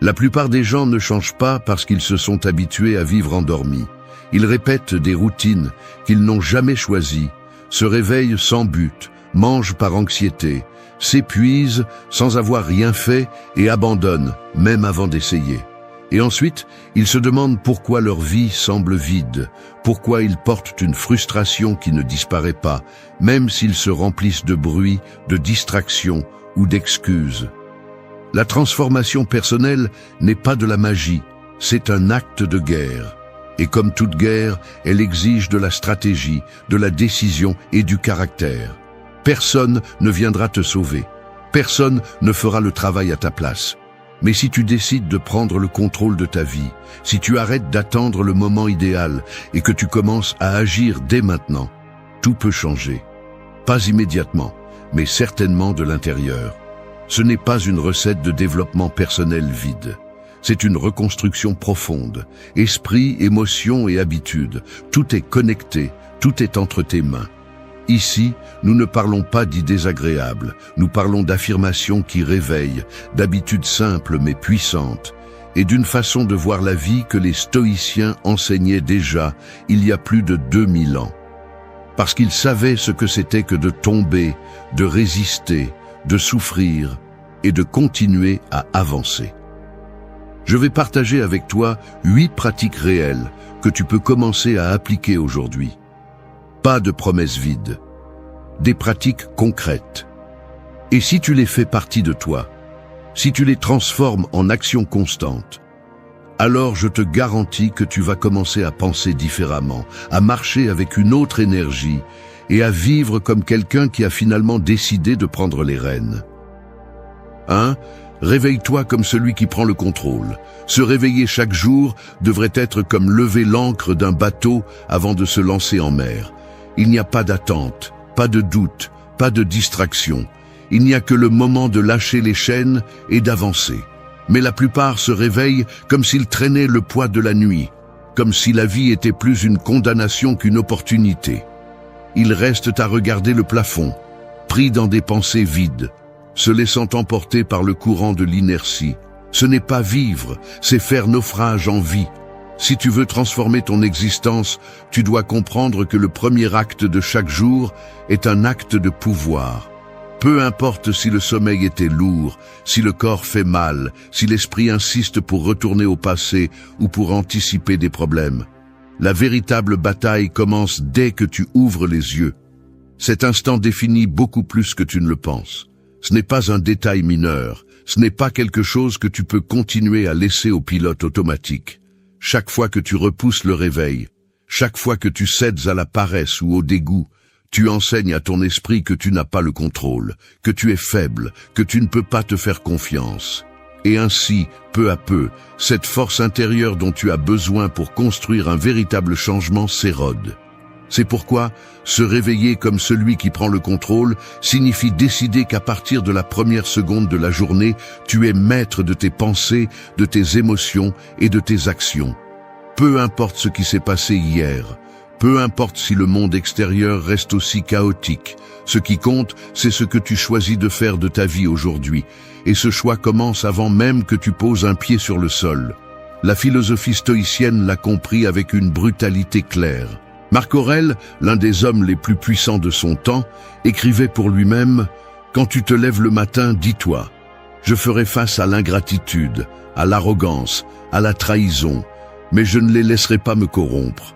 La plupart des gens ne changent pas parce qu'ils se sont habitués à vivre endormis. Ils répètent des routines qu'ils n'ont jamais choisies, se réveillent sans but, mangent par anxiété, s'épuisent sans avoir rien fait et abandonnent, même avant d'essayer. Et ensuite, ils se demandent pourquoi leur vie semble vide, pourquoi ils portent une frustration qui ne disparaît pas, même s'ils se remplissent de bruit, de distractions ou d'excuses. La transformation personnelle n'est pas de la magie, c'est un acte de guerre. Et comme toute guerre, elle exige de la stratégie, de la décision et du caractère. Personne ne viendra te sauver. Personne ne fera le travail à ta place. Mais si tu décides de prendre le contrôle de ta vie, si tu arrêtes d'attendre le moment idéal et que tu commences à agir dès maintenant, tout peut changer. Pas immédiatement, mais certainement de l'intérieur. Ce n'est pas une recette de développement personnel vide. C'est une reconstruction profonde. Esprit, émotion et habitude, tout est connecté, tout est entre tes mains. Ici, nous ne parlons pas d'idées agréables, nous parlons d'affirmations qui réveillent, d'habitudes simples mais puissantes, et d'une façon de voir la vie que les stoïciens enseignaient déjà il y a plus de 2000 ans. Parce qu'ils savaient ce que c'était que de tomber, de résister, de souffrir et de continuer à avancer. Je vais partager avec toi 8 pratiques réelles que tu peux commencer à appliquer aujourd'hui. Pas de promesses vides, des pratiques concrètes. Et si tu les fais partie de toi, si tu les transformes en actions constantes, alors je te garantis que tu vas commencer à penser différemment, à marcher avec une autre énergie et à vivre comme quelqu'un qui a finalement décidé de prendre les rênes. 1. Réveille-toi comme celui qui prend le contrôle. Se réveiller chaque jour devrait être comme lever l'ancre d'un bateau avant de se lancer en mer. Il n'y a pas d'attente, pas de doute, pas de distraction. Il n'y a que le moment de lâcher les chaînes et d'avancer. Mais la plupart se réveillent comme s'ils traînaient le poids de la nuit, comme si la vie était plus une condamnation qu'une opportunité. Ils restent à regarder le plafond, pris dans des pensées vides, se laissant emporter par le courant de l'inertie. Ce n'est pas vivre, c'est faire naufrage en vie. Si tu veux transformer ton existence, tu dois comprendre que le premier acte de chaque jour est un acte de pouvoir. Peu importe si le sommeil était lourd, si le corps fait mal, si l'esprit insiste pour retourner au passé ou pour anticiper des problèmes. La véritable bataille commence dès que tu ouvres les yeux. Cet instant définit beaucoup plus que tu ne le penses. Ce n'est pas un détail mineur, ce n'est pas quelque chose que tu peux continuer à laisser au pilote automatique. Chaque fois que tu repousses le réveil, chaque fois que tu cèdes à la paresse ou au dégoût, tu enseignes à ton esprit que tu n'as pas le contrôle, que tu es faible, que tu ne peux pas te faire confiance. Et ainsi, peu à peu, cette force intérieure dont tu as besoin pour construire un véritable changement s'érode. C'est pourquoi se réveiller comme celui qui prend le contrôle signifie décider qu'à partir de la première seconde de la journée, tu es maître de tes pensées, de tes émotions et de tes actions. Peu importe ce qui s'est passé hier, peu importe si le monde extérieur reste aussi chaotique, ce qui compte, c'est ce que tu choisis de faire de ta vie aujourd'hui. Et ce choix commence avant même que tu poses un pied sur le sol. La philosophie stoïcienne l'a compris avec une brutalité claire. Marc Aurèle, l'un des hommes les plus puissants de son temps, écrivait pour lui-même « Quand tu te lèves le matin, dis-toi, je ferai face à l'ingratitude, à l'arrogance, à la trahison, mais je ne les laisserai pas me corrompre. »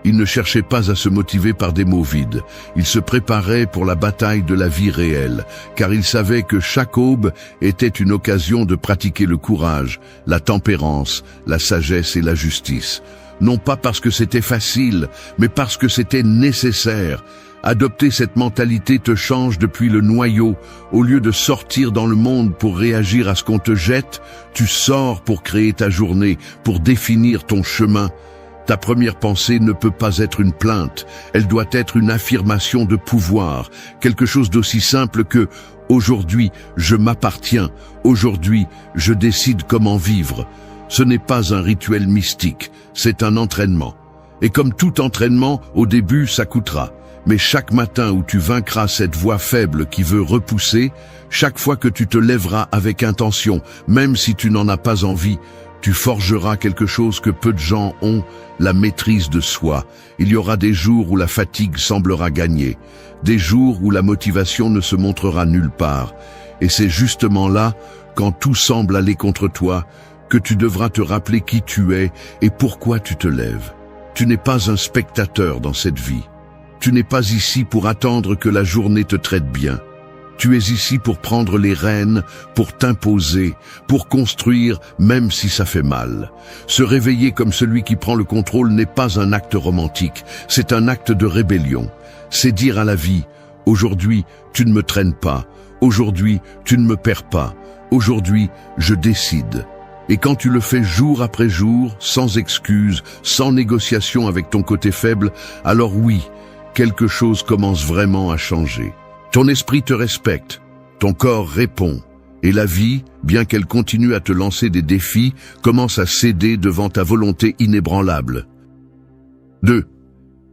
Il ne cherchait pas à se motiver par des mots vides. Il se préparait pour la bataille de la vie réelle, car il savait que chaque aube était une occasion de pratiquer le courage, la tempérance, la sagesse et la justice. Non pas parce que c'était facile, mais parce que c'était nécessaire. Adopter cette mentalité te change depuis le noyau. Au lieu de sortir dans le monde pour réagir à ce qu'on te jette, tu sors pour créer ta journée, pour définir ton chemin. Ta première pensée ne peut pas être une plainte, elle doit être une affirmation de pouvoir, quelque chose d'aussi simple que « Aujourd'hui, je m'appartiens, aujourd'hui, je décide comment vivre ». Ce n'est pas un rituel mystique, c'est un entraînement. Et comme tout entraînement, au début, ça coûtera. Mais chaque matin où tu vaincras cette voix faible qui veut repousser, chaque fois que tu te lèveras avec intention, même si tu n'en as pas envie, tu forgeras quelque chose que peu de gens ont, la maîtrise de soi. Il y aura des jours où la fatigue semblera gagner, des jours où la motivation ne se montrera nulle part. Et c'est justement là, quand tout semble aller contre toi, que tu devras te rappeler qui tu es et pourquoi tu te lèves. Tu n'es pas un spectateur dans cette vie. Tu n'es pas ici pour attendre que la journée te traite bien. Tu es ici pour prendre les rênes, pour t'imposer, pour construire même si ça fait mal. Se réveiller comme celui qui prend le contrôle n'est pas un acte romantique, c'est un acte de rébellion. C'est dire à la vie, aujourd'hui tu ne me traînes pas, aujourd'hui tu ne me perds pas, aujourd'hui je décide. Et quand tu le fais jour après jour, sans excuse, sans négociation avec ton côté faible, alors oui, quelque chose commence vraiment à changer. Ton esprit te respecte, ton corps répond, et la vie, bien qu'elle continue à te lancer des défis, commence à céder devant ta volonté inébranlable. 2.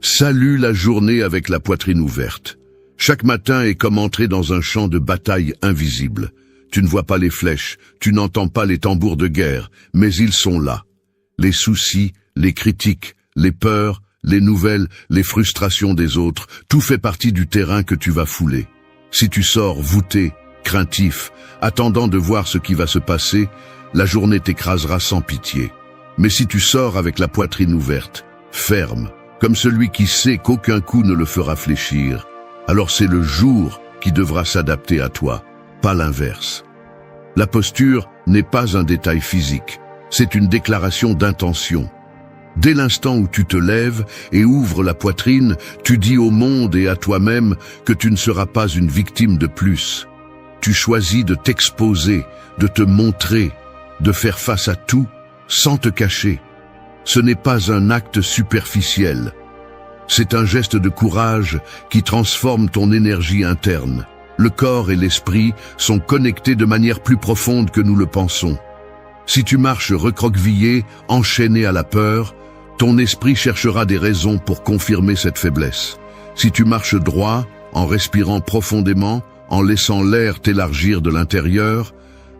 Salue la journée avec la poitrine ouverte. Chaque matin est comme entrer dans un champ de bataille invisible. Tu ne vois pas les flèches, tu n'entends pas les tambours de guerre, mais ils sont là. Les soucis, les critiques, les peurs, les nouvelles, les frustrations des autres, tout fait partie du terrain que tu vas fouler. Si tu sors voûté, craintif, attendant de voir ce qui va se passer, la journée t'écrasera sans pitié. Mais si tu sors avec la poitrine ouverte, ferme, comme celui qui sait qu'aucun coup ne le fera fléchir, alors c'est le jour qui devra s'adapter à toi, pas l'inverse. La posture n'est pas un détail physique, c'est une déclaration d'intention. Dès l'instant où tu te lèves et ouvres la poitrine, tu dis au monde et à toi-même que tu ne seras pas une victime de plus. Tu choisis de t'exposer, de te montrer, de faire face à tout sans te cacher. Ce n'est pas un acte superficiel. C'est un geste de courage qui transforme ton énergie interne. Le corps et l'esprit sont connectés de manière plus profonde que nous le pensons. Si tu marches recroquevillé, enchaîné à la peur, ton esprit cherchera des raisons pour confirmer cette faiblesse. Si tu marches droit, en respirant profondément, en laissant l'air t'élargir de l'intérieur,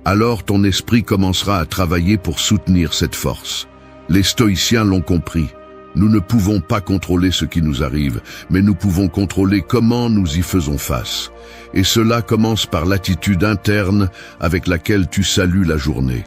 alors ton esprit commencera à travailler pour soutenir cette force. Les stoïciens l'ont compris. Nous ne pouvons pas contrôler ce qui nous arrive, mais nous pouvons contrôler comment nous y faisons face. Et cela commence par l'attitude interne avec laquelle tu salues la journée.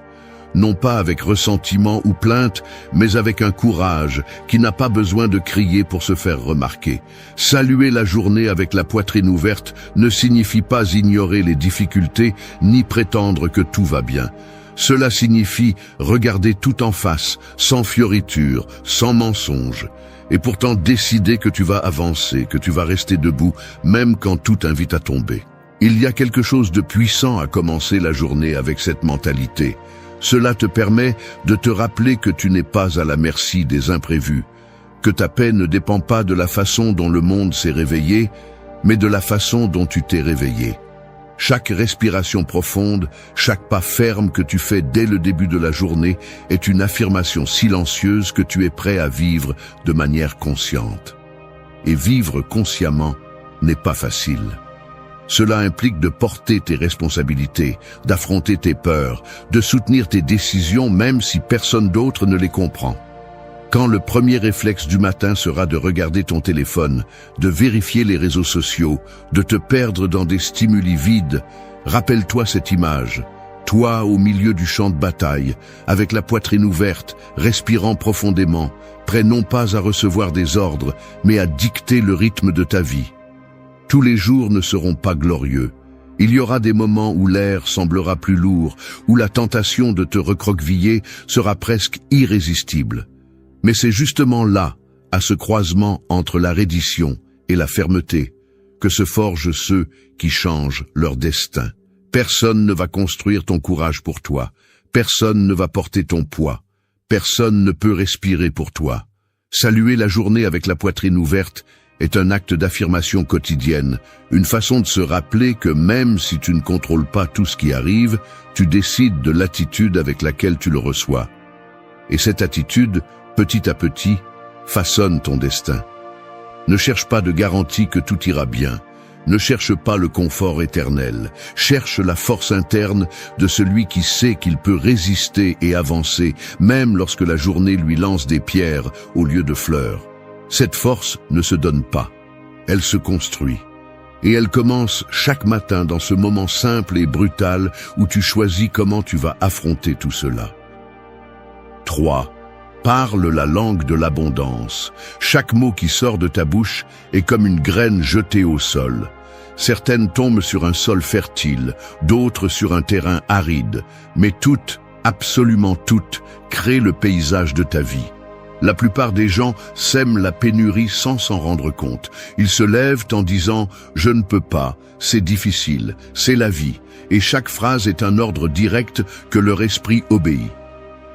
Non pas avec ressentiment ou plainte, mais avec un courage qui n'a pas besoin de crier pour se faire remarquer. Saluer la journée avec la poitrine ouverte ne signifie pas ignorer les difficultés ni prétendre que tout va bien. Cela signifie regarder tout en face, sans fioriture, sans mensonge, et pourtant décider que tu vas avancer, que tu vas rester debout, même quand tout invite à tomber. Il y a quelque chose de puissant à commencer la journée avec cette mentalité. Cela te permet de te rappeler que tu n'es pas à la merci des imprévus, que ta paix ne dépend pas de la façon dont le monde s'est réveillé, mais de la façon dont tu t'es réveillé. Chaque respiration profonde, chaque pas ferme que tu fais dès le début de la journée est une affirmation silencieuse que tu es prêt à vivre de manière consciente. Et vivre consciemment n'est pas facile. Cela implique de porter tes responsabilités, d'affronter tes peurs, de soutenir tes décisions même si personne d'autre ne les comprend. Quand le premier réflexe du matin sera de regarder ton téléphone, de vérifier les réseaux sociaux, de te perdre dans des stimuli vides, rappelle-toi cette image. Toi au milieu du champ de bataille, avec la poitrine ouverte, respirant profondément, prêt non pas à recevoir des ordres, mais à dicter le rythme de ta vie. Tous les jours ne seront pas glorieux. Il y aura des moments où l'air semblera plus lourd, où la tentation de te recroqueviller sera presque irrésistible. Mais c'est justement là, à ce croisement entre la reddition et la fermeté, que se forgent ceux qui changent leur destin. Personne ne va construire ton courage pour toi. Personne ne va porter ton poids. Personne ne peut respirer pour toi. Saluer la journée avec la poitrine ouverte est un acte d'affirmation quotidienne, une façon de se rappeler que même si tu ne contrôles pas tout ce qui arrive, tu décides de l'attitude avec laquelle tu le reçois. Et cette attitude, petit à petit, façonne ton destin. Ne cherche pas de garantie que tout ira bien. Ne cherche pas le confort éternel. Cherche la force interne de celui qui sait qu'il peut résister et avancer, même lorsque la journée lui lance des pierres au lieu de fleurs. Cette force ne se donne pas. Elle se construit. Et elle commence chaque matin dans ce moment simple et brutal où tu choisis comment tu vas affronter tout cela. 3. Parle la langue de l'abondance. Chaque mot qui sort de ta bouche est comme une graine jetée au sol. Certaines tombent sur un sol fertile, d'autres sur un terrain aride, mais toutes, absolument toutes, créent le paysage de ta vie. La plupart des gens sèment la pénurie sans s'en rendre compte. Ils se lèvent en disant « je ne peux pas, c'est difficile, c'est la vie » et chaque phrase est un ordre direct que leur esprit obéit.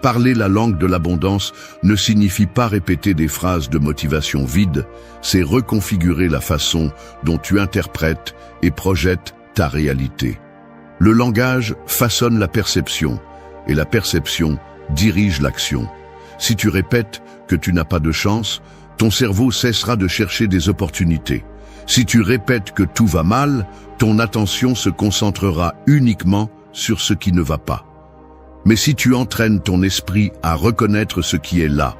Parler la langue de l'abondance ne signifie pas répéter des phrases de motivation vides, c'est reconfigurer la façon dont tu interprètes et projettes ta réalité. Le langage façonne la perception et la perception dirige l'action. Si tu répètes que tu n'as pas de chance, ton cerveau cessera de chercher des opportunités. Si tu répètes que tout va mal, ton attention se concentrera uniquement sur ce qui ne va pas. Mais si tu entraînes ton esprit à reconnaître ce qui est là,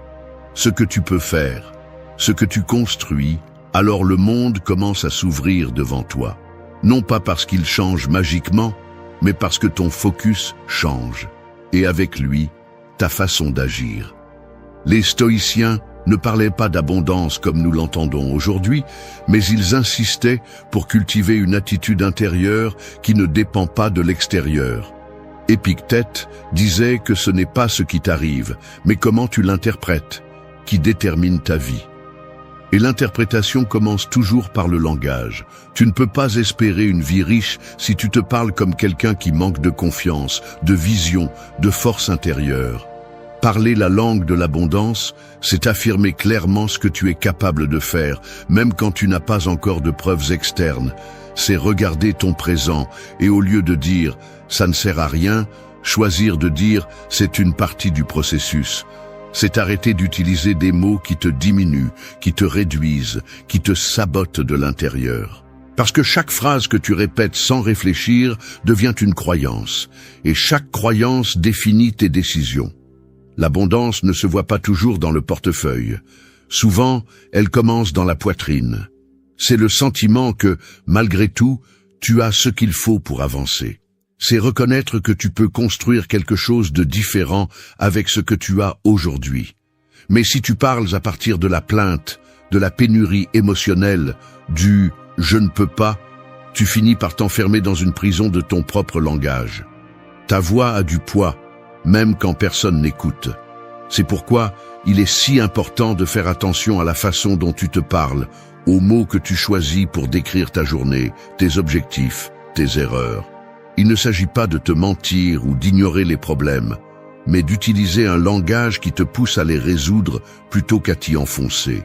ce que tu peux faire, ce que tu construis, alors le monde commence à s'ouvrir devant toi. Non pas parce qu'il change magiquement, mais parce que ton focus change. Et avec lui, ta façon d'agir. Les stoïciens ne parlaient pas d'abondance comme nous l'entendons aujourd'hui, mais ils insistaient pour cultiver une attitude intérieure qui ne dépend pas de l'extérieur. Épictète disait que ce n'est pas ce qui t'arrive, mais comment tu l'interprètes, qui détermine ta vie. Et l'interprétation commence toujours par le langage. Tu ne peux pas espérer une vie riche si tu te parles comme quelqu'un qui manque de confiance, de vision, de force intérieure. Parler la langue de l'abondance, c'est affirmer clairement ce que tu es capable de faire, même quand tu n'as pas encore de preuves externes. C'est regarder ton présent et au lieu de dire « ça ne sert à rien », choisir de dire « c'est une partie du processus ». C'est arrêter d'utiliser des mots qui te diminuent, qui te réduisent, qui te sabotent de l'intérieur. Parce que chaque phrase que tu répètes sans réfléchir devient une croyance, et chaque croyance définit tes décisions. L'abondance ne se voit pas toujours dans le portefeuille. Souvent, elle commence dans la poitrine. C'est le sentiment que, malgré tout, tu as ce qu'il faut pour avancer. C'est reconnaître que tu peux construire quelque chose de différent avec ce que tu as aujourd'hui. Mais si tu parles à partir de la plainte, de la pénurie émotionnelle, du « je ne peux pas », tu finis par t'enfermer dans une prison de ton propre langage. Ta voix a du poids, même quand personne n'écoute. C'est pourquoi il est si important de faire attention à la façon dont tu te parles, aux mots que tu choisis pour décrire ta journée, tes objectifs, tes erreurs. Il ne s'agit pas de te mentir ou d'ignorer les problèmes, mais d'utiliser un langage qui te pousse à les résoudre plutôt qu'à t'y enfoncer.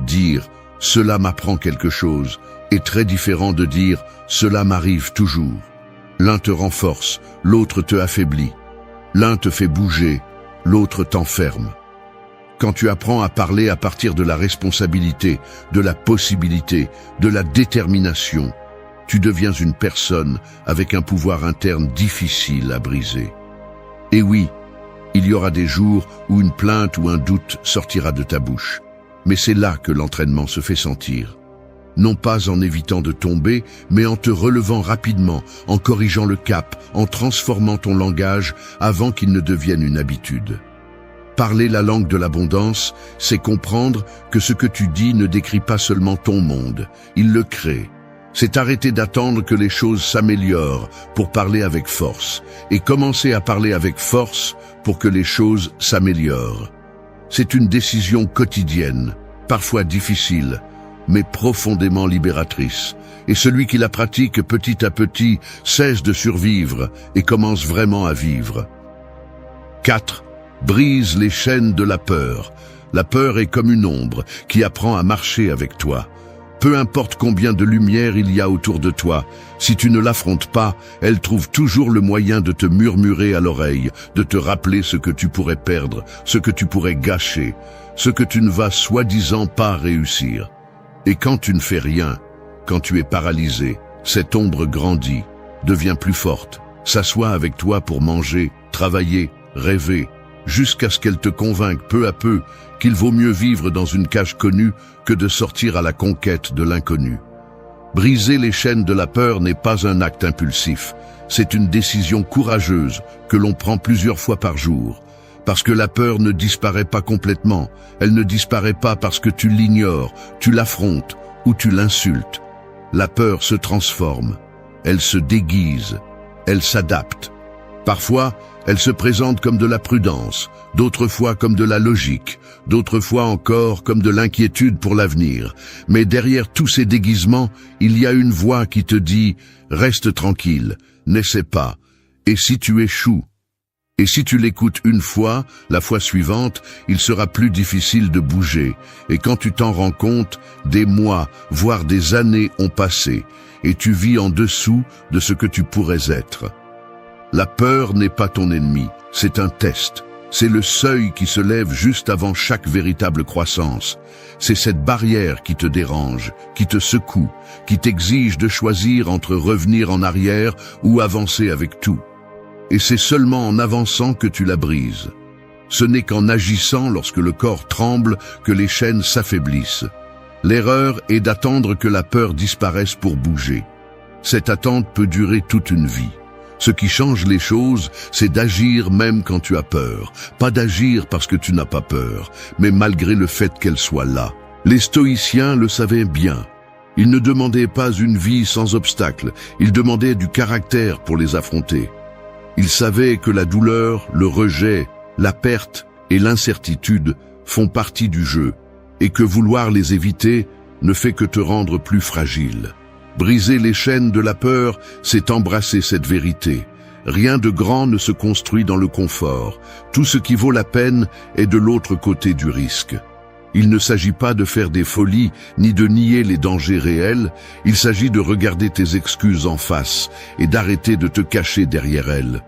Dire « cela m'apprend quelque chose » est très différent de dire « cela m'arrive toujours ». L'un te renforce, l'autre te affaiblit. L'un te fait bouger, l'autre t'enferme. Quand tu apprends à parler à partir de la responsabilité, de la possibilité, de la détermination, tu deviens une personne avec un pouvoir interne difficile à briser. Et oui, il y aura des jours où une plainte ou un doute sortira de ta bouche. Mais c'est là que l'entraînement se fait sentir. Non pas en évitant de tomber, mais en te relevant rapidement, en corrigeant le cap, en transformant ton langage avant qu'il ne devienne une habitude. Parler la langue de l'abondance, c'est comprendre que ce que tu dis ne décrit pas seulement ton monde, il le crée. C'est arrêter d'attendre que les choses s'améliorent pour parler avec force, et commencer à parler avec force pour que les choses s'améliorent. C'est une décision quotidienne, parfois difficile, mais profondément libératrice. Et celui qui la pratique petit à petit cesse de survivre et commence vraiment à vivre. 4. Brise les chaînes de la peur. La peur est comme une ombre qui apprend à marcher avec toi. Peu importe combien de lumière il y a autour de toi, si tu ne l'affrontes pas, elle trouve toujours le moyen de te murmurer à l'oreille, de te rappeler ce que tu pourrais perdre, ce que tu pourrais gâcher, ce que tu ne vas soi-disant pas réussir. Et quand tu ne fais rien, quand tu es paralysé, cette ombre grandit, devient plus forte, s'assoit avec toi pour manger, travailler, rêver, jusqu'à ce qu'elle te convainque peu à peu qu'il vaut mieux vivre dans une cage connue que de sortir à la conquête de l'inconnu. Briser les chaînes de la peur n'est pas un acte impulsif, c'est une décision courageuse que l'on prend plusieurs fois par jour. Parce que la peur ne disparaît pas complètement, elle ne disparaît pas parce que tu l'ignores, tu l'affrontes ou tu l'insultes. La peur se transforme, elle se déguise, elle s'adapte. Parfois, elle se présente comme de la prudence, d'autres fois comme de la logique, d'autres fois encore comme de l'inquiétude pour l'avenir. Mais derrière tous ces déguisements, il y a une voix qui te dit « Reste tranquille, n'essaie pas. » Et si tu échoues? Et si tu l'écoutes une fois, la fois suivante, il sera plus difficile de bouger. Et quand tu t'en rends compte, des mois, voire des années ont passé, et tu vis en dessous de ce que tu pourrais être. La peur n'est pas ton ennemi, c'est un test. C'est le seuil qui se lève juste avant chaque véritable croissance. C'est cette barrière qui te dérange, qui te secoue, qui t'exige de choisir entre revenir en arrière ou avancer avec tout. Et c'est seulement en avançant que tu la brises. Ce n'est qu'en agissant lorsque le corps tremble que les chaînes s'affaiblissent. L'erreur est d'attendre que la peur disparaisse pour bouger. Cette attente peut durer toute une vie. Ce qui change les choses, c'est d'agir même quand tu as peur. Pas d'agir parce que tu n'as pas peur, mais malgré le fait qu'elle soit là. Les stoïciens le savaient bien. Ils ne demandaient pas une vie sans obstacles, ils demandaient du caractère pour les affronter. Ils savaient que la douleur, le rejet, la perte et l'incertitude font partie du jeu, et que vouloir les éviter ne fait que te rendre plus fragile. Briser les chaînes de la peur, c'est embrasser cette vérité. Rien de grand ne se construit dans le confort. Tout ce qui vaut la peine est de l'autre côté du risque. Il ne s'agit pas de faire des folies, ni de nier les dangers réels, il s'agit de regarder tes excuses en face et d'arrêter de te cacher derrière elles.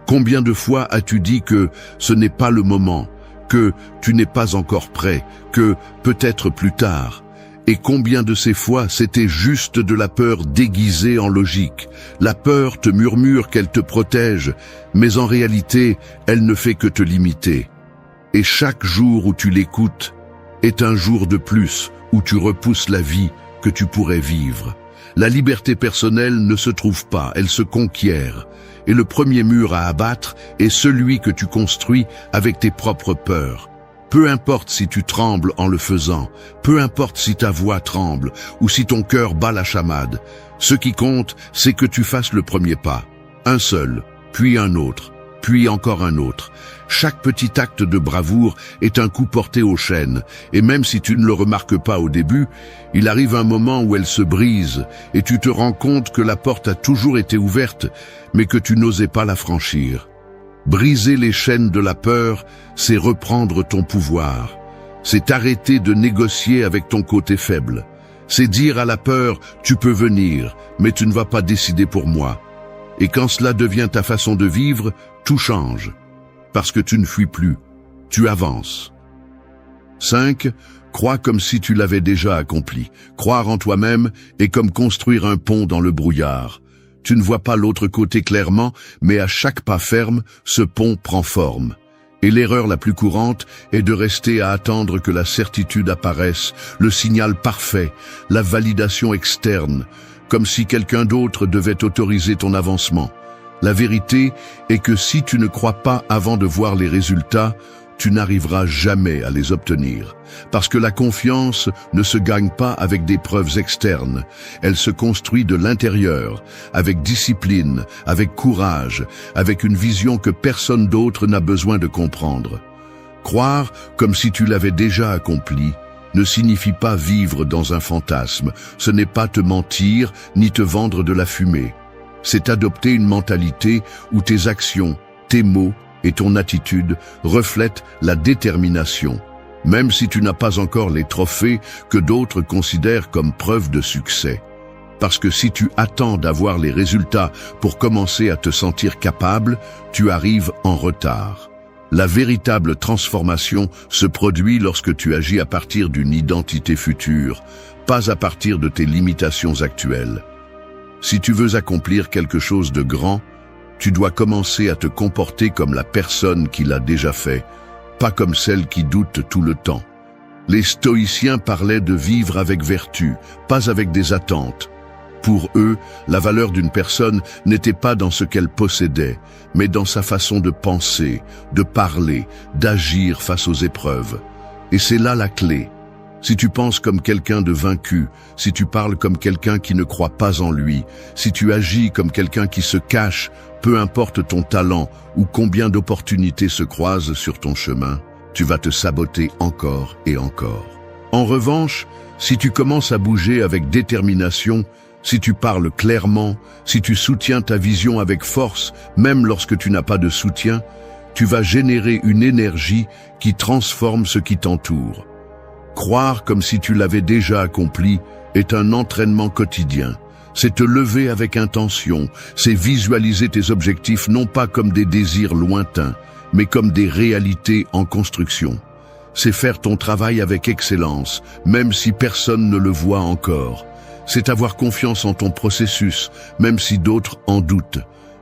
Combien de fois as-tu dit que ce n'est pas le moment, que tu n'es pas encore prêt, que peut-être plus tard? Et combien de ces fois c'était juste de la peur déguisée en logique? La peur te murmure qu'elle te protège, mais en réalité, elle ne fait que te limiter. Et chaque jour où tu l'écoutes est un jour de plus où tu repousses la vie que tu pourrais vivre. La liberté personnelle ne se trouve pas, elle se conquiert. Et le premier mur à abattre est celui que tu construis avec tes propres peurs. Peu importe si tu trembles en le faisant, peu importe si ta voix tremble ou si ton cœur bat la chamade, ce qui compte, c'est que tu fasses le premier pas. Un seul, puis un autre, puis encore un autre. Chaque petit acte de bravoure est un coup porté aux chaînes, et même si tu ne le remarques pas au début, il arrive un moment où elle se brise, et tu te rends compte que la porte a toujours été ouverte, mais que tu n'osais pas la franchir. Briser les chaînes de la peur, c'est reprendre ton pouvoir. C'est arrêter de négocier avec ton côté faible. C'est dire à la peur, tu peux venir, mais tu ne vas pas décider pour moi. Et quand cela devient ta façon de vivre, tout change. Parce que tu ne fuis plus, tu avances. 5. Crois comme si tu l'avais déjà accompli. Croire en toi-même est comme construire un pont dans le brouillard. Tu ne vois pas l'autre côté clairement, mais à chaque pas ferme, ce pont prend forme. Et l'erreur la plus courante est de rester à attendre que la certitude apparaisse, le signal parfait, la validation externe, comme si quelqu'un d'autre devait autoriser ton avancement. La vérité est que si tu ne crois pas avant de voir les résultats, tu n'arriveras jamais à les obtenir. Parce que la confiance ne se gagne pas avec des preuves externes. Elle se construit de l'intérieur, avec discipline, avec courage, avec une vision que personne d'autre n'a besoin de comprendre. Croire comme si tu l'avais déjà accompli ne signifie pas vivre dans un fantasme. Ce n'est pas te mentir ni te vendre de la fumée. C'est adopter une mentalité où tes actions, tes mots et ton attitude reflètent la détermination, même si tu n'as pas encore les trophées que d'autres considèrent comme preuve de succès. Parce que si tu attends d'avoir les résultats pour commencer à te sentir capable, tu arrives en retard. La véritable transformation se produit lorsque tu agis à partir d'une identité future, pas à partir de tes limitations actuelles. Si tu veux accomplir quelque chose de grand, tu dois commencer à te comporter comme la personne qui l'a déjà fait, pas comme celle qui doute tout le temps. Les stoïciens parlaient de vivre avec vertu, pas avec des attentes. Pour eux, la valeur d'une personne n'était pas dans ce qu'elle possédait, mais dans sa façon de penser, de parler, d'agir face aux épreuves. Et c'est là la clé. Si tu penses comme quelqu'un de vaincu, si tu parles comme quelqu'un qui ne croit pas en lui, si tu agis comme quelqu'un qui se cache, peu importe ton talent ou combien d'opportunités se croisent sur ton chemin, tu vas te saboter encore et encore. En revanche, si tu commences à bouger avec détermination, si tu parles clairement, si tu soutiens ta vision avec force, même lorsque tu n'as pas de soutien, tu vas générer une énergie qui transforme ce qui t'entoure. Croire comme si tu l'avais déjà accompli est un entraînement quotidien. C'est te lever avec intention, c'est visualiser tes objectifs non pas comme des désirs lointains, mais comme des réalités en construction. C'est faire ton travail avec excellence, même si personne ne le voit encore. C'est avoir confiance en ton processus, même si d'autres en doutent.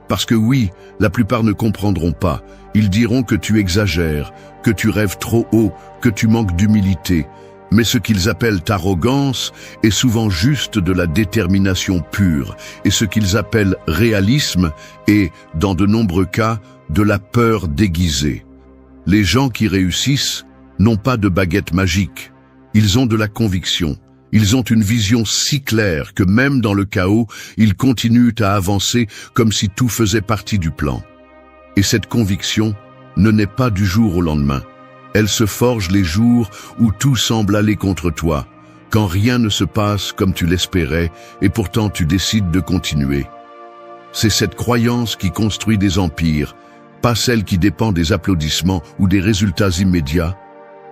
Parce que oui, la plupart ne comprendront pas. Ils diront que tu exagères, que tu rêves trop haut, que tu manques d'humilité. Mais ce qu'ils appellent arrogance est souvent juste de la détermination pure, et ce qu'ils appellent réalisme est, dans de nombreux cas, de la peur déguisée. Les gens qui réussissent n'ont pas de baguette magique. Ils ont de la conviction. Ils ont une vision si claire que même dans le chaos, ils continuent à avancer comme si tout faisait partie du plan. Et cette conviction ne naît pas du jour au lendemain. Elle se forge les jours où tout semble aller contre toi, quand rien ne se passe comme tu l'espérais et pourtant tu décides de continuer. C'est cette croyance qui construit des empires, pas celle qui dépend des applaudissements ou des résultats immédiats,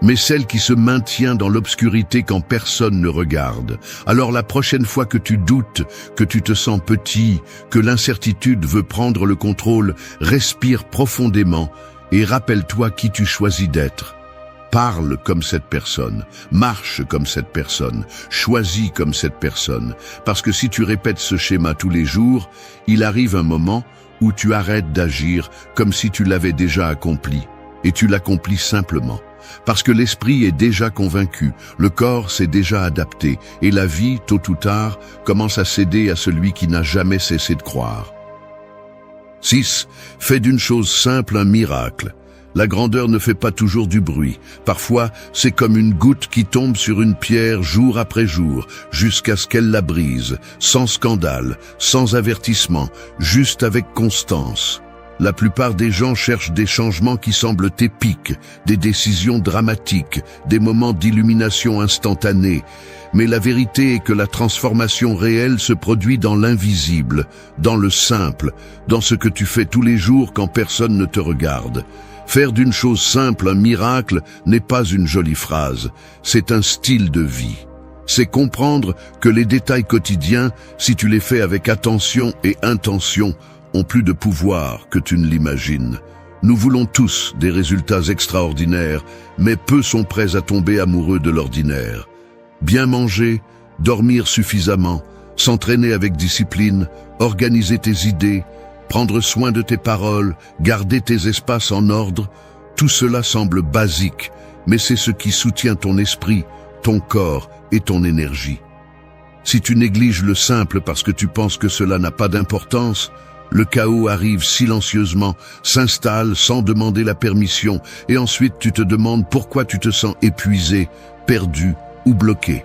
mais celle qui se maintient dans l'obscurité quand personne ne regarde. Alors la prochaine fois que tu doutes, que tu te sens petit, que l'incertitude veut prendre le contrôle, respire profondément et rappelle-toi qui tu choisis d'être. Parle comme cette personne, marche comme cette personne, choisis comme cette personne. Parce que si tu répètes ce schéma tous les jours, il arrive un moment où tu arrêtes d'agir comme si tu l'avais déjà accompli. Et tu l'accomplis simplement. Parce que l'esprit est déjà convaincu, le corps s'est déjà adapté, et la vie, tôt ou tard, commence à céder à celui qui n'a jamais cessé de croire. 6. Fais d'une chose simple un miracle. La grandeur ne fait pas toujours du bruit. Parfois, c'est comme une goutte qui tombe sur une pierre jour après jour, jusqu'à ce qu'elle la brise, sans scandale, sans avertissement, juste avec constance. La plupart des gens cherchent des changements qui semblent épiques, des décisions dramatiques, des moments d'illumination instantanée. Mais la vérité est que la transformation réelle se produit dans l'invisible, dans le simple, dans ce que tu fais tous les jours quand personne ne te regarde. Faire d'une chose simple un miracle n'est pas une jolie phrase, c'est un style de vie. C'est comprendre que les détails quotidiens, si tu les fais avec attention et intention, ont plus de pouvoir que tu ne l'imagines. Nous voulons tous des résultats extraordinaires, mais peu sont prêts à tomber amoureux de l'ordinaire. Bien manger, dormir suffisamment, s'entraîner avec discipline, organiser tes idées, prendre soin de tes paroles, garder tes espaces en ordre, tout cela semble basique, mais c'est ce qui soutient ton esprit, ton corps et ton énergie. Si tu négliges le simple parce que tu penses que cela n'a pas d'importance, le chaos arrive silencieusement, s'installe sans demander la permission, et ensuite tu te demandes pourquoi tu te sens épuisé, perdu ou bloqué.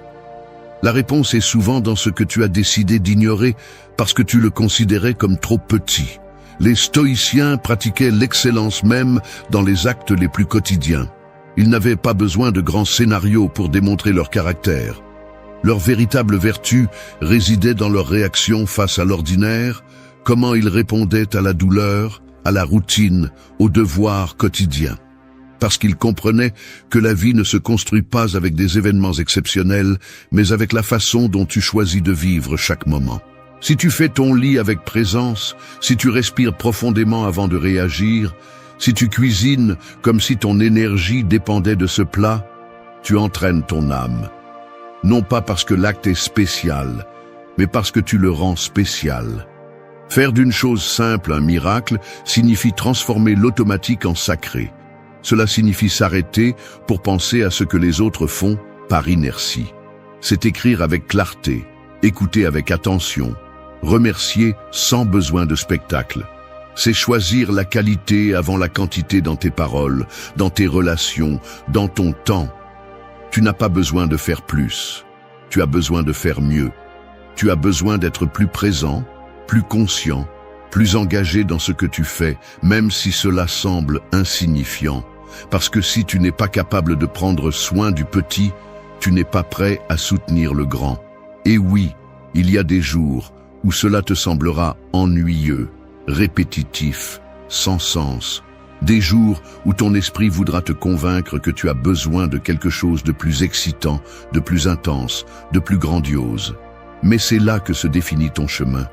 La réponse est souvent dans ce que tu as décidé d'ignorer parce que tu le considérais comme trop petit. Les stoïciens pratiquaient l'excellence même dans les actes les plus quotidiens. Ils n'avaient pas besoin de grands scénarios pour démontrer leur caractère. Leur véritable vertu résidait dans leur réaction face à l'ordinaire, comment ils répondaient à la douleur, à la routine, aux devoirs quotidiens. Parce qu'ils comprenaient que la vie ne se construit pas avec des événements exceptionnels, mais avec la façon dont tu choisis de vivre chaque moment. Si tu fais ton lit avec présence, si tu respires profondément avant de réagir, si tu cuisines comme si ton énergie dépendait de ce plat, tu entraînes ton âme. non pas parce que l'acte est spécial, mais parce que tu le rends spécial. Faire d'une chose simple un miracle signifie transformer l'automatique en sacré. Cela signifie s'arrêter pour penser à ce que les autres font par inertie. C'est écrire avec clarté, écouter avec attention, remercier sans besoin de spectacle. C'est choisir la qualité avant la quantité dans tes paroles, dans tes relations, dans ton temps. Tu n'as pas besoin de faire plus. Tu as besoin de faire mieux. Tu as besoin d'être plus présent, plus conscient, plus engagé dans ce que tu fais, même si cela semble insignifiant. Parce que si tu n'es pas capable de prendre soin du petit, tu n'es pas prêt à soutenir le grand. Et oui, il y a des jours où cela te semblera ennuyeux, répétitif, sans sens. Des jours où ton esprit voudra te convaincre que tu as besoin de quelque chose de plus excitant, de plus intense, de plus grandiose. Mais c'est là que se définit ton chemin.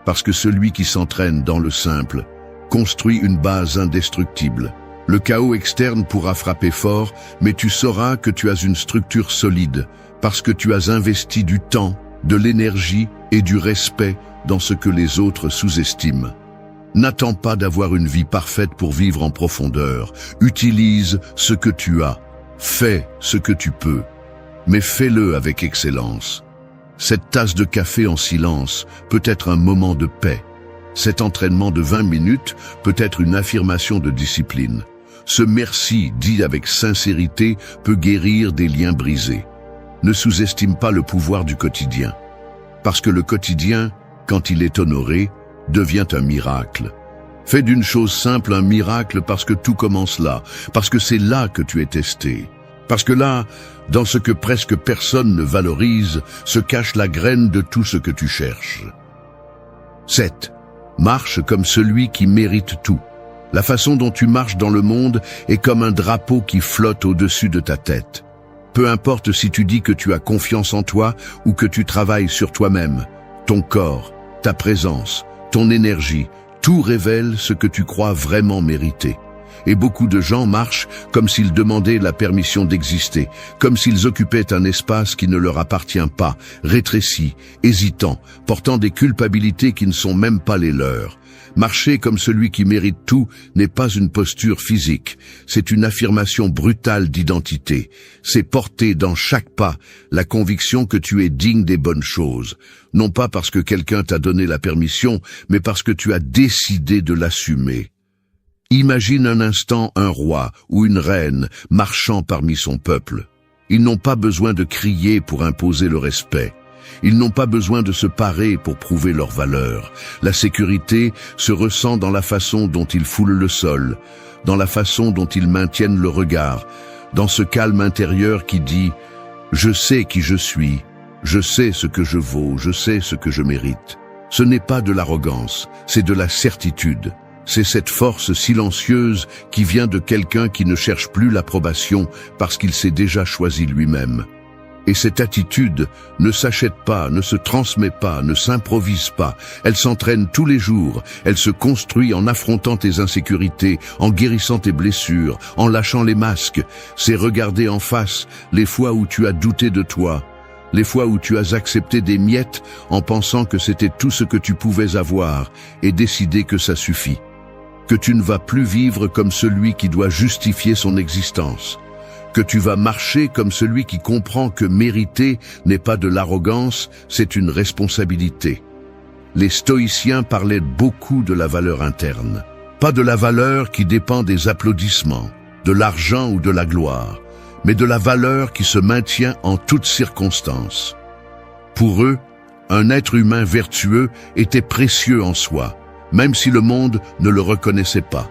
Parce que celui qui s'entraîne dans le simple construit une base indestructible. Le chaos externe pourra frapper fort, mais tu sauras que tu as une structure solide, parce que tu as investi du temps, de l'énergie et du respect dans ce que les autres sous-estiment. N'attends pas d'avoir une vie parfaite pour vivre en profondeur. Utilise ce que tu as. Fais ce que tu peux. Mais fais-le avec excellence. Cette tasse de café en silence peut être un moment de paix. Cet entraînement de 20 minutes peut être une affirmation de discipline. Ce merci dit avec sincérité peut guérir des liens brisés. Ne sous-estime pas le pouvoir du quotidien. Parce que le quotidien, quand il est honoré, devient un miracle. Fais d'une chose simple un miracle parce que tout commence là, parce que c'est là que tu es testé. Parce que là, dans ce que presque personne ne valorise, se cache la graine de tout ce que tu cherches. 7. Marche comme celui qui mérite tout. La façon dont tu marches dans le monde est comme un drapeau qui flotte au-dessus de ta tête. Peu importe si tu dis que tu as confiance en toi ou que tu travailles sur toi-même, ton corps, ta présence, ton énergie, tout révèle ce que tu crois vraiment mériter. Et beaucoup de gens marchent comme s'ils demandaient la permission d'exister, comme s'ils occupaient un espace qui ne leur appartient pas, rétréci, hésitant, portant des culpabilités qui ne sont même pas les leurs. Marcher comme celui qui mérite tout n'est pas une posture physique, c'est une affirmation brutale d'identité. C'est porter dans chaque pas la conviction que tu es digne des bonnes choses, non pas parce que quelqu'un t'a donné la permission, mais parce que tu as décidé de l'assumer. Imagine un instant un roi ou une reine marchant parmi son peuple. Ils n'ont pas besoin de crier pour imposer le respect. Ils n'ont pas besoin de se parer pour prouver leur valeur. La sécurité se ressent dans la façon dont ils foulent le sol, dans la façon dont ils maintiennent le regard, dans ce calme intérieur qui dit « Je sais qui je suis, je sais ce que je vaux, je sais ce que je mérite ». Ce n'est pas de l'arrogance, c'est de la certitude. C'est cette force silencieuse qui vient de quelqu'un qui ne cherche plus l'approbation parce qu'il s'est déjà choisi lui-même. Et cette attitude ne s'achète pas, ne se transmet pas, ne s'improvise pas. Elle s'entraîne tous les jours. Elle se construit en affrontant tes insécurités, en guérissant tes blessures, en lâchant les masques. C'est regarder en face les fois où tu as douté de toi, les fois où tu as accepté des miettes en pensant que c'était tout ce que tu pouvais avoir et décider que ça suffit. Que tu ne vas plus vivre comme celui qui doit justifier son existence. Que tu vas marcher comme celui qui comprend que mériter n'est pas de l'arrogance, c'est une responsabilité. Les stoïciens parlaient beaucoup de la valeur interne, pas de la valeur qui dépend des applaudissements, de l'argent ou de la gloire, mais de la valeur qui se maintient en toutes circonstances. Pour eux, un être humain vertueux était précieux en soi, même si le monde ne le reconnaissait pas.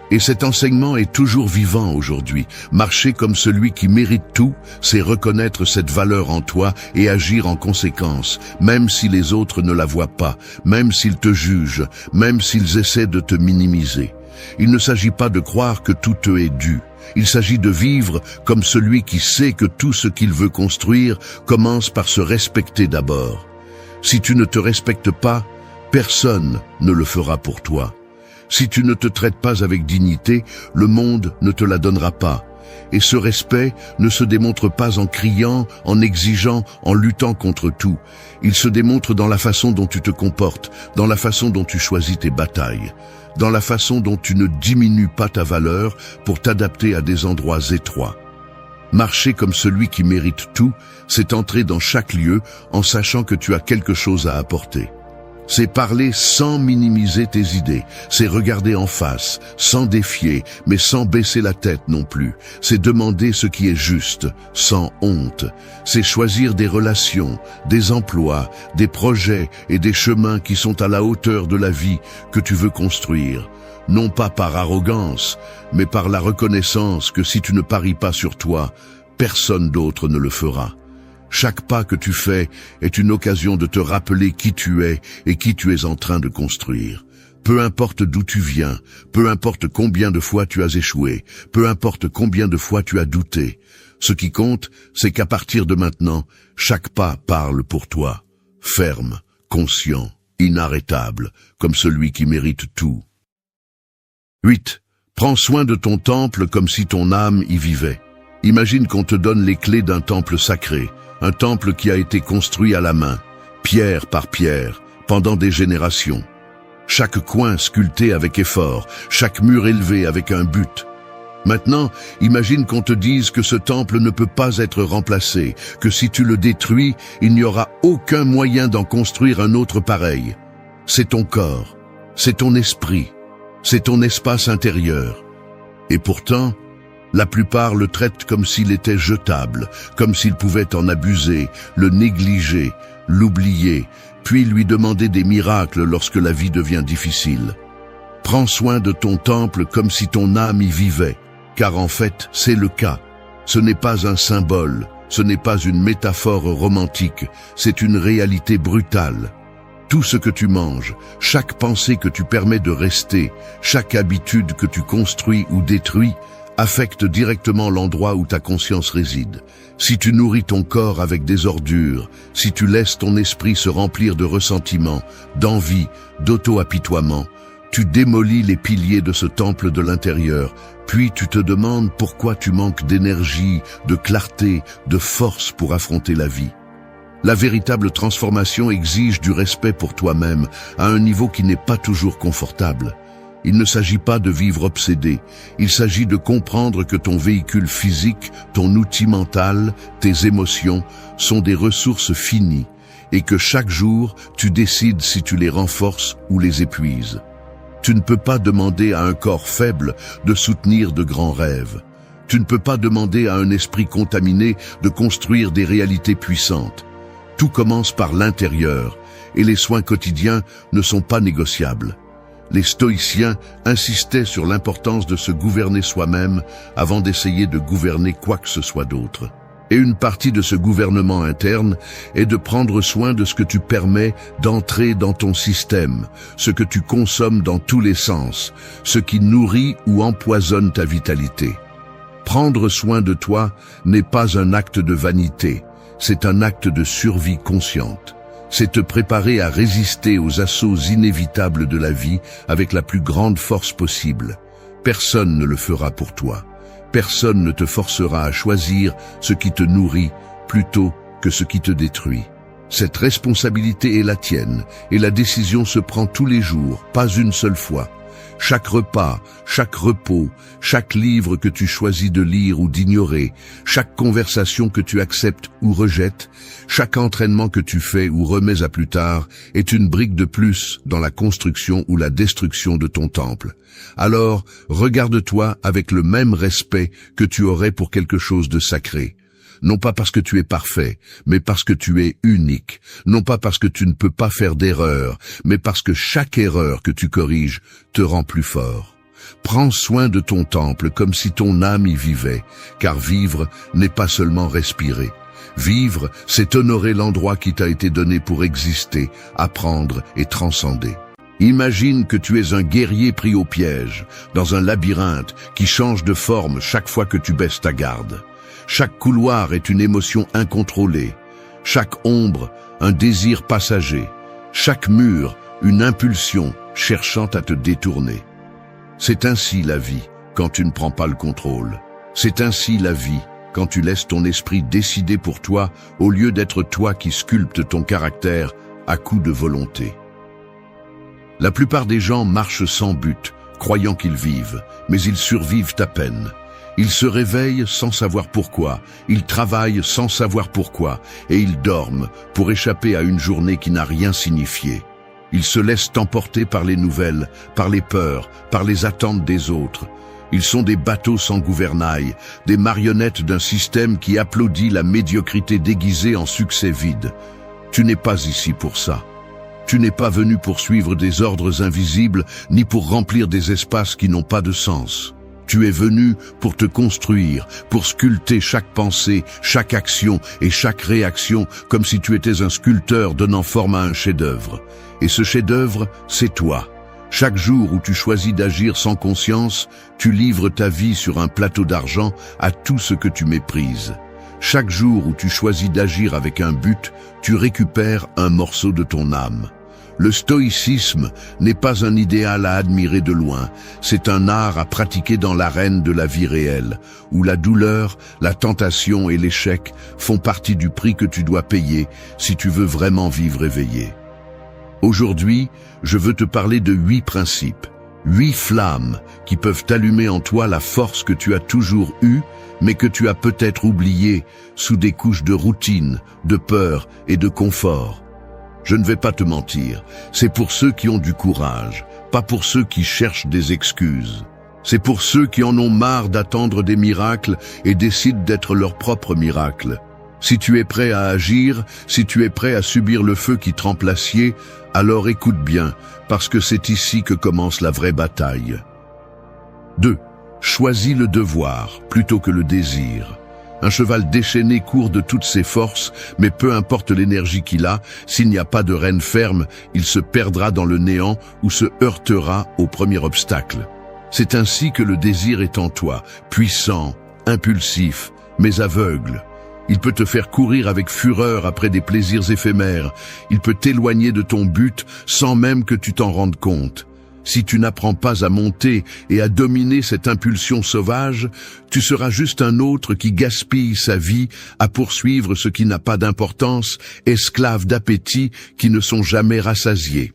Et cet enseignement est toujours vivant aujourd'hui. Marcher comme celui qui mérite tout, c'est reconnaître cette valeur en toi et agir en conséquence, même si les autres ne la voient pas, même s'ils te jugent, même s'ils essaient de te minimiser. Il ne s'agit pas de croire que tout te est dû. Il s'agit de vivre comme celui qui sait que tout ce qu'il veut construire commence par se respecter d'abord. Si tu ne te respectes pas, personne ne le fera pour toi. Si tu ne te traites pas avec dignité, le monde ne te la donnera pas. Et ce respect ne se démontre pas en criant, en exigeant, en luttant contre tout. Il se démontre dans la façon dont tu te comportes, dans la façon dont tu choisis tes batailles, dans la façon dont tu ne diminues pas ta valeur pour t'adapter à des endroits étroits. Marcher comme celui qui mérite tout, c'est entrer dans chaque lieu en sachant que tu as quelque chose à apporter. C'est parler sans minimiser tes idées, c'est regarder en face, sans défier, mais sans baisser la tête non plus. C'est demander ce qui est juste, sans honte. C'est choisir des relations, des emplois, des projets et des chemins qui sont à la hauteur de la vie que tu veux construire. Non pas par arrogance, mais par la reconnaissance que si tu ne paries pas sur toi, personne d'autre ne le fera. Chaque pas que tu fais est une occasion de te rappeler qui tu es et qui tu es en train de construire. Peu importe d'où tu viens, peu importe combien de fois tu as échoué, peu importe combien de fois tu as douté. Ce qui compte, c'est qu'à partir de maintenant, chaque pas parle pour toi. Ferme, conscient, inarrêtable, comme celui qui mérite tout. 8. Prends soin de ton temple comme si ton âme y vivait. Imagine qu'on te donne les clés d'un temple sacré, un temple qui a été construit à la main, pierre par pierre, pendant des générations. Chaque coin sculpté avec effort, chaque mur élevé avec un but. Maintenant, imagine qu'on te dise que ce temple ne peut pas être remplacé, que si tu le détruis, il n'y aura aucun moyen d'en construire un autre pareil. C'est ton corps, c'est ton esprit, c'est ton espace intérieur. Et pourtant, la plupart le traitent comme s'il était jetable, comme s'ils pouvaient en abuser, le négliger, l'oublier, puis lui demander des miracles lorsque la vie devient difficile. Prends soin de ton temple comme si ton âme y vivait, car en fait, c'est le cas. Ce n'est pas un symbole, ce n'est pas une métaphore romantique, c'est une réalité brutale. Tout ce que tu manges, chaque pensée que tu permets de rester, chaque habitude que tu construis ou détruis, affecte directement l'endroit où ta conscience réside. Si tu nourris ton corps avec des ordures, si tu laisses ton esprit se remplir de ressentiment, d'envie, d'auto-apitoiement, tu démolis les piliers de ce temple de l'intérieur, puis tu te demandes pourquoi tu manques d'énergie, de clarté, de force pour affronter la vie. La véritable transformation exige du respect pour toi-même à un niveau qui n'est pas toujours confortable. Il ne s'agit pas de vivre obsédé, il s'agit de comprendre que ton véhicule physique, ton outil mental, tes émotions sont des ressources finies et que chaque jour, tu décides si tu les renforces ou les épuises. Tu ne peux pas demander à un corps faible de soutenir de grands rêves. Tu ne peux pas demander à un esprit contaminé de construire des réalités puissantes. Tout commence par l'intérieur et les soins quotidiens ne sont pas négociables. Les stoïciens insistaient sur l'importance de se gouverner soi-même avant d'essayer de gouverner quoi que ce soit d'autre. Et une partie de ce gouvernement interne est de prendre soin de ce que tu permets d'entrer dans ton système, ce que tu consommes dans tous les sens, ce qui nourrit ou empoisonne ta vitalité. Prendre soin de toi n'est pas un acte de vanité, c'est un acte de survie consciente. C'est te préparer à résister aux assauts inévitables de la vie avec la plus grande force possible. Personne ne le fera pour toi. Personne ne te forcera à choisir ce qui te nourrit plutôt que ce qui te détruit. Cette responsabilité est la tienne et la décision se prend tous les jours, pas une seule fois. Chaque repas, chaque repos, chaque livre que tu choisis de lire ou d'ignorer, chaque conversation que tu acceptes ou rejettes, chaque entraînement que tu fais ou remets à plus tard est une brique de plus dans la construction ou la destruction de ton temple. Alors, regarde-toi avec le même respect que tu aurais pour quelque chose de sacré. Non pas parce que tu es parfait, mais parce que tu es unique. Non pas parce que tu ne peux pas faire d'erreur, mais parce que chaque erreur que tu corriges te rend plus fort. Prends soin de ton temple comme si ton âme y vivait, car vivre n'est pas seulement respirer. Vivre, c'est honorer l'endroit qui t'a été donné pour exister, apprendre et transcender. Imagine que tu es un guerrier pris au piège, dans un labyrinthe qui change de forme chaque fois que tu baisses ta garde. Chaque couloir est une émotion incontrôlée, chaque ombre, un désir passager, chaque mur, une impulsion cherchant à te détourner. C'est ainsi la vie quand tu ne prends pas le contrôle. C'est ainsi la vie, quand tu laisses ton esprit décider pour toi, au lieu d'être toi qui sculpte ton caractère à coups de volonté. La plupart des gens marchent sans but, croyant qu'ils vivent, mais ils survivent à peine. Ils se réveillent sans savoir pourquoi, ils travaillent sans savoir pourquoi, et ils dorment pour échapper à une journée qui n'a rien signifié. Ils se laissent emporter par les nouvelles, par les peurs, par les attentes des autres. Ils sont des bateaux sans gouvernail, des marionnettes d'un système qui applaudit la médiocrité déguisée en succès vide. Tu n'es pas ici pour ça. Tu n'es pas venu pour suivre des ordres invisibles, ni pour remplir des espaces qui n'ont pas de sens. Tu es venu pour te construire, pour sculpter chaque pensée, chaque action et chaque réaction, comme si tu étais un sculpteur donnant forme à un chef-d'œuvre. Et ce chef-d'œuvre, c'est toi. Chaque jour où tu choisis d'agir sans conscience, tu livres ta vie sur un plateau d'argent à tout ce que tu méprises. Chaque jour où tu choisis d'agir avec un but, tu récupères un morceau de ton âme. Le stoïcisme n'est pas un idéal à admirer de loin, c'est un art à pratiquer dans l'arène de la vie réelle, où la douleur, la tentation et l'échec font partie du prix que tu dois payer si tu veux vraiment vivre éveillé. Aujourd'hui, je veux te parler de 8 principes, 8 flammes qui peuvent allumer en toi la force que tu as toujours eue, mais que tu as peut-être oubliée sous des couches de routine, de peur et de confort. Je ne vais pas te mentir, c'est pour ceux qui ont du courage, pas pour ceux qui cherchent des excuses. C'est pour ceux qui en ont marre d'attendre des miracles et décident d'être leur propre miracle. Si tu es prêt à agir, si tu es prêt à subir le feu qui trempe l'acier, alors écoute bien, parce que c'est ici que commence la vraie bataille. 2. Choisis le devoir plutôt que le désir. Un cheval déchaîné court de toutes ses forces, mais peu importe l'énergie qu'il a, s'il n'y a pas de rêne ferme, il se perdra dans le néant ou se heurtera au premier obstacle. C'est ainsi que le désir est en toi, puissant, impulsif, mais aveugle. Il peut te faire courir avec fureur après des plaisirs éphémères. Il peut t'éloigner de ton but sans même que tu t'en rendes compte. Si tu n'apprends pas à monter et à dominer cette impulsion sauvage, tu seras juste un autre qui gaspille sa vie à poursuivre ce qui n'a pas d'importance, esclave d'appétits qui ne sont jamais rassasiés.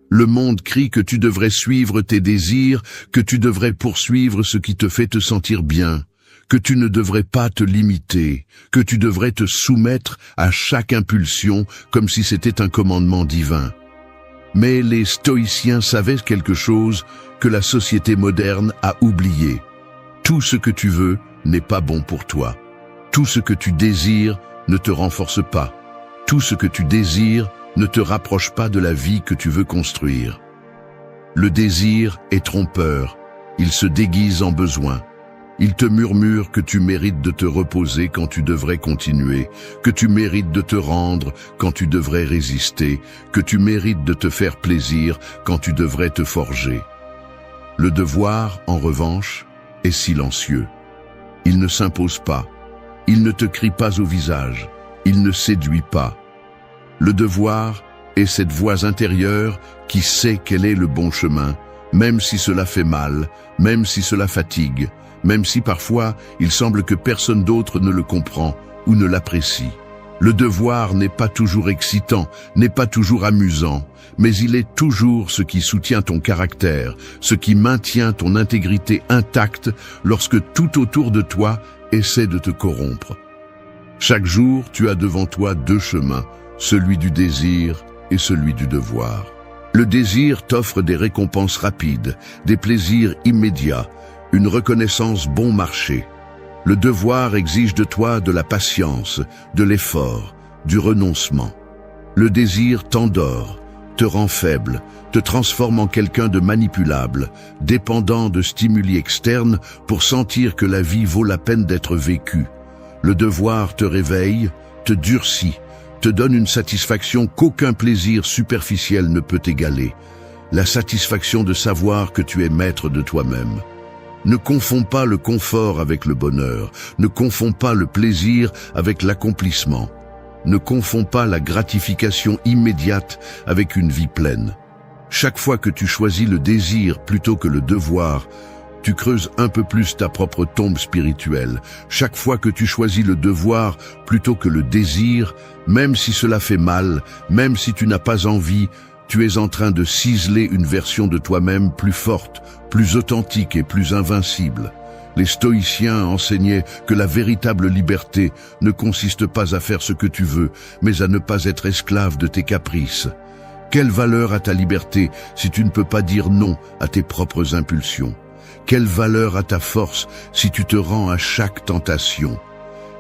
Le monde crie que tu devrais suivre tes désirs, que tu devrais poursuivre ce qui te fait te sentir bien, que tu ne devrais pas te limiter, que tu devrais te soumettre à chaque impulsion comme si c'était un commandement divin. Mais les stoïciens savaient quelque chose que la société moderne a oublié. Tout ce que tu veux n'est pas bon pour toi. Tout ce que tu désires ne te renforce pas. Tout ce que tu désires ne te rapproche pas de la vie que tu veux construire. Le désir est trompeur. Il se déguise en besoin. Il te murmure que tu mérites de te reposer quand tu devrais continuer, que tu mérites de te rendre quand tu devrais résister, que tu mérites de te faire plaisir quand tu devrais te forger. Le devoir, en revanche, est silencieux. Il ne s'impose pas. Il ne te crie pas au visage. Il ne séduit pas. Le devoir est cette voix intérieure qui sait quel est le bon chemin, même si cela fait mal, même si cela fatigue, même si parfois il semble que personne d'autre ne le comprend ou ne l'apprécie. Le devoir n'est pas toujours excitant, n'est pas toujours amusant, mais il est toujours ce qui soutient ton caractère, ce qui maintient ton intégrité intacte lorsque tout autour de toi essaie de te corrompre. Chaque jour, tu as devant toi 2 chemins, celui du désir et celui du devoir. Le désir t'offre des récompenses rapides, des plaisirs immédiats, une reconnaissance bon marché. Le devoir exige de toi de la patience, de l'effort, du renoncement. Le désir t'endort, te rend faible, te transforme en quelqu'un de manipulable, dépendant de stimuli externes pour sentir que la vie vaut la peine d'être vécue. Le devoir te réveille, te durcit, te donne une satisfaction qu'aucun plaisir superficiel ne peut égaler. La satisfaction de savoir que tu es maître de toi-même. Ne confonds pas le confort avec le bonheur. Ne confonds pas le plaisir avec l'accomplissement. Ne confonds pas la gratification immédiate avec une vie pleine. Chaque fois que tu choisis le désir plutôt que le devoir, tu creuses un peu plus ta propre tombe spirituelle. Chaque fois que tu choisis le devoir plutôt que le désir, même si cela fait mal, même si tu n'as pas envie, tu es en train de ciseler une version de toi-même plus forte, plus authentique et plus invincible. Les stoïciens enseignaient que la véritable liberté ne consiste pas à faire ce que tu veux, mais à ne pas être esclave de tes caprices. Quelle valeur a ta liberté si tu ne peux pas dire non à tes propres impulsions? Quelle valeur a ta force si tu te rends à chaque tentation?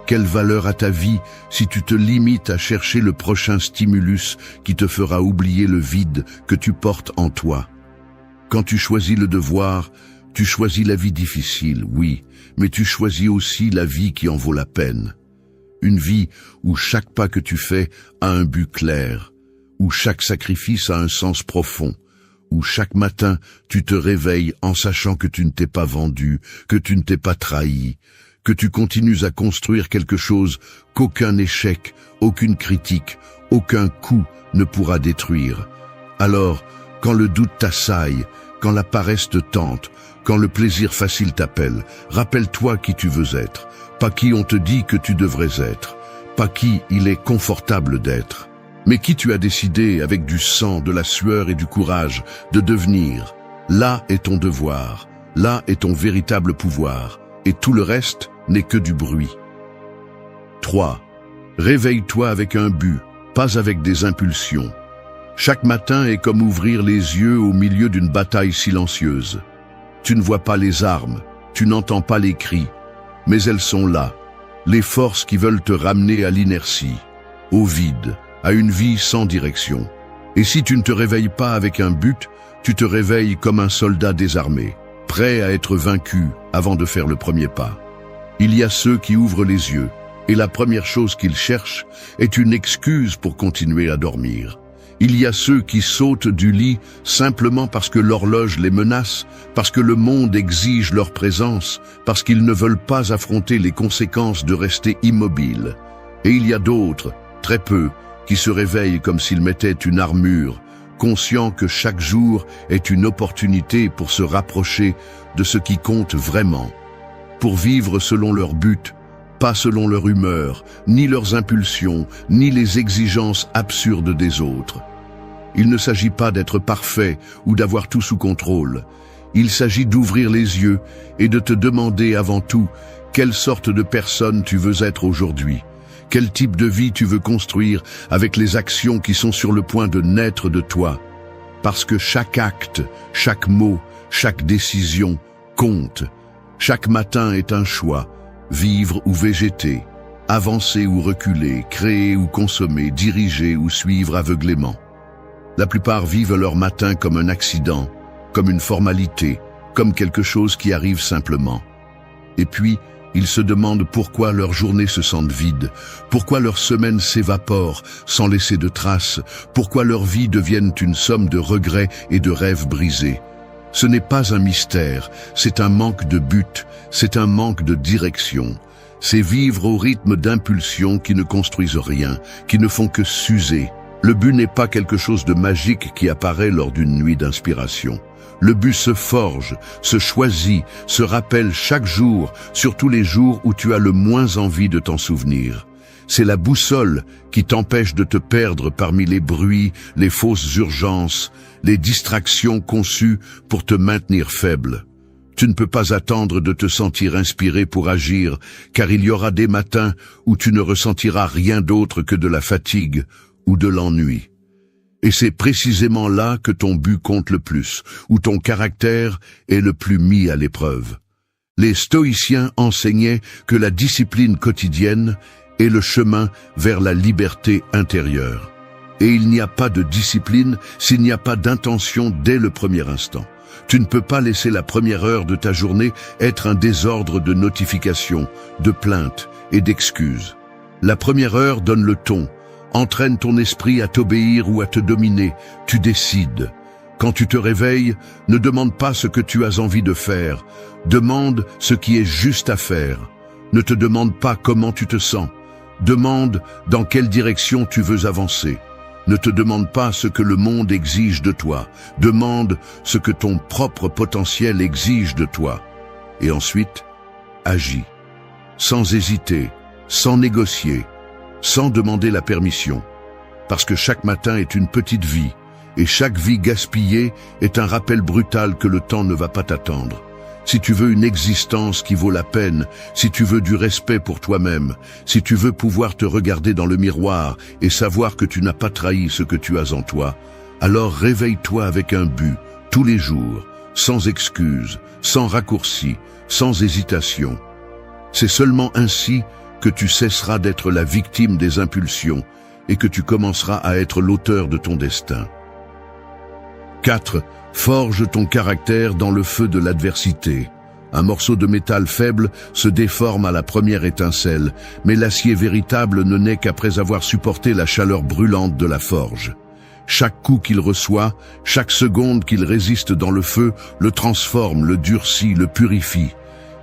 Quelle valeur a ta vie si tu te limites à chercher le prochain stimulus qui te fera oublier le vide que tu portes en toi? Quand tu choisis le devoir, tu choisis la vie difficile, oui, mais tu choisis aussi la vie qui en vaut la peine. Une vie où chaque pas que tu fais a un but clair, où chaque sacrifice a un sens profond, où chaque matin tu te réveilles en sachant que tu ne t'es pas vendu, que tu ne t'es pas trahi, que tu continues à construire quelque chose qu'aucun échec, aucune critique, aucun coup ne pourra détruire. Alors, quand le doute t'assaille, quand la paresse te tente, quand le plaisir facile t'appelle, rappelle-toi qui tu veux être, pas qui on te dit que tu devrais être, pas qui il est confortable d'être, mais qui tu as décidé avec du sang, de la sueur et du courage de devenir. Là est ton devoir, là est ton véritable pouvoir, et tout le reste n'est que du bruit. 3. Réveille-toi avec un but, pas avec des impulsions. Chaque matin est comme ouvrir les yeux au milieu d'une bataille silencieuse. Tu ne vois pas les armes, tu n'entends pas les cris, mais elles sont là, les forces qui veulent te ramener à l'inertie, au vide, à une vie sans direction. Et si tu ne te réveilles pas avec un but, tu te réveilles comme un soldat désarmé, prêt à être vaincu avant de faire le premier pas. Il y a ceux qui ouvrent les yeux, et la première chose qu'ils cherchent est une excuse pour continuer à dormir. Il y a ceux qui sautent du lit simplement parce que l'horloge les menace, parce que le monde exige leur présence, parce qu'ils ne veulent pas affronter les conséquences de rester immobiles. Et il y a d'autres, très peu, qui se réveillent comme s'ils mettaient une armure, conscients que chaque jour est une opportunité pour se rapprocher de ce qui compte vraiment, pour vivre selon leur but, pas selon leur humeur, ni leurs impulsions, ni les exigences absurdes des autres. Il ne s'agit pas d'être parfait ou d'avoir tout sous contrôle. Il s'agit d'ouvrir les yeux et de te demander avant tout quelle sorte de personne tu veux être aujourd'hui, quel type de vie tu veux construire avec les actions qui sont sur le point de naître de toi. Parce que chaque acte, chaque mot, chaque décision compte. Chaque matin est un choix. Vivre ou végéter, avancer ou reculer, créer ou consommer, diriger ou suivre aveuglément. La plupart vivent leur matin comme un accident, comme une formalité, comme quelque chose qui arrive simplement. Et puis, ils se demandent pourquoi leurs journées se sentent vides, pourquoi leurs semaines s'évaporent sans laisser de traces, pourquoi leurs vies deviennent une somme de regrets et de rêves brisés. Ce n'est pas un mystère, c'est un manque de but, c'est un manque de direction. C'est vivre au rythme d'impulsions qui ne construisent rien, qui ne font que s'user. Le but n'est pas quelque chose de magique qui apparaît lors d'une nuit d'inspiration. Le but se forge, se choisit, se rappelle chaque jour, surtout les jours où tu as le moins envie de t'en souvenir. C'est la boussole qui t'empêche de te perdre parmi les bruits, les fausses urgences, les distractions conçues pour te maintenir faible. Tu ne peux pas attendre de te sentir inspiré pour agir, car il y aura des matins où tu ne ressentiras rien d'autre que de la fatigue ou de l'ennui. Et c'est précisément là que ton but compte le plus, où ton caractère est le plus mis à l'épreuve. Les stoïciens enseignaient que la discipline quotidienne est le chemin vers la liberté intérieure. Et il n'y a pas de discipline s'il n'y a pas d'intention dès le premier instant. Tu ne peux pas laisser la première heure de ta journée être un désordre de notifications, de plaintes et d'excuses. La première heure donne le ton, entraîne ton esprit à t'obéir ou à te dominer, tu décides. Quand tu te réveilles, ne demande pas ce que tu as envie de faire, demande ce qui est juste à faire. Ne te demande pas comment tu te sens, demande dans quelle direction tu veux avancer. Ne te demande pas ce que le monde exige de toi, demande ce que ton propre potentiel exige de toi. Et ensuite, agis. Sans hésiter, sans négocier, sans demander la permission. Parce que chaque matin est une petite vie, et chaque vie gaspillée est un rappel brutal que le temps ne va pas t'attendre. Si tu veux une existence qui vaut la peine, si tu veux du respect pour toi-même, si tu veux pouvoir te regarder dans le miroir et savoir que tu n'as pas trahi ce que tu as en toi, alors réveille-toi avec un but, tous les jours, sans excuse, sans raccourci, sans hésitation. C'est seulement ainsi que tu cesseras d'être la victime des impulsions et que tu commenceras à être l'auteur de ton destin. 4. Forge ton caractère dans le feu de l'adversité. Un morceau de métal faible se déforme à la première étincelle, mais l'acier véritable ne naît qu'après avoir supporté la chaleur brûlante de la forge. Chaque coup qu'il reçoit, chaque seconde qu'il résiste dans le feu, le transforme, le durcit, le purifie.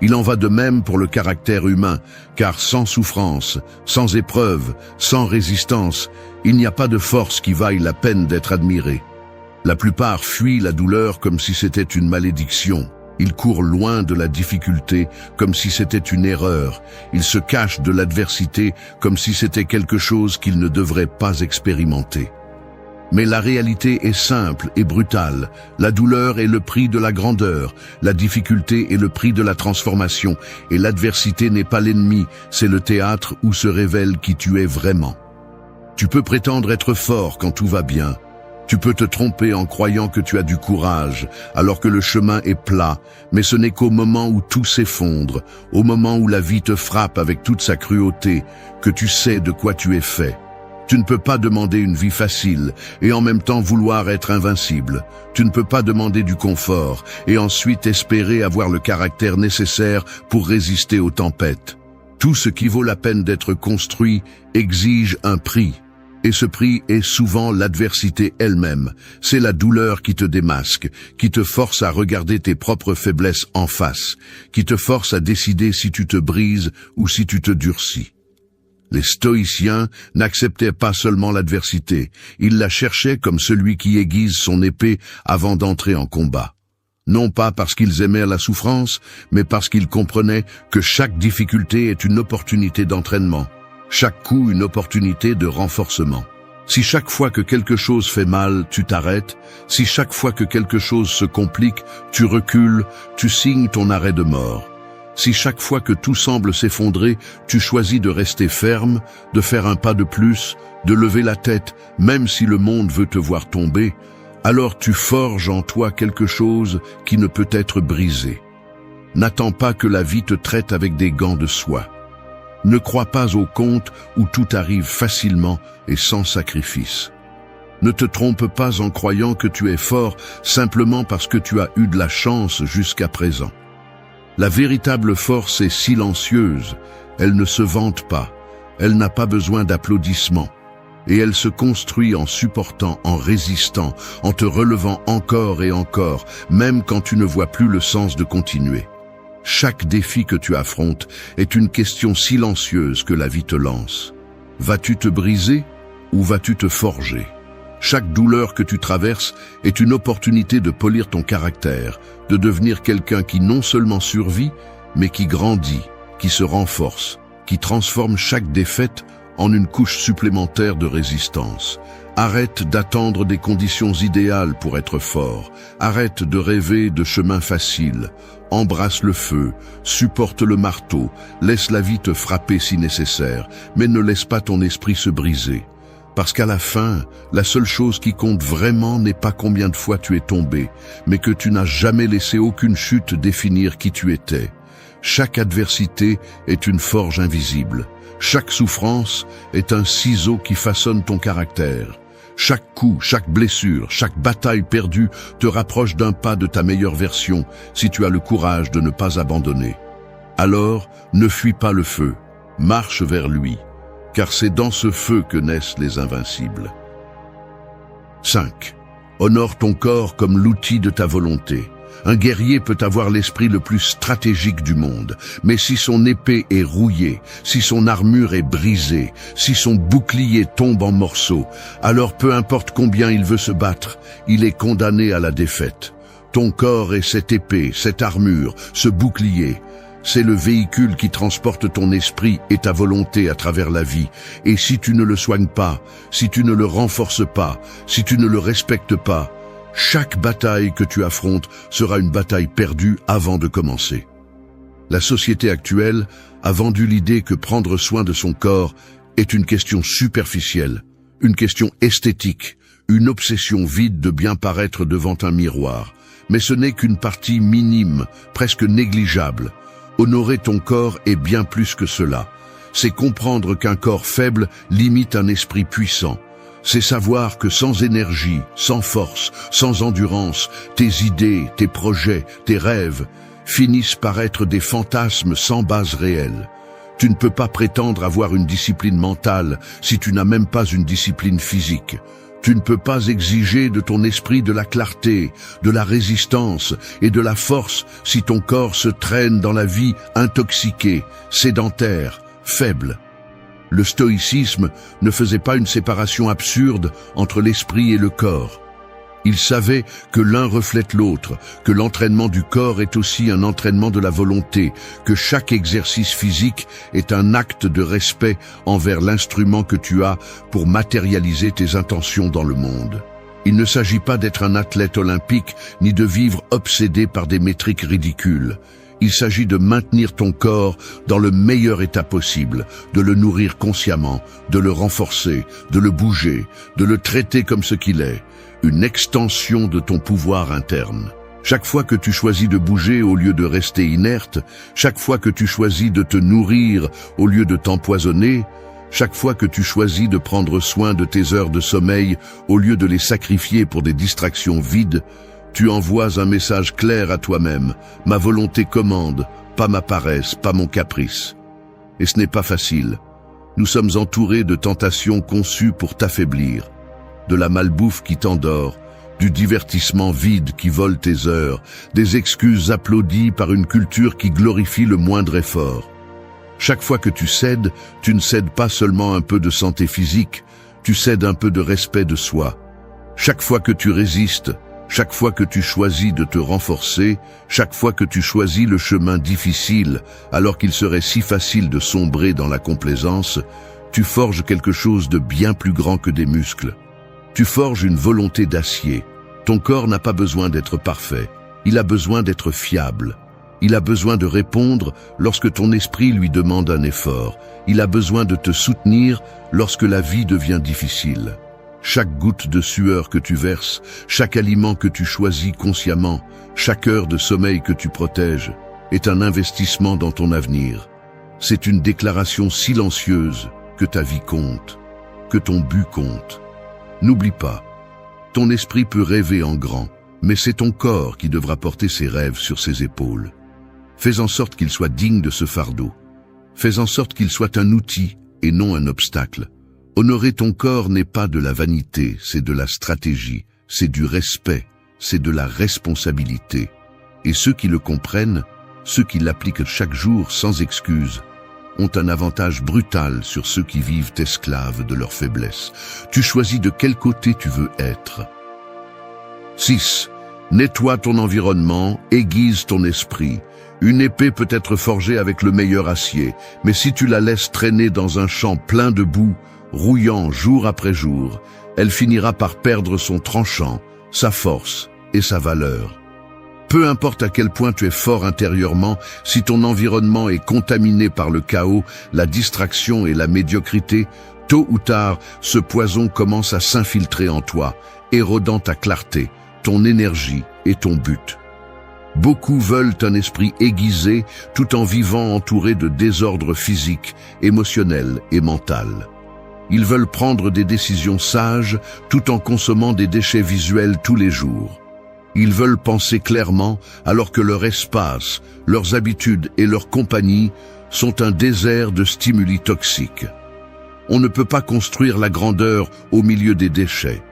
Il en va de même pour le caractère humain, car sans souffrance, sans épreuve, sans résistance, il n'y a pas de force qui vaille la peine d'être admirée. La plupart fuient la douleur comme si c'était une malédiction. Ils courent loin de la difficulté comme si c'était une erreur. Ils se cachent de l'adversité comme si c'était quelque chose qu'ils ne devraient pas expérimenter. Mais la réalité est simple et brutale. La douleur est le prix de la grandeur, la difficulté est le prix de la transformation, et l'adversité n'est pas l'ennemi, c'est le théâtre où se révèle qui tu es vraiment. Tu peux prétendre être fort quand tout va bien. Tu peux te tromper en croyant que tu as du courage, alors que le chemin est plat, mais ce n'est qu'au moment où tout s'effondre, au moment où la vie te frappe avec toute sa cruauté, que tu sais de quoi tu es fait. Tu ne peux pas demander une vie facile et en même temps vouloir être invincible. Tu ne peux pas demander du confort et ensuite espérer avoir le caractère nécessaire pour résister aux tempêtes. Tout ce qui vaut la peine d'être construit exige un prix. Et ce prix est souvent l'adversité elle-même. C'est la douleur qui te démasque, qui te force à regarder tes propres faiblesses en face, qui te force à décider si tu te brises ou si tu te durcis. Les stoïciens n'acceptaient pas seulement l'adversité, ils la cherchaient comme celui qui aiguise son épée avant d'entrer en combat. Non pas parce qu'ils aimaient la souffrance, mais parce qu'ils comprenaient que chaque difficulté est une opportunité d'entraînement, chaque coup une opportunité de renforcement. Si chaque fois que quelque chose fait mal, tu t'arrêtes, si chaque fois que quelque chose se complique, tu recules, tu signes ton arrêt de mort. Si chaque fois que tout semble s'effondrer, tu choisis de rester ferme, de faire un pas de plus, de lever la tête, même si le monde veut te voir tomber, alors tu forges en toi quelque chose qui ne peut être brisé. N'attends pas que la vie te traite avec des gants de soie. Ne crois pas au conte où tout arrive facilement et sans sacrifice. Ne te trompe pas en croyant que tu es fort simplement parce que tu as eu de la chance jusqu'à présent. La véritable force est silencieuse, elle ne se vante pas, elle n'a pas besoin d'applaudissements, et elle se construit en supportant, en résistant, en te relevant encore et encore, même quand tu ne vois plus le sens de continuer. Chaque défi que tu affrontes est une question silencieuse que la vie te lance. Vas-tu te briser ou vas-tu te forger ? Chaque douleur que tu traverses est une opportunité de polir ton caractère, de devenir quelqu'un qui non seulement survit, mais qui grandit, qui se renforce, qui transforme chaque défaite en une couche supplémentaire de résistance. Arrête d'attendre des conditions idéales pour être fort. Arrête de rêver de chemins faciles. Embrasse le feu, supporte le marteau, laisse la vie te frapper si nécessaire, mais ne laisse pas ton esprit se briser. Parce qu'à la fin, la seule chose qui compte vraiment n'est pas combien de fois tu es tombé, mais que tu n'as jamais laissé aucune chute définir qui tu étais. Chaque adversité est une forge invisible. Chaque souffrance est un ciseau qui façonne ton caractère. Chaque coup, chaque blessure, chaque bataille perdue te rapproche d'un pas de ta meilleure version si tu as le courage de ne pas abandonner. Alors, ne fuis pas le feu, marche vers lui, car c'est dans ce feu que naissent les invincibles. 5. Honore ton corps comme l'outil de ta volonté. Un guerrier peut avoir l'esprit le plus stratégique du monde, mais si son épée est rouillée, si son armure est brisée, si son bouclier tombe en morceaux, alors peu importe combien il veut se battre, il est condamné à la défaite. Ton corps est cette épée, cette armure, ce bouclier. C'est le véhicule qui transporte ton esprit et ta volonté à travers la vie. Et si tu ne le soignes pas, si tu ne le renforces pas, si tu ne le respectes pas, chaque bataille que tu affrontes sera une bataille perdue avant de commencer. La société actuelle a vendu l'idée que prendre soin de son corps est une question superficielle, une question esthétique, une obsession vide de bien paraître devant un miroir. Mais ce n'est qu'une partie minime, presque négligeable. Honorer ton corps est bien plus que cela. C'est comprendre qu'un corps faible limite un esprit puissant. C'est savoir que sans énergie, sans force, sans endurance, tes idées, tes projets, tes rêves finissent par être des fantasmes sans base réelle. Tu ne peux pas prétendre avoir une discipline mentale si tu n'as même pas une discipline physique. Tu ne peux pas exiger de ton esprit de la clarté, de la résistance et de la force si ton corps se traîne dans la vie intoxiqué, sédentaire, faible. Le stoïcisme ne faisait pas une séparation absurde entre l'esprit et le corps. Il savait que l'un reflète l'autre, que l'entraînement du corps est aussi un entraînement de la volonté, que chaque exercice physique est un acte de respect envers l'instrument que tu as pour matérialiser tes intentions dans le monde. Il ne s'agit pas d'être un athlète olympique, ni de vivre obsédé par des métriques ridicules. Il s'agit de maintenir ton corps dans le meilleur état possible, de le nourrir consciemment, de le renforcer, de le bouger, de le traiter comme ce qu'il est, une extension de ton pouvoir interne. Chaque fois que tu choisis de bouger au lieu de rester inerte, chaque fois que tu choisis de te nourrir au lieu de t'empoisonner, chaque fois que tu choisis de prendre soin de tes heures de sommeil au lieu de les sacrifier pour des distractions vides, tu envoies un message clair à toi-même. Ma volonté commande, pas ma paresse, pas mon caprice. Et ce n'est pas facile. Nous sommes entourés de tentations conçues pour t'affaiblir, de la malbouffe qui t'endort, du divertissement vide qui vole tes heures, des excuses applaudies par une culture qui glorifie le moindre effort. Chaque fois que tu ne cèdes pas seulement un peu de santé physique, tu cèdes un peu de respect de soi. Chaque fois que tu résistes, chaque fois que tu choisis de te renforcer, chaque fois que tu choisis le chemin difficile, alors qu'il serait si facile de sombrer dans la complaisance, tu forges quelque chose de bien plus grand que des muscles. Tu forges une volonté d'acier. Ton corps n'a pas besoin d'être parfait, il a besoin d'être fiable. Il a besoin de répondre lorsque ton esprit lui demande un effort. Il a besoin de te soutenir lorsque la vie devient difficile. Chaque goutte de sueur que tu verses, chaque aliment que tu choisis consciemment, chaque heure de sommeil que tu protèges, est un investissement dans ton avenir. C'est une déclaration silencieuse que ta vie compte, que ton but compte. N'oublie pas, ton esprit peut rêver en grand, mais c'est ton corps qui devra porter ses rêves sur ses épaules. Fais en sorte qu'il soit digne de ce fardeau. Fais en sorte qu'il soit un outil et non un obstacle. Honorer ton corps n'est pas de la vanité, c'est de la stratégie, c'est du respect, c'est de la responsabilité. Et ceux qui le comprennent, ceux qui l'appliquent chaque jour sans excuse, ont un avantage brutal sur ceux qui vivent esclaves de leur faiblesse. Tu choisis de quel côté tu veux être. 6. Nettoie ton environnement, aiguise ton esprit. Une épée peut être forgée avec le meilleur acier, mais si tu la laisses traîner dans un champ plein de boue, rouillant jour après jour, elle finira par perdre son tranchant, sa force et sa valeur. Peu importe à quel point tu es fort intérieurement, si ton environnement est contaminé par le chaos, la distraction et la médiocrité, tôt ou tard, ce poison commence à s'infiltrer en toi, érodant ta clarté, ton énergie et ton but. Beaucoup veulent un esprit aiguisé tout en vivant entouré de désordre physique, émotionnel et mental. Ils veulent prendre des décisions sages tout en consommant des déchets visuels tous les jours. Ils veulent penser clairement alors que leur espace, leurs habitudes et leur compagnie sont un désert de stimuli toxiques. On ne peut pas construire la grandeur au milieu des déchets.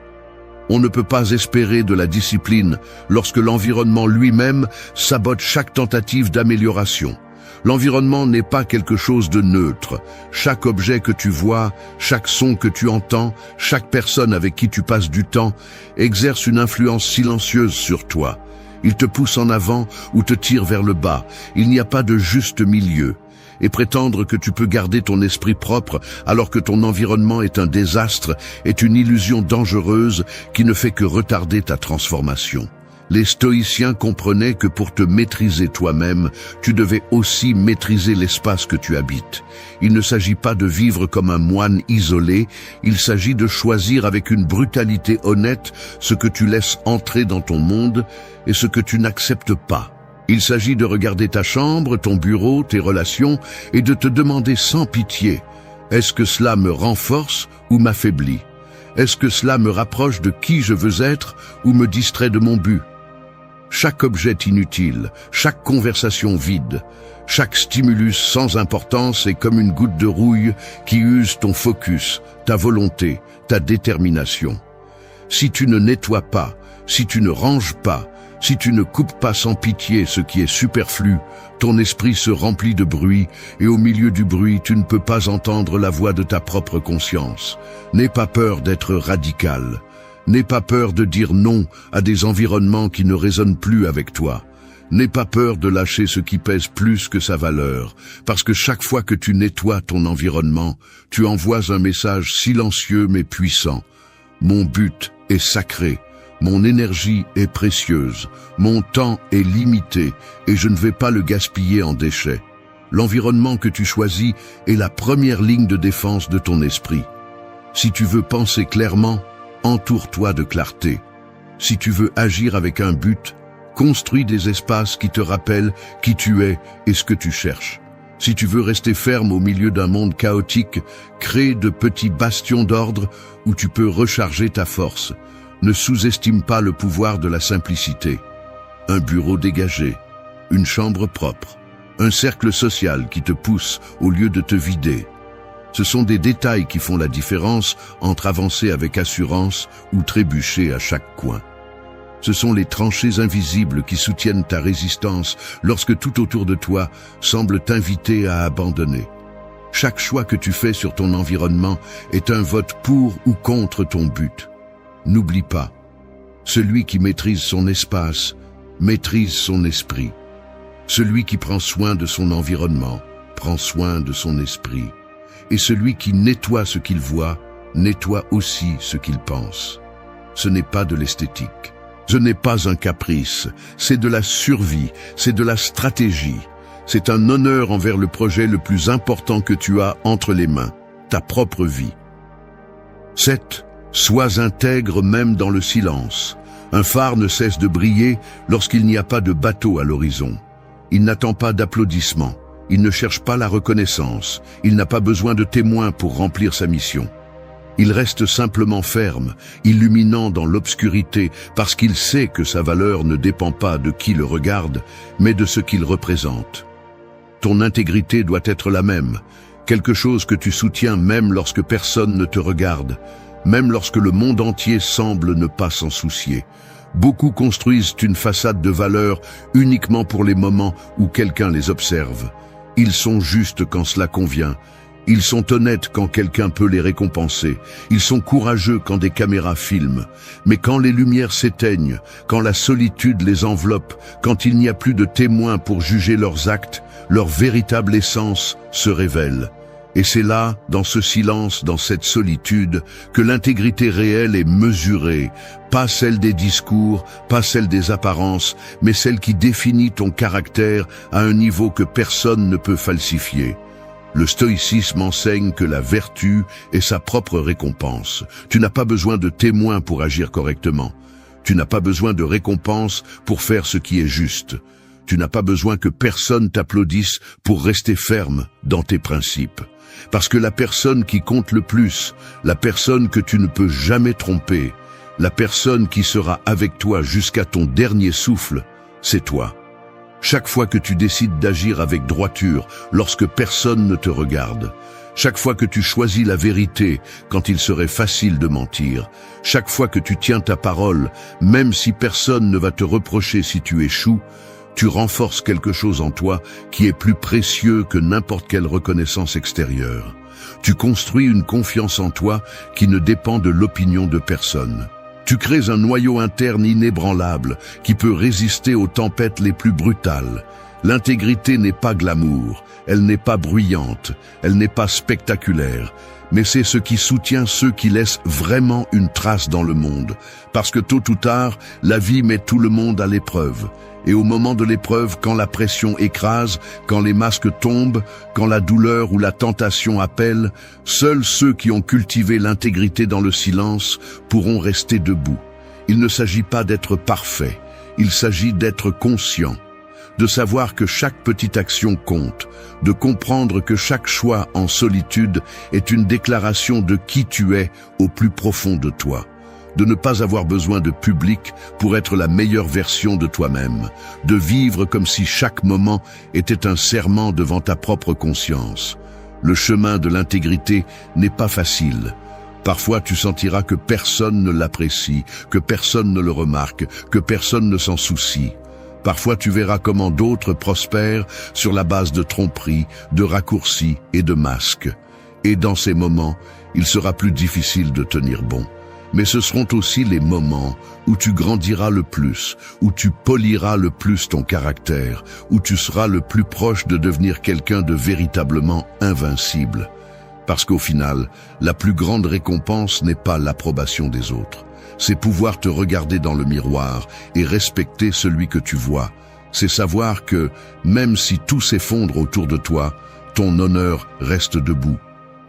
On ne peut pas espérer de la discipline lorsque l'environnement lui-même sabote chaque tentative d'amélioration. L'environnement n'est pas quelque chose de neutre. Chaque objet que tu vois, chaque son que tu entends, chaque personne avec qui tu passes du temps exerce une influence silencieuse sur toi. Il te pousse en avant ou te tire vers le bas. Il n'y a pas de juste milieu. Et prétendre que tu peux garder ton esprit propre alors que ton environnement est un désastre est une illusion dangereuse qui ne fait que retarder ta transformation. Les stoïciens comprenaient que pour te maîtriser toi-même, tu devais aussi maîtriser l'espace que tu habites. Il ne s'agit pas de vivre comme un moine isolé, il s'agit de choisir avec une brutalité honnête ce que tu laisses entrer dans ton monde et ce que tu n'acceptes pas. Il s'agit de regarder ta chambre, ton bureau, tes relations et de te demander sans pitié, est-ce que cela me renforce ou m'affaiblit? Est-ce que cela me rapproche de qui je veux être ou me distrait de mon but? Chaque objet inutile, chaque conversation vide, chaque stimulus sans importance est comme une goutte de rouille qui use ton focus, ta volonté, ta détermination. Si tu ne nettoies pas, si tu ne ranges pas, si tu ne coupes pas sans pitié ce qui est superflu, ton esprit se remplit de bruit et au milieu du bruit, tu ne peux pas entendre la voix de ta propre conscience. N'aie pas peur d'être radical. N'aie pas peur de dire non à des environnements qui ne résonnent plus avec toi. N'aie pas peur de lâcher ce qui pèse plus que sa valeur, parce que chaque fois que tu nettoies ton environnement, tu envoies un message silencieux mais puissant. Mon but est sacré, mon énergie est précieuse, mon temps est limité et je ne vais pas le gaspiller en déchets. L'environnement que tu choisis est la première ligne de défense de ton esprit. Si tu veux penser clairement, entoure-toi de clarté. Si tu veux agir avec un but, construis des espaces qui te rappellent qui tu es et ce que tu cherches. Si tu veux rester ferme au milieu d'un monde chaotique, crée de petits bastions d'ordre où tu peux recharger ta force. Ne sous-estime pas le pouvoir de la simplicité. Un bureau dégagé, une chambre propre, un cercle social qui te pousse au lieu de te vider. Ce sont des détails qui font la différence entre avancer avec assurance ou trébucher à chaque coin. Ce sont les tranchées invisibles qui soutiennent ta résistance lorsque tout autour de toi semble t'inviter à abandonner. Chaque choix que tu fais sur ton environnement est un vote pour ou contre ton but. N'oublie pas, celui qui maîtrise son espace maîtrise son esprit. Celui qui prend soin de son environnement prend soin de son esprit. Et celui qui nettoie ce qu'il voit, nettoie aussi ce qu'il pense. Ce n'est pas de l'esthétique. Ce n'est pas un caprice. C'est de la survie. C'est de la stratégie. C'est un honneur envers le projet le plus important que tu as entre les mains, ta propre vie. 7. Sois intègre même dans le silence. Un phare ne cesse de briller lorsqu'il n'y a pas de bateau à l'horizon. Il n'attend pas d'applaudissements. Il ne cherche pas la reconnaissance, il n'a pas besoin de témoins pour remplir sa mission. Il reste simplement ferme, illuminant dans l'obscurité, parce qu'il sait que sa valeur ne dépend pas de qui le regarde, mais de ce qu'il représente. Ton intégrité doit être la même, quelque chose que tu soutiens même lorsque personne ne te regarde, même lorsque le monde entier semble ne pas s'en soucier. Beaucoup construisent une façade de valeur uniquement pour les moments où quelqu'un les observe. Ils sont justes quand cela convient. Ils sont honnêtes quand quelqu'un peut les récompenser. Ils sont courageux quand des caméras filment. Mais quand les lumières s'éteignent, quand la solitude les enveloppe, quand il n'y a plus de témoins pour juger leurs actes, leur véritable essence se révèle. Et c'est là, dans ce silence, dans cette solitude, que l'intégrité réelle est mesurée, pas celle des discours, pas celle des apparences, mais celle qui définit ton caractère à un niveau que personne ne peut falsifier. Le stoïcisme enseigne que la vertu est sa propre récompense. Tu n'as pas besoin de témoins pour agir correctement. Tu n'as pas besoin de récompense pour faire ce qui est juste. Tu n'as pas besoin que personne t'applaudisse pour rester ferme dans tes principes. Parce que la personne qui compte le plus, la personne que tu ne peux jamais tromper, la personne qui sera avec toi jusqu'à ton dernier souffle, c'est toi. Chaque fois que tu décides d'agir avec droiture, lorsque personne ne te regarde, chaque fois que tu choisis la vérité quand il serait facile de mentir, chaque fois que tu tiens ta parole, même si personne ne va te reprocher si tu échoues, tu renforces quelque chose en toi qui est plus précieux que n'importe quelle reconnaissance extérieure. Tu construis une confiance en toi qui ne dépend de l'opinion de personne. Tu Tu crées un noyau interne inébranlable qui peut résister aux tempêtes les plus brutales. L'intégrité n'est pas glamour, elle n'est pas bruyante, elle n'est pas spectaculaire, mais c'est ce qui soutient ceux qui laissent vraiment une trace dans le monde. Parce que tôt ou tard, la vie met tout le monde à l'épreuve. Et au moment de l'épreuve, quand la pression écrase, quand les masques tombent, quand la douleur ou la tentation appelle, seuls ceux qui ont cultivé l'intégrité dans le silence pourront rester debout. Il ne s'agit pas d'être parfait, il s'agit d'être conscient, de savoir que chaque petite action compte, de comprendre que chaque choix en solitude est une déclaration de qui tu es au plus profond de toi. De ne pas avoir besoin de public pour être la meilleure version de toi-même, de vivre comme si chaque moment était un serment devant ta propre conscience. Le chemin de l'intégrité n'est pas facile. Parfois tu sentiras que personne ne l'apprécie, que personne ne le remarque, que personne ne s'en soucie. Parfois tu verras comment d'autres prospèrent sur la base de tromperies, de raccourcis et de masques. Et dans ces moments, il sera plus difficile de tenir bon. Mais ce seront aussi les moments où tu grandiras le plus, où tu poliras le plus ton caractère, où tu seras le plus proche de devenir quelqu'un de véritablement invincible. Parce qu'au final, la plus grande récompense n'est pas l'approbation des autres. C'est pouvoir te regarder dans le miroir et respecter celui que tu vois. C'est savoir que, même si tout s'effondre autour de toi, ton honneur reste debout.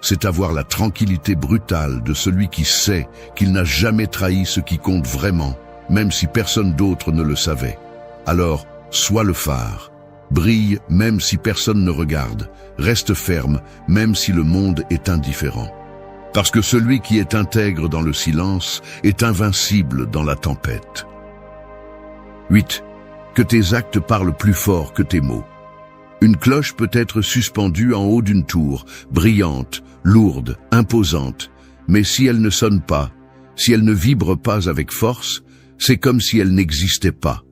C'est avoir la tranquillité brutale de celui qui sait qu'il n'a jamais trahi ce qui compte vraiment, même si personne d'autre ne le savait. Alors, sois le phare. Brille même si personne ne regarde. Reste ferme même si le monde est indifférent. Parce que celui qui est intègre dans le silence est invincible dans la tempête. 8. Que tes actes parlent plus fort que tes mots. Une cloche peut être suspendue en haut d'une tour, brillante, lourde, imposante, mais si elle ne sonne pas, si elle ne vibre pas avec force, c'est comme si elle n'existait pas.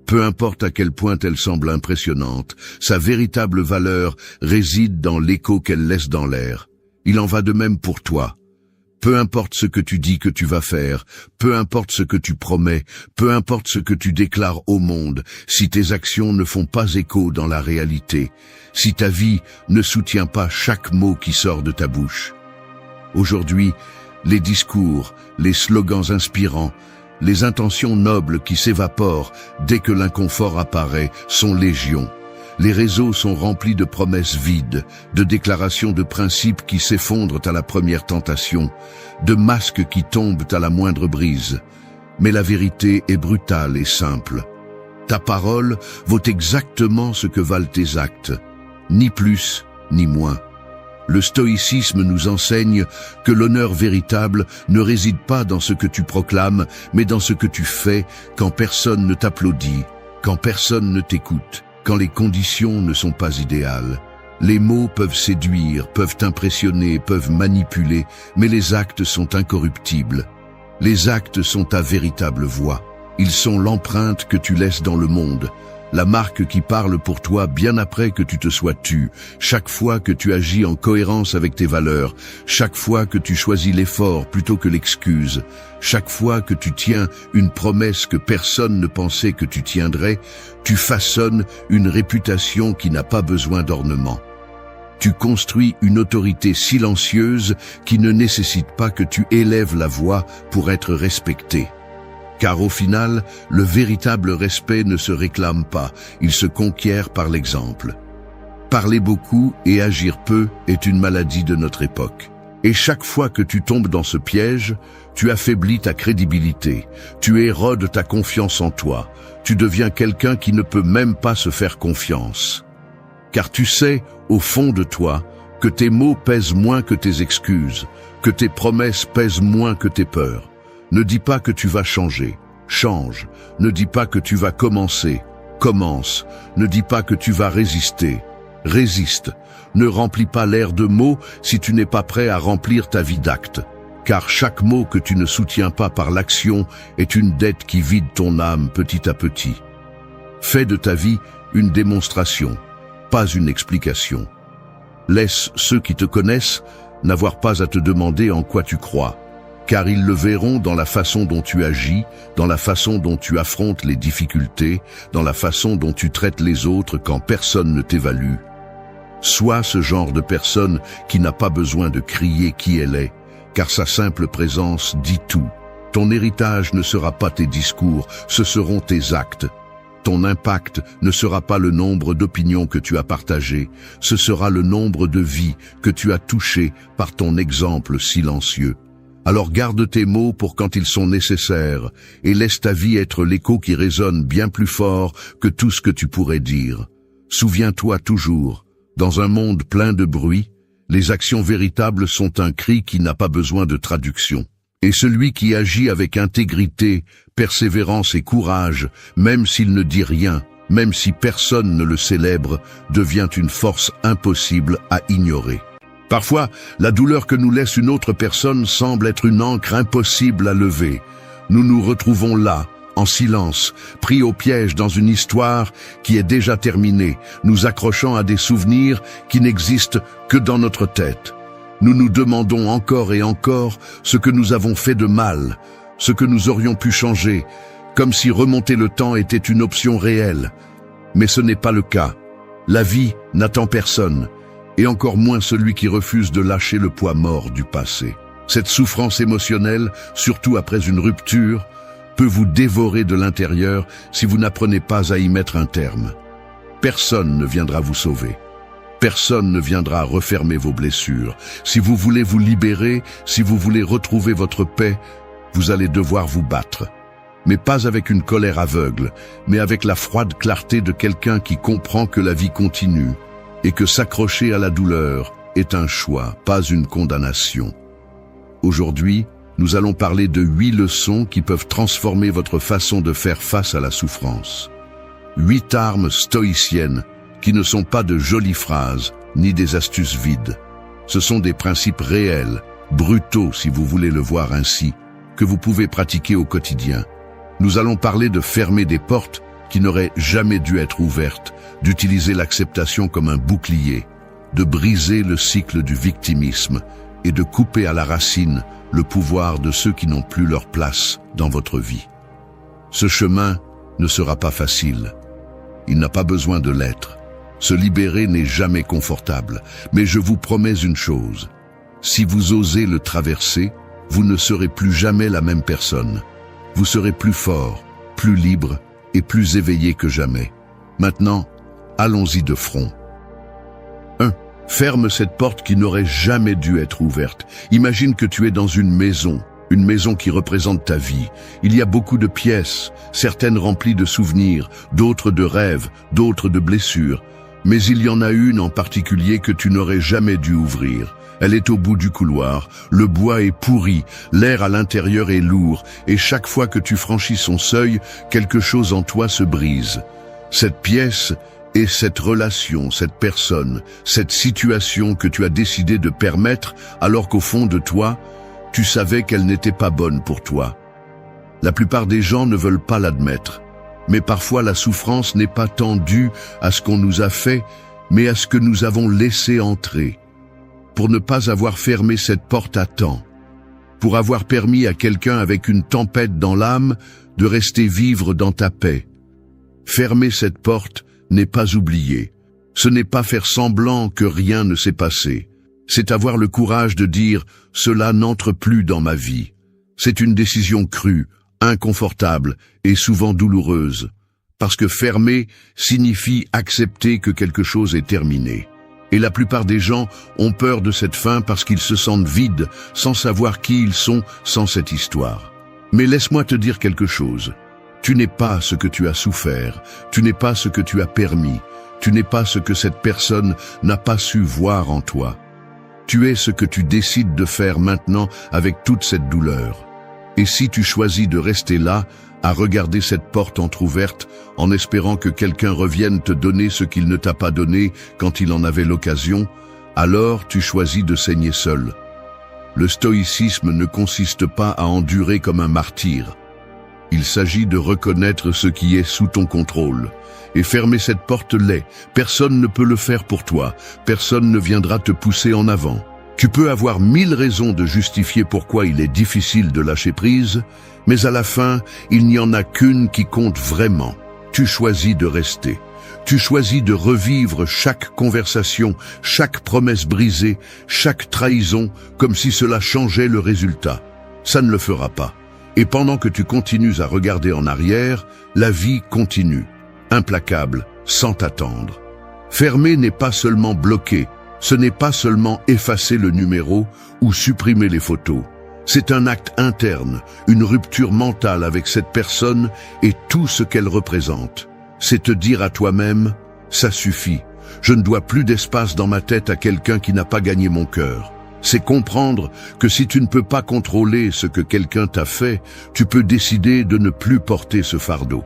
Peu importe à quel point elle semble impressionnante, sa véritable valeur réside dans l'écho qu'elle laisse dans l'air. Il en va de même pour toi. Peu importe ce que tu dis que tu vas faire, peu importe ce que tu promets, peu importe ce que tu déclares au monde, si tes actions ne font pas écho dans la réalité, si ta vie ne soutient pas chaque mot qui sort de ta bouche. Aujourd'hui, les discours, les slogans inspirants, les intentions nobles qui s'évaporent dès que l'inconfort apparaît sont légion. Les réseaux sont remplis de promesses vides, de déclarations de principes qui s'effondrent à la première tentation, de masques qui tombent à la moindre brise. Mais la vérité est brutale et simple. Ta parole vaut exactement ce que valent tes actes, ni plus ni moins. Le stoïcisme nous enseigne que l'honneur véritable ne réside pas dans ce que tu proclames, mais dans ce que tu fais quand personne ne t'applaudit, quand personne ne t'écoute. Quand les conditions ne sont pas idéales. Les mots peuvent séduire, peuvent impressionner, peuvent manipuler, mais les actes sont incorruptibles. Les actes sont ta véritable voix. Ils sont l'empreinte que tu laisses dans le monde, la marque qui parle pour toi bien après que tu te sois tu, chaque fois que tu agis en cohérence avec tes valeurs, chaque fois que tu choisis l'effort plutôt que l'excuse, chaque fois que tu tiens une promesse que personne ne pensait que tu tiendrais, tu façonnes une réputation qui n'a pas besoin d'ornement. Tu construis une autorité silencieuse qui ne nécessite pas que tu élèves la voix pour être respecté. Car au final, le véritable respect ne se réclame pas, il se conquiert par l'exemple. Parler beaucoup et agir peu est une maladie de notre époque. Et chaque fois que tu tombes dans ce piège, tu affaiblis ta crédibilité, tu érodes ta confiance en toi, tu deviens quelqu'un qui ne peut même pas se faire confiance. Car tu sais, au fond de toi, que tes mots pèsent moins que tes excuses, que tes promesses pèsent moins que tes peurs. Ne dis pas que tu vas changer, change. Ne dis pas que tu vas commencer, commence. Ne dis pas que tu vas résister, résiste. Ne remplis pas l'air de mots si tu n'es pas prêt à remplir ta vie d'actes. Car chaque mot que tu ne soutiens pas par l'action est une dette qui vide ton âme petit à petit. Fais de ta vie une démonstration, pas une explication. Laisse ceux qui te connaissent n'avoir pas à te demander en quoi tu crois. car ils le verront dans la façon dont tu agis, dans la façon dont tu affrontes les difficultés, dans la façon dont tu traites les autres quand personne ne t'évalue. Sois ce genre de personne qui n'a pas besoin de crier qui elle est, car sa simple présence dit tout. Ton héritage ne sera pas tes discours, ce seront tes actes. Ton impact ne sera pas le nombre d'opinions que tu as partagées, ce sera le nombre de vies que tu as touchées par ton exemple silencieux. Alors garde tes mots pour quand ils sont nécessaires et laisse ta vie être l'écho qui résonne bien plus fort que tout ce que tu pourrais dire. Souviens-toi toujours, dans un monde plein de bruit, les actions véritables sont un cri qui n'a pas besoin de traduction. Et celui qui agit avec intégrité, persévérance et courage, même s'il ne dit rien, même si personne ne le célèbre, devient une force impossible à ignorer. Parfois, la douleur que nous laisse une autre personne semble être une ancre impossible à lever. Nous nous retrouvons là, en silence, pris au piège dans une histoire qui est déjà terminée, nous accrochant à des souvenirs qui n'existent que dans notre tête. Nous nous demandons encore et encore ce que nous avons fait de mal, ce que nous aurions pu changer, comme si remonter le temps était une option réelle. Mais ce n'est pas le cas. La vie n'attend personne, et encore moins celui qui refuse de lâcher le poids mort du passé. Cette souffrance émotionnelle, surtout après une rupture, peut vous dévorer de l'intérieur si vous n'apprenez pas à y mettre un terme. Personne ne viendra vous sauver. Personne ne viendra refermer vos blessures. Si vous voulez vous libérer, si vous voulez retrouver votre paix, vous allez devoir vous battre. Mais pas avec une colère aveugle, mais avec la froide clarté de quelqu'un qui comprend que la vie continue et que s'accrocher à la douleur est un choix, pas une condamnation. Aujourd'hui, nous allons parler de 8 leçons qui peuvent transformer votre façon de faire face à la souffrance. 8 armes stoïciennes qui ne sont pas de jolies phrases, ni des astuces vides. Ce sont des principes réels, brutaux si vous voulez le voir ainsi, que vous pouvez pratiquer au quotidien. Nous allons parler de fermer des portes qui n'auraient jamais dû être ouvertes, d'utiliser l'acceptation comme un bouclier, de briser le cycle du victimisme et de couper à la racine le pouvoir de ceux qui n'ont plus leur place dans votre vie. Ce chemin ne sera pas facile. Il n'a pas besoin de l'être. Se libérer n'est jamais confortable, mais je vous promets une chose. Si vous osez le traverser, vous ne serez plus jamais la même personne. Vous serez plus fort, plus libre et plus éveillé que jamais. Maintenant, allons-y de front. 1. Ferme cette porte qui n'aurait jamais dû être ouverte. Imagine que tu es dans une maison qui représente ta vie. Il y a beaucoup de pièces, certaines remplies de souvenirs, d'autres de rêves, d'autres de blessures. Mais il y en a une en particulier que tu n'aurais jamais dû ouvrir. Elle est au bout du couloir, le bois est pourri, l'air à l'intérieur est lourd, et chaque fois que tu franchis son seuil, quelque chose en toi se brise. Cette pièce est cette relation, cette personne, cette situation que tu as décidé de permettre alors qu'au fond de toi, tu savais qu'elle n'était pas bonne pour toi. La plupart des gens ne veulent pas l'admettre. Mais parfois la souffrance n'est pas tant due à ce qu'on nous a fait, mais à ce que nous avons laissé entrer. Pour ne pas avoir fermé cette porte à temps. Pour avoir permis à quelqu'un avec une tempête dans l'âme de rester vivre dans ta paix. Fermer cette porte n'est pas oublier. Ce n'est pas faire semblant que rien ne s'est passé. C'est avoir le courage de dire « cela n'entre plus dans ma vie ». C'est une décision crue, inconfortable et souvent douloureuse, parce que fermer signifie accepter que quelque chose est terminé. Et la plupart des gens ont peur de cette fin parce qu'ils se sentent vides, sans savoir qui ils sont sans cette histoire. Mais laisse-moi te dire quelque chose. Tu n'es pas ce que tu as souffert, tu n'es pas ce que tu as permis, tu n'es pas ce que cette personne n'a pas su voir en toi. Tu es ce que tu décides de faire maintenant avec toute cette douleur. Et si tu choisis de rester là, à regarder cette porte entr'ouverte, en espérant que quelqu'un revienne te donner ce qu'il ne t'a pas donné quand il en avait l'occasion, alors tu choisis de saigner seul. Le stoïcisme ne consiste pas à endurer comme un martyr. Il s'agit de reconnaître ce qui est sous ton contrôle. Et fermer cette porte l'est. Personne ne peut le faire pour toi. Personne ne viendra te pousser en avant. Tu peux avoir 1000 raisons de justifier pourquoi il est difficile de lâcher prise, mais à la fin, il n'y en a qu'une qui compte vraiment. Tu choisis de rester. Tu choisis de revivre chaque conversation, chaque promesse brisée, chaque trahison, comme si cela changeait le résultat. Ça ne le fera pas. Et pendant que tu continues à regarder en arrière, la vie continue, implacable, sans t'attendre. Fermer n'est pas seulement bloquer, ce n'est pas seulement effacer le numéro ou supprimer les photos. C'est un acte interne, une rupture mentale avec cette personne et tout ce qu'elle représente. C'est te dire à toi-même, ça suffit, je ne dois plus d'espace dans ma tête à quelqu'un qui n'a pas gagné mon cœur. C'est comprendre que si tu ne peux pas contrôler ce que quelqu'un t'a fait, tu peux décider de ne plus porter ce fardeau.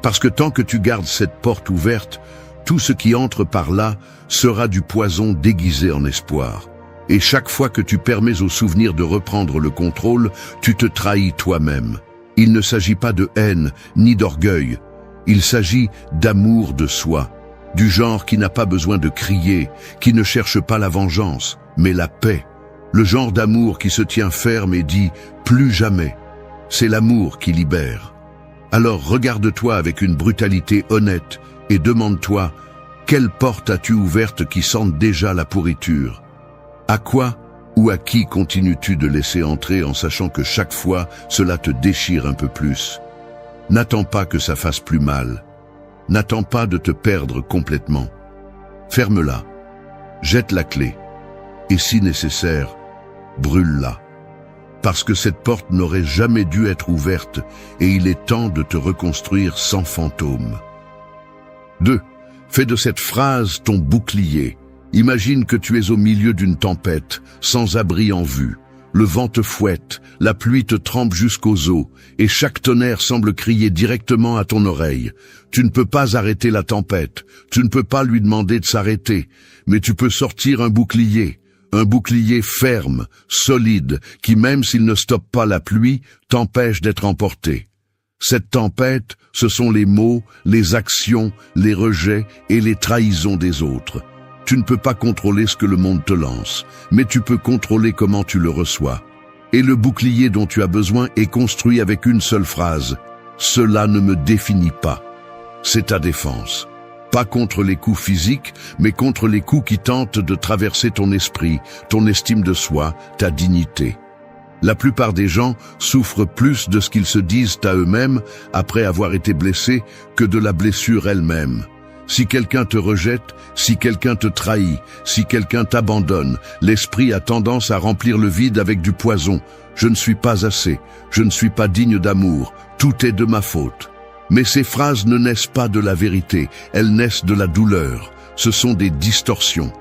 Parce que tant que tu gardes cette porte ouverte, tout ce qui entre par là sera du poison déguisé en espoir. Et chaque fois que tu permets au souvenir de reprendre le contrôle, tu te trahis toi-même. Il ne s'agit pas de haine ni d'orgueil. Il s'agit d'amour de soi, du genre qui n'a pas besoin de crier, qui ne cherche pas la vengeance, mais la paix. Le genre d'amour qui se tient ferme et dit « plus jamais ». C'est l'amour qui libère. Alors regarde-toi avec une brutalité honnête et demande-toi « quelle porte as-tu ouverte qui sente déjà la pourriture ?» À quoi ou à qui continues-tu de laisser entrer en sachant que chaque fois, cela te déchire un peu plus? N'attends pas que ça fasse plus mal. N'attends pas de te perdre complètement. Ferme-la. Jette la clé. Et si nécessaire, brûle-la. Parce que cette porte n'aurait jamais dû être ouverte et il est temps de te reconstruire sans fantôme. 2. Fais de cette phrase ton bouclier. Imagine que tu es au milieu d'une tempête, sans abri en vue. Le vent te fouette, la pluie te trempe jusqu'aux os, et chaque tonnerre semble crier directement à ton oreille. Tu ne peux pas arrêter la tempête, tu ne peux pas lui demander de s'arrêter, mais tu peux sortir un bouclier ferme, solide, qui même s'il ne stoppe pas la pluie, t'empêche d'être emporté. Cette tempête, ce sont les mots, les actions, les rejets et les trahisons des autres. Tu ne peux pas contrôler ce que le monde te lance, mais tu peux contrôler comment tu le reçois. Et le bouclier dont tu as besoin est construit avec une seule phrase. Cela ne me définit pas. C'est ta défense. Pas contre les coups physiques, mais contre les coups qui tentent de traverser ton esprit, ton estime de soi, ta dignité. La plupart des gens souffrent plus de ce qu'ils se disent à eux-mêmes après avoir été blessés que de la blessure elle-même. Si quelqu'un te rejette, si quelqu'un te trahit, si quelqu'un t'abandonne, l'esprit a tendance à remplir le vide avec du poison. Je ne suis pas assez, je ne suis pas digne d'amour, tout est de ma faute. Mais ces phrases ne naissent pas de la vérité, elles naissent de la douleur. Ce sont des distorsions.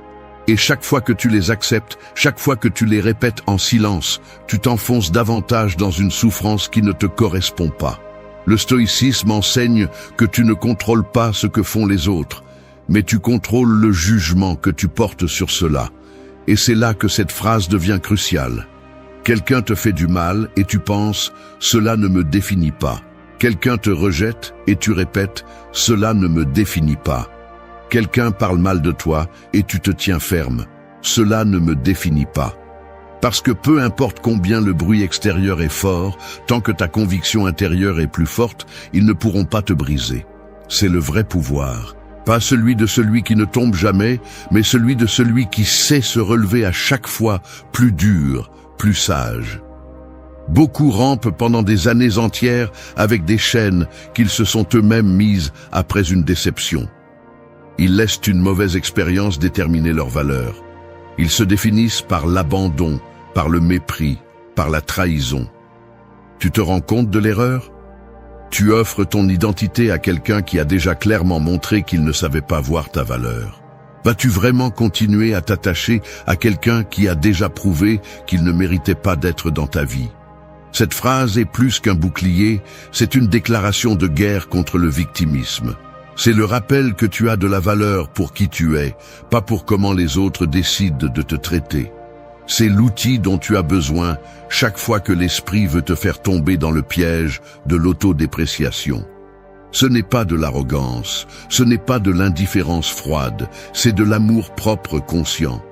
Et chaque fois que tu les acceptes, chaque fois que tu les répètes en silence, tu t'enfonces davantage dans une souffrance qui ne te correspond pas. Le stoïcisme enseigne que tu ne contrôles pas ce que font les autres, mais tu contrôles le jugement que tu portes sur cela. Et c'est là que cette phrase devient cruciale. Quelqu'un te fait du mal et tu penses « cela ne me définit pas ». Quelqu'un te rejette et tu répètes « cela ne me définit pas ». Quelqu'un parle mal de toi et tu te tiens ferme « cela ne me définit pas ». Parce que peu importe combien le bruit extérieur est fort, tant que ta conviction intérieure est plus forte, ils ne pourront pas te briser. C'est le vrai pouvoir. Pas celui de celui qui ne tombe jamais, mais celui de celui qui sait se relever à chaque fois plus dur, plus sage. Beaucoup rampent pendant des années entières avec des chaînes qu'ils se sont eux-mêmes mises après une déception. Ils laissent une mauvaise expérience déterminer leur valeur. Ils se définissent par l'abandon, par le mépris, par la trahison. Tu te rends compte de l'erreur? Tu offres ton identité à quelqu'un qui a déjà clairement montré qu'il ne savait pas voir ta valeur. Vas-tu vraiment continuer à t'attacher à quelqu'un qui a déjà prouvé qu'il ne méritait pas d'être dans ta vie? Cette phrase est plus qu'un bouclier, c'est une déclaration de guerre contre le victimisme. C'est le rappel que tu as de la valeur pour qui tu es, pas pour comment les autres décident de te traiter. C'est l'outil dont tu as besoin chaque fois que l'esprit veut te faire tomber dans le piège de l'autodépréciation. Ce n'est pas de l'arrogance, ce n'est pas de l'indifférence froide, c'est de l'amour-propre conscient.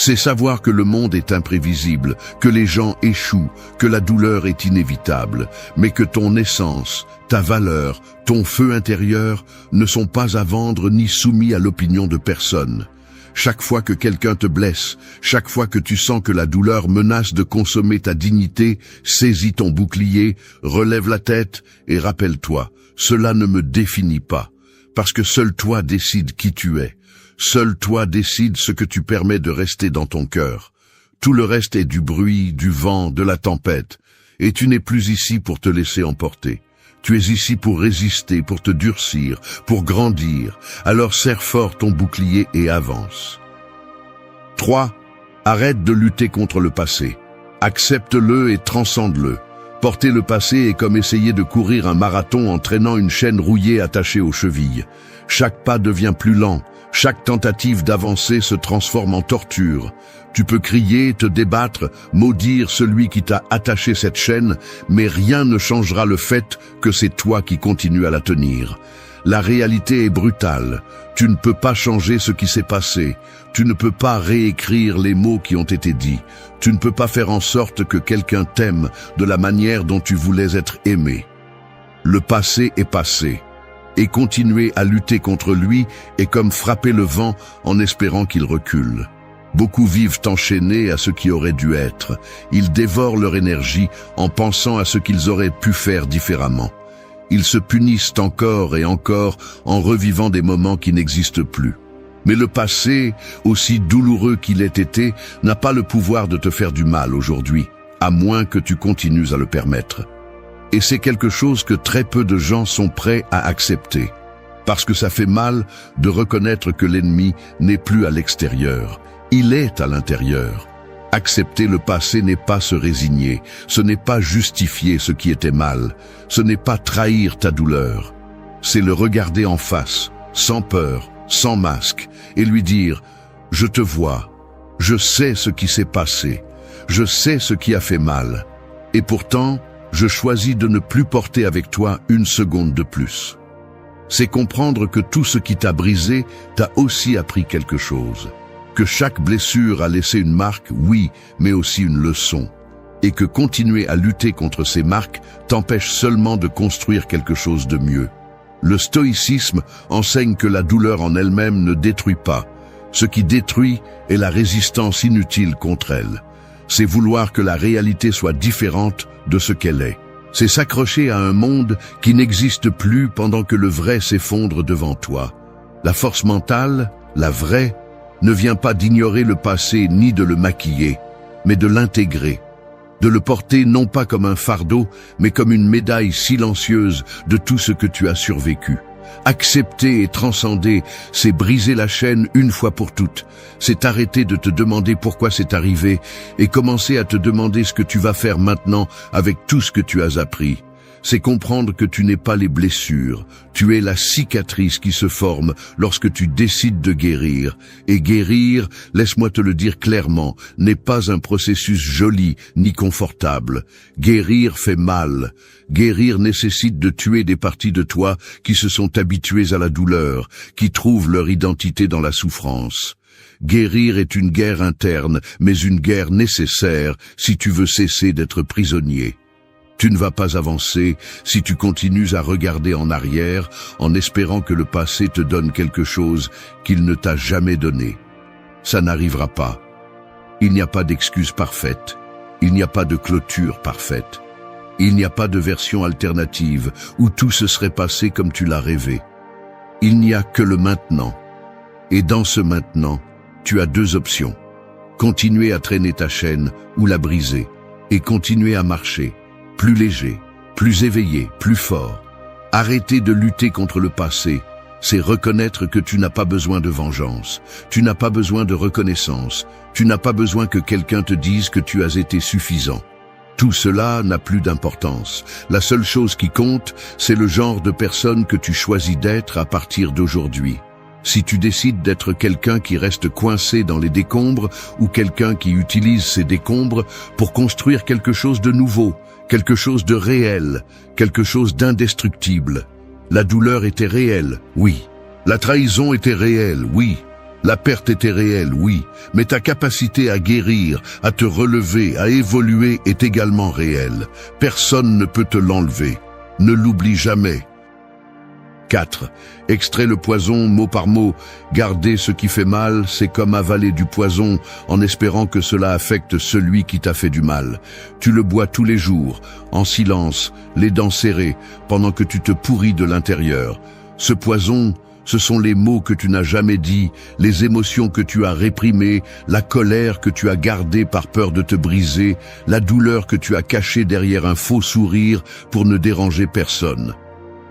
C'est savoir que le monde est imprévisible, que les gens échouent, que la douleur est inévitable, mais que ton essence, ta valeur, ton feu intérieur ne sont pas à vendre ni soumis à l'opinion de personne. Chaque fois que quelqu'un te blesse, chaque fois que tu sens que la douleur menace de consommer ta dignité, saisis ton bouclier, relève la tête et rappelle-toi, cela ne me définit pas, parce que seul toi décides qui tu es. Seul toi décides ce que tu permets de rester dans ton cœur. Tout le reste est du bruit, du vent, de la tempête. Et tu n'es plus ici pour te laisser emporter. Tu es ici pour résister, pour te durcir, pour grandir. Alors serre fort ton bouclier et avance. 3. Arrête de lutter contre le passé. Accepte-le et transcende-le. Porter le passé est comme essayer de courir un marathon en traînant une chaîne rouillée attachée aux chevilles. Chaque pas devient plus lent. Chaque tentative d'avancer se transforme en torture. Tu peux crier, te débattre, maudire celui qui t'a attaché cette chaîne, mais rien ne changera le fait que c'est toi qui continues à la tenir. La réalité est brutale. Tu ne peux pas changer ce qui s'est passé. Tu ne peux pas réécrire les mots qui ont été dits. Tu ne peux pas faire en sorte que quelqu'un t'aime de la manière dont tu voulais être aimé. Le passé est passé. Et continuer à lutter contre lui est comme frapper le vent en espérant qu'il recule. Beaucoup vivent enchaînés à ce qui aurait dû être. Ils dévorent leur énergie en pensant à ce qu'ils auraient pu faire différemment. Ils se punissent encore et encore en revivant des moments qui n'existent plus. Mais le passé, aussi douloureux qu'il ait été, n'a pas le pouvoir de te faire du mal aujourd'hui, à moins que tu continues à le permettre. Et c'est quelque chose que très peu de gens sont prêts à accepter. Parce que ça fait mal de reconnaître que l'ennemi n'est plus à l'extérieur. Il est à l'intérieur. Accepter le passé n'est pas se résigner. Ce n'est pas justifier ce qui était mal. Ce n'est pas trahir ta douleur. C'est le regarder en face, sans peur, sans masque, et lui dire « Je te vois. Je sais ce qui s'est passé. Je sais ce qui a fait mal. Et pourtant, je choisis de ne plus porter avec toi une seconde de plus. » C'est comprendre que tout ce qui t'a brisé t'a aussi appris quelque chose. Que chaque blessure a laissé une marque, oui, mais aussi une leçon. Et que continuer à lutter contre ces marques t'empêche seulement de construire quelque chose de mieux. Le stoïcisme enseigne que la douleur en elle-même ne détruit pas. Ce qui détruit est la résistance inutile contre elle. C'est vouloir que la réalité soit différente de ce qu'elle est. C'est s'accrocher à un monde qui n'existe plus pendant que le vrai s'effondre devant toi. La force mentale, la vraie, ne vient pas d'ignorer le passé ni de le maquiller, mais de l'intégrer. De le porter non pas comme un fardeau, mais comme une médaille silencieuse de tout ce que tu as survécu. Accepter et transcender, c'est briser la chaîne une fois pour toutes. C'est arrêter de te demander pourquoi c'est arrivé et commencer à te demander ce que tu vas faire maintenant avec tout ce que tu as appris. C'est comprendre que tu n'es pas les blessures, tu es la cicatrice qui se forme lorsque tu décides de guérir. Et guérir, laisse-moi te le dire clairement, n'est pas un processus joli ni confortable. Guérir fait mal. Guérir nécessite de tuer des parties de toi qui se sont habituées à la douleur, qui trouvent leur identité dans la souffrance. Guérir est une guerre interne, mais une guerre nécessaire si tu veux cesser d'être prisonnier. Tu ne vas pas avancer si tu continues à regarder en arrière en espérant que le passé te donne quelque chose qu'il ne t'a jamais donné. Ça n'arrivera pas. Il n'y a pas d'excuse parfaite. Il n'y a pas de clôture parfaite. Il n'y a pas de version alternative où tout se serait passé comme tu l'as rêvé. Il n'y a que le maintenant. Et dans ce maintenant, tu as deux options. Continuer à traîner ta chaîne ou la briser. Et continuer à marcher. Plus léger, plus éveillé, plus fort. Arrêter de lutter contre le passé, c'est reconnaître que tu n'as pas besoin de vengeance, tu n'as pas besoin de reconnaissance, tu n'as pas besoin que quelqu'un te dise que tu as été suffisant. Tout cela n'a plus d'importance. La seule chose qui compte, c'est le genre de personne que tu choisis d'être à partir d'aujourd'hui. Si tu décides d'être quelqu'un qui reste coincé dans les décombres ou quelqu'un qui utilise ces décombres pour construire quelque chose de nouveau, quelque chose de réel, quelque chose d'indestructible. La douleur était réelle, oui. La trahison était réelle, oui. La perte était réelle, oui, mais ta capacité à guérir, à te relever, à évoluer est également réelle. Personne ne peut te l'enlever. Ne l'oublie jamais. 4. Extrais le poison mot par mot. Garder ce qui fait mal, c'est comme avaler du poison en espérant que cela affecte celui qui t'a fait du mal. Tu le bois tous les jours, en silence, les dents serrées, pendant que tu te pourris de l'intérieur. Ce poison, ce sont les mots que tu n'as jamais dits, les émotions que tu as réprimées, la colère que tu as gardée par peur de te briser, la douleur que tu as cachée derrière un faux sourire pour ne déranger personne.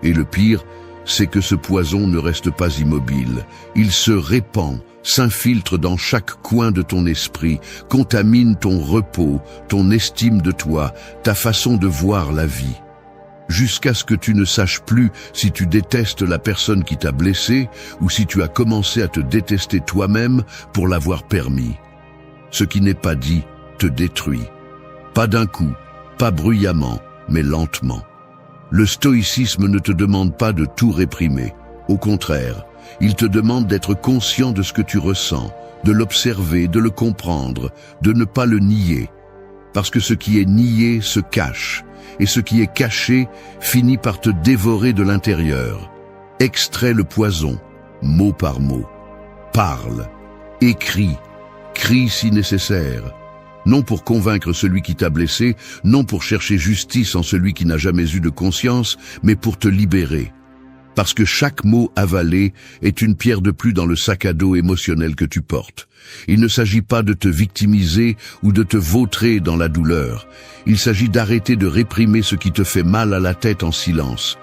Et le pire, c'est que ce poison ne reste pas immobile. Il se répand, s'infiltre dans chaque coin de ton esprit, contamine ton repos, ton estime de toi, ta façon de voir la vie. Jusqu'à ce que tu ne saches plus si tu détestes la personne qui t'a blessé ou si tu as commencé à te détester toi-même pour l'avoir permis. Ce qui n'est pas dit te détruit. Pas d'un coup, pas bruyamment, mais lentement. Le stoïcisme ne te demande pas de tout réprimer. Au contraire, il te demande d'être conscient de ce que tu ressens, de l'observer, de le comprendre, de ne pas le nier. Parce que ce qui est nié se cache, et ce qui est caché finit par te dévorer de l'intérieur. Extrais le poison, mot par mot. Parle, écris, crie si nécessaire. Non pour convaincre celui qui t'a blessé, non pour chercher justice en celui qui n'a jamais eu de conscience, mais pour te libérer. Parce que chaque mot avalé est une pierre de plus dans le sac à dos émotionnel que tu portes. Il ne s'agit pas de te victimiser ou de te vautrer dans la douleur. Il s'agit d'arrêter de réprimer ce qui te fait mal à la tête en silence.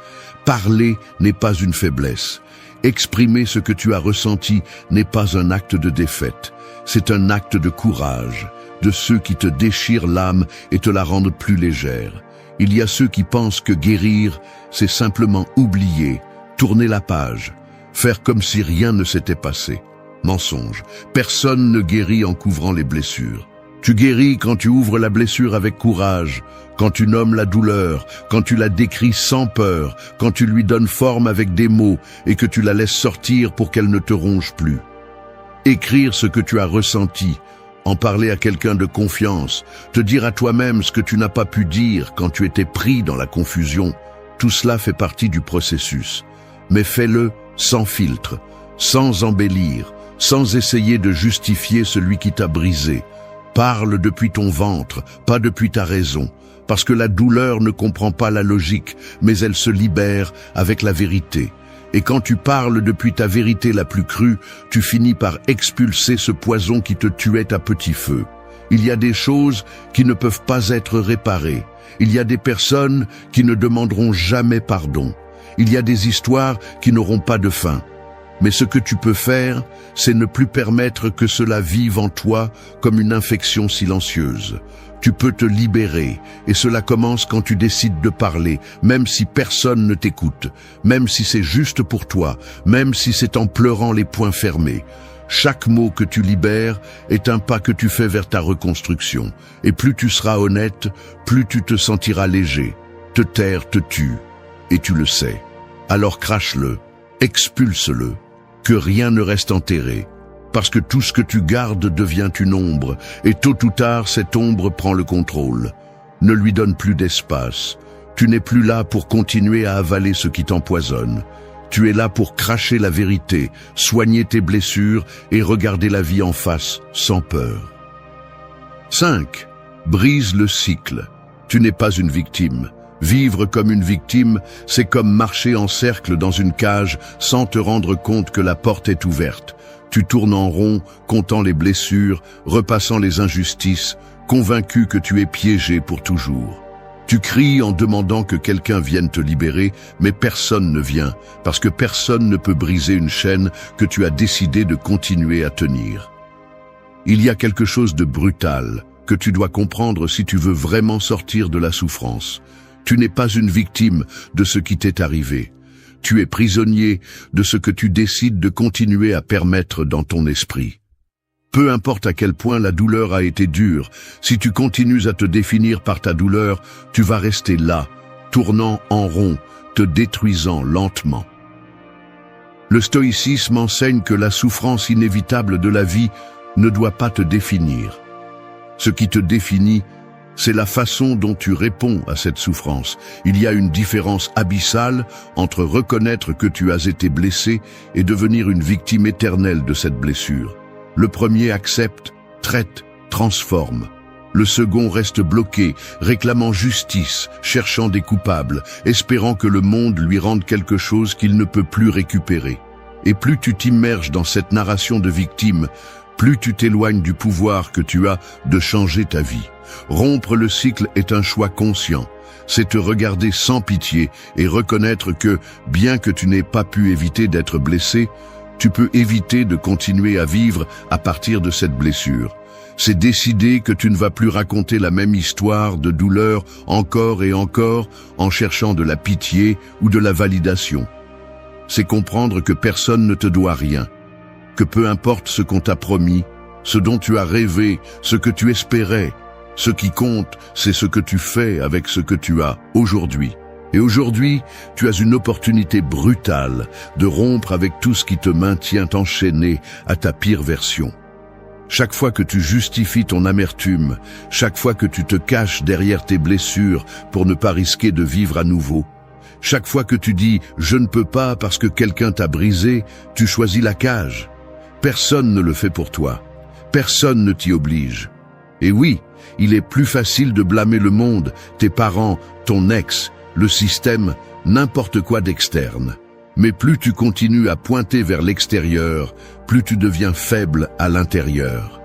Parler n'est pas une faiblesse. Exprimer ce que tu as ressenti n'est pas un acte de défaite. C'est un acte de courage, de ceux qui te déchirent l'âme et te la rendent plus légère. Il y a ceux qui pensent que guérir, c'est simplement oublier, tourner la page, faire comme si rien ne s'était passé. Mensonge. Personne ne guérit en couvrant les blessures. Tu guéris quand tu ouvres la blessure avec courage, quand tu nommes la douleur, quand tu la décris sans peur, quand tu lui donnes forme avec des mots et que tu la laisses sortir pour qu'elle ne te ronge plus. Écrire ce que tu as ressenti, en parler à quelqu'un de confiance, te dire à toi-même ce que tu n'as pas pu dire quand tu étais pris dans la confusion, tout cela fait partie du processus. Mais fais-le sans filtre, sans embellir, sans essayer de justifier celui qui t'a brisé. Parle depuis ton ventre, pas depuis ta raison, parce que la douleur ne comprend pas la logique, mais elle se libère avec la vérité. Et quand tu parles depuis ta vérité la plus crue, tu finis par expulser ce poison qui te tuait à petit feu. Il y a des choses qui ne peuvent pas être réparées. Il y a des personnes qui ne demanderont jamais pardon. Il y a des histoires qui n'auront pas de fin. Mais ce que tu peux faire, c'est ne plus permettre que cela vive en toi comme une infection silencieuse. Tu peux te libérer, et cela commence quand tu décides de parler, même si personne ne t'écoute, même si c'est juste pour toi, même si c'est en pleurant les poings fermés. Chaque mot que tu libères est un pas que tu fais vers ta reconstruction. Et plus tu seras honnête, plus tu te sentiras léger. Te taire te tue, et tu le sais. Alors crache-le, expulse-le, que rien ne reste enterré. Parce que tout ce que tu gardes devient une ombre, et tôt ou tard, cette ombre prend le contrôle. Ne lui donne plus d'espace. Tu n'es plus là pour continuer à avaler ce qui t'empoisonne. Tu es là pour cracher la vérité, soigner tes blessures et regarder la vie en face, sans peur. 5. Brise le cycle. Tu n'es pas une victime. Vivre comme une victime, c'est comme marcher en cercle dans une cage sans te rendre compte que la porte est ouverte. Tu tournes en rond, comptant les blessures, repassant les injustices, convaincu que tu es piégé pour toujours. Tu cries en demandant que quelqu'un vienne te libérer, mais personne ne vient, parce que personne ne peut briser une chaîne que tu as décidé de continuer à tenir. Il y a quelque chose de brutal que tu dois comprendre si tu veux vraiment sortir de la souffrance. Tu n'es pas une victime de ce qui t'est arrivé. Tu es prisonnier de ce que tu décides de continuer à permettre dans ton esprit. Peu importe à quel point la douleur a été dure, si tu continues à te définir par ta douleur, tu vas rester là, tournant en rond, te détruisant lentement. Le stoïcisme enseigne que la souffrance inévitable de la vie ne doit pas te définir. Ce qui te définit, c'est la façon dont tu réponds à cette souffrance. Il y a une différence abyssale entre reconnaître que tu as été blessé et devenir une victime éternelle de cette blessure. Le premier accepte, traite, transforme. Le second reste bloqué, réclamant justice, cherchant des coupables, espérant que le monde lui rende quelque chose qu'il ne peut plus récupérer. Et plus tu t'immerges dans cette narration de victime, plus tu t'éloignes du pouvoir que tu as de changer ta vie. Rompre le cycle est un choix conscient. C'est te regarder sans pitié et reconnaître que, bien que tu n'aies pas pu éviter d'être blessé, tu peux éviter de continuer à vivre à partir de cette blessure. C'est décider que tu ne vas plus raconter la même histoire de douleur encore et encore en cherchant de la pitié ou de la validation. C'est comprendre que personne ne te doit rien, que peu importe ce qu'on t'a promis, ce dont tu as rêvé, ce que tu espérais, ce qui compte, c'est ce que tu fais avec ce que tu as aujourd'hui. Et aujourd'hui, tu as une opportunité brutale de rompre avec tout ce qui te maintient enchaîné à ta pire version. Chaque fois que tu justifies ton amertume, chaque fois que tu te caches derrière tes blessures pour ne pas risquer de vivre à nouveau, chaque fois que tu dis « je ne peux pas parce que quelqu'un t'a brisé », tu choisis la cage. Personne ne le fait pour toi. Personne ne t'y oblige. Et oui, il est plus facile de blâmer le monde, tes parents, ton ex, le système, n'importe quoi d'externe. Mais plus tu continues à pointer vers l'extérieur, plus tu deviens faible à l'intérieur.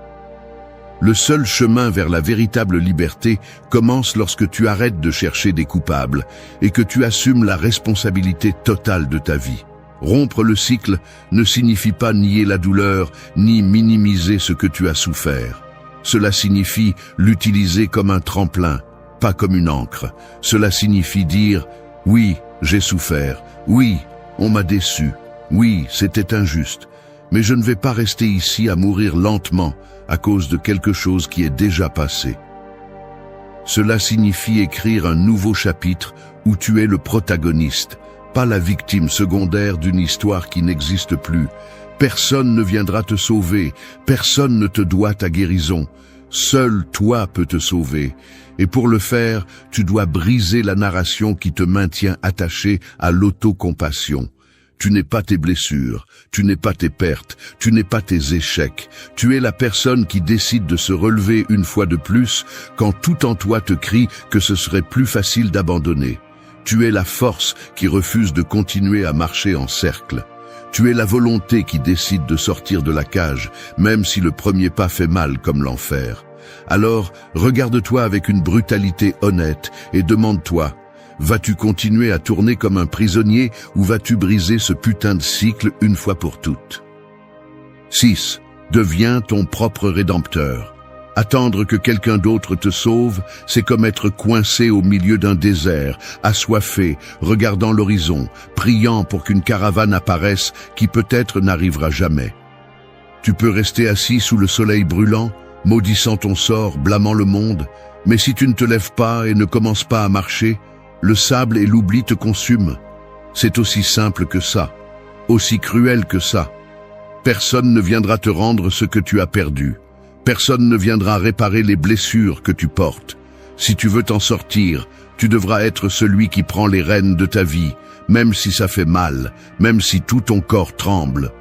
Le seul chemin vers la véritable liberté commence lorsque tu arrêtes de chercher des coupables et que tu assumes la responsabilité totale de ta vie. Rompre le cycle ne signifie pas nier la douleur ni minimiser ce que tu as souffert. Cela signifie l'utiliser comme un tremplin, pas comme une ancre. Cela signifie dire « oui, j'ai souffert, oui, on m'a déçu, oui, c'était injuste, mais je ne vais pas rester ici à mourir lentement à cause de quelque chose qui est déjà passé. » Cela signifie écrire un nouveau chapitre où tu es le protagoniste, pas la victime secondaire d'une histoire qui n'existe plus. Personne ne viendra te sauver, personne ne te doit ta guérison. Seul toi peux te sauver. Et pour le faire, tu dois briser la narration qui te maintient attaché à l'autocompassion. Tu n'es pas tes blessures, tu n'es pas tes pertes, tu n'es pas tes échecs. Tu es la personne qui décide de se relever une fois de plus quand tout en toi te crie que ce serait plus facile d'abandonner. Tu es la force qui refuse de continuer à marcher en cercle. Tu es la volonté qui décide de sortir de la cage, même si le premier pas fait mal comme l'enfer. Alors, regarde-toi avec une brutalité honnête et demande-toi, vas-tu continuer à tourner comme un prisonnier ou vas-tu briser ce putain de cycle une fois pour toutes? 6. Deviens ton propre rédempteur. Attendre que quelqu'un d'autre te sauve, c'est comme être coincé au milieu d'un désert, assoiffé, regardant l'horizon, priant pour qu'une caravane apparaisse qui peut-être n'arrivera jamais. Tu peux rester assis sous le soleil brûlant, maudissant ton sort, blâmant le monde, mais si tu ne te lèves pas et ne commences pas à marcher, le sable et l'oubli te consument. C'est aussi simple que ça, aussi cruel que ça. Personne ne viendra te rendre ce que tu as perdu. Personne ne viendra réparer les blessures que tu portes. Si tu veux t'en sortir, tu devras être celui qui prend les rênes de ta vie, même si ça fait mal, même si tout ton corps tremble.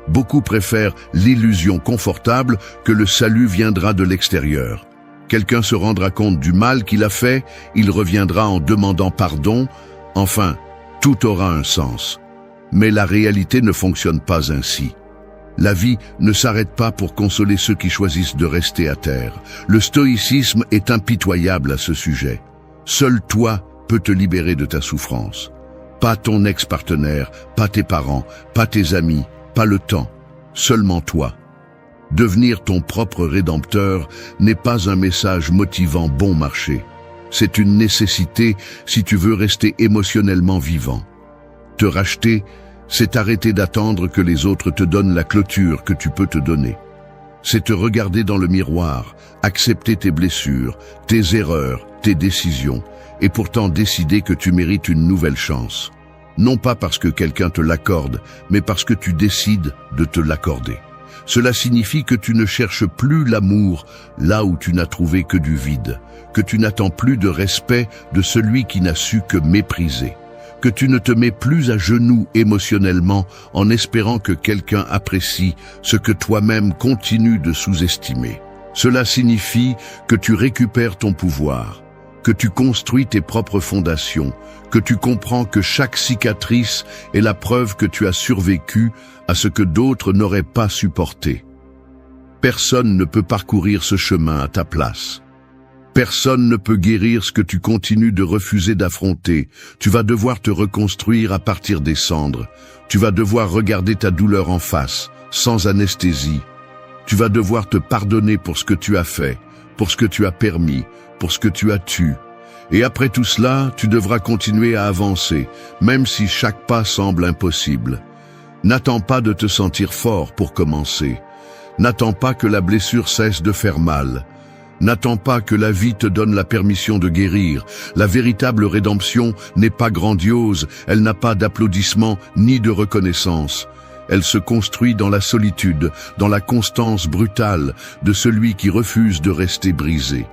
Beaucoup préfèrent l'illusion confortable que le salut viendra de l'extérieur. Quelqu'un se rendra compte du mal qu'il a fait, il reviendra en demandant pardon, enfin, tout aura un sens. Mais la réalité ne fonctionne pas ainsi. La vie ne s'arrête pas pour consoler ceux qui choisissent de rester à terre. Le stoïcisme est impitoyable à ce sujet. Seul toi peux te libérer de ta souffrance. Pas ton ex-partenaire, pas tes parents, pas tes amis, pas le temps, seulement toi. Devenir ton propre rédempteur n'est pas un message motivant bon marché. C'est une nécessité si tu veux rester émotionnellement vivant. Te racheter, c'est arrêter d'attendre que les autres te donnent la clôture que tu peux te donner. C'est te regarder dans le miroir, accepter tes blessures, tes erreurs, tes décisions, et pourtant décider que tu mérites une nouvelle chance. non pas parce que quelqu'un te l'accorde, mais parce que tu décides de te l'accorder. Cela signifie que tu ne cherches plus l'amour là où tu n'as trouvé que du vide, que tu n'attends plus de respect de celui qui n'a su que mépriser, que tu ne te mets plus à genoux émotionnellement en espérant que quelqu'un apprécie ce que toi-même continues de sous-estimer. Cela signifie que tu récupères ton pouvoir, que tu construis tes propres fondations, que tu comprends que chaque cicatrice est la preuve que tu as survécu à ce que d'autres n'auraient pas supporté. Personne ne peut parcourir ce chemin à ta place. Personne ne peut guérir ce que tu continues de refuser d'affronter. Tu vas devoir te reconstruire à partir des cendres. Tu vas devoir regarder ta douleur en face, sans anesthésie. Tu vas devoir te pardonner pour ce que tu as fait, pour ce que tu as permis, pour ce que tu as tué. Et après tout cela, tu devras continuer à avancer, même si chaque pas semble impossible. N'attends pas de te sentir fort pour commencer. N'attends pas que la blessure cesse de faire mal. N'attends pas que la vie te donne la permission de guérir. La véritable rédemption n'est pas grandiose, elle n'a pas d'applaudissements ni de reconnaissance. Elle se construit dans la solitude, dans la constance brutale de celui qui refuse de rester brisé.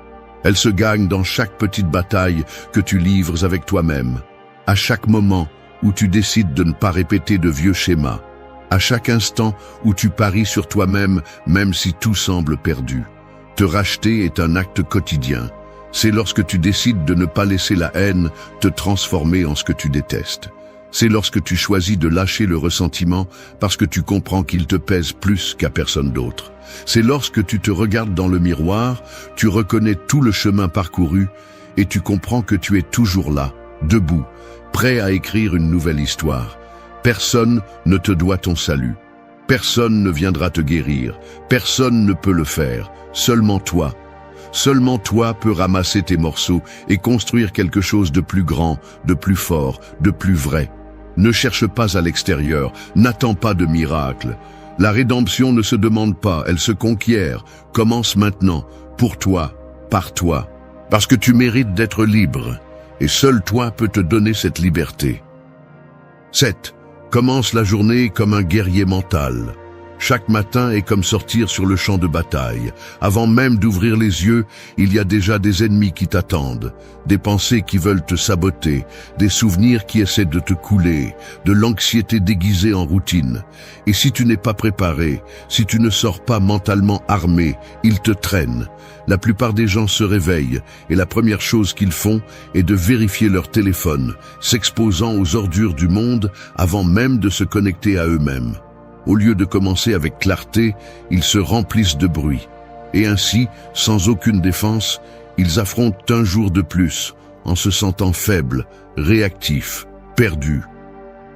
Elle se gagne dans chaque petite bataille que tu livres avec toi-même, à chaque moment où tu décides de ne pas répéter de vieux schémas, à chaque instant où tu paries sur toi-même même si tout semble perdu. Te racheter est un acte quotidien. C'est lorsque tu décides de ne pas laisser la haine te transformer en ce que tu détestes. C'est lorsque tu choisis de lâcher le ressentiment parce que tu comprends qu'il te pèse plus qu'à personne d'autre. C'est lorsque tu te regardes dans le miroir, tu reconnais tout le chemin parcouru et tu comprends que tu es toujours là, debout, prêt à écrire une nouvelle histoire. Personne ne te doit ton salut. Personne ne viendra te guérir. Personne ne peut le faire. Seulement toi. Seulement toi peux ramasser tes morceaux et construire quelque chose de plus grand, de plus fort, de plus vrai. Ne cherche pas à l'extérieur, n'attends pas de miracle. La rédemption ne se demande pas, elle se conquiert. Commence maintenant, pour toi, par toi. Parce que tu mérites d'être libre, et seul toi peux te donner cette liberté. 7. Commence la journée comme un guerrier mental. Chaque matin est comme sortir sur le champ de bataille. Avant même d'ouvrir les yeux, il y a déjà des ennemis qui t'attendent, des pensées qui veulent te saboter, des souvenirs qui essaient de te couler, de l'anxiété déguisée en routine. Et si tu n'es pas préparé, si tu ne sors pas mentalement armé, ils te traînent. La plupart des gens se réveillent et la première chose qu'ils font est de vérifier leur téléphone, s'exposant aux ordures du monde avant même de se connecter à eux-mêmes. Au lieu de commencer avec clarté, ils se remplissent de bruit. Et ainsi, sans aucune défense, ils affrontent un jour de plus, en se sentant faibles, réactifs, perdus.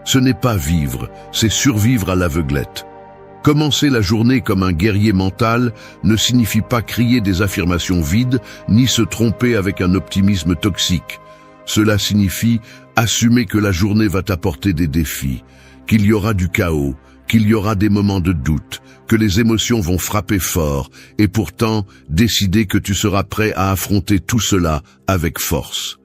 Ce n'est pas vivre, c'est survivre à l'aveuglette. Commencer la journée comme un guerrier mental ne signifie pas crier des affirmations vides, ni se tromper avec un optimisme toxique. Cela signifie assumer que la journée va t'apporter des défis, qu'il y aura du chaos, qu'il y aura des moments de doute, que les émotions vont frapper fort, et pourtant décider que tu seras prêt à affronter tout cela avec force.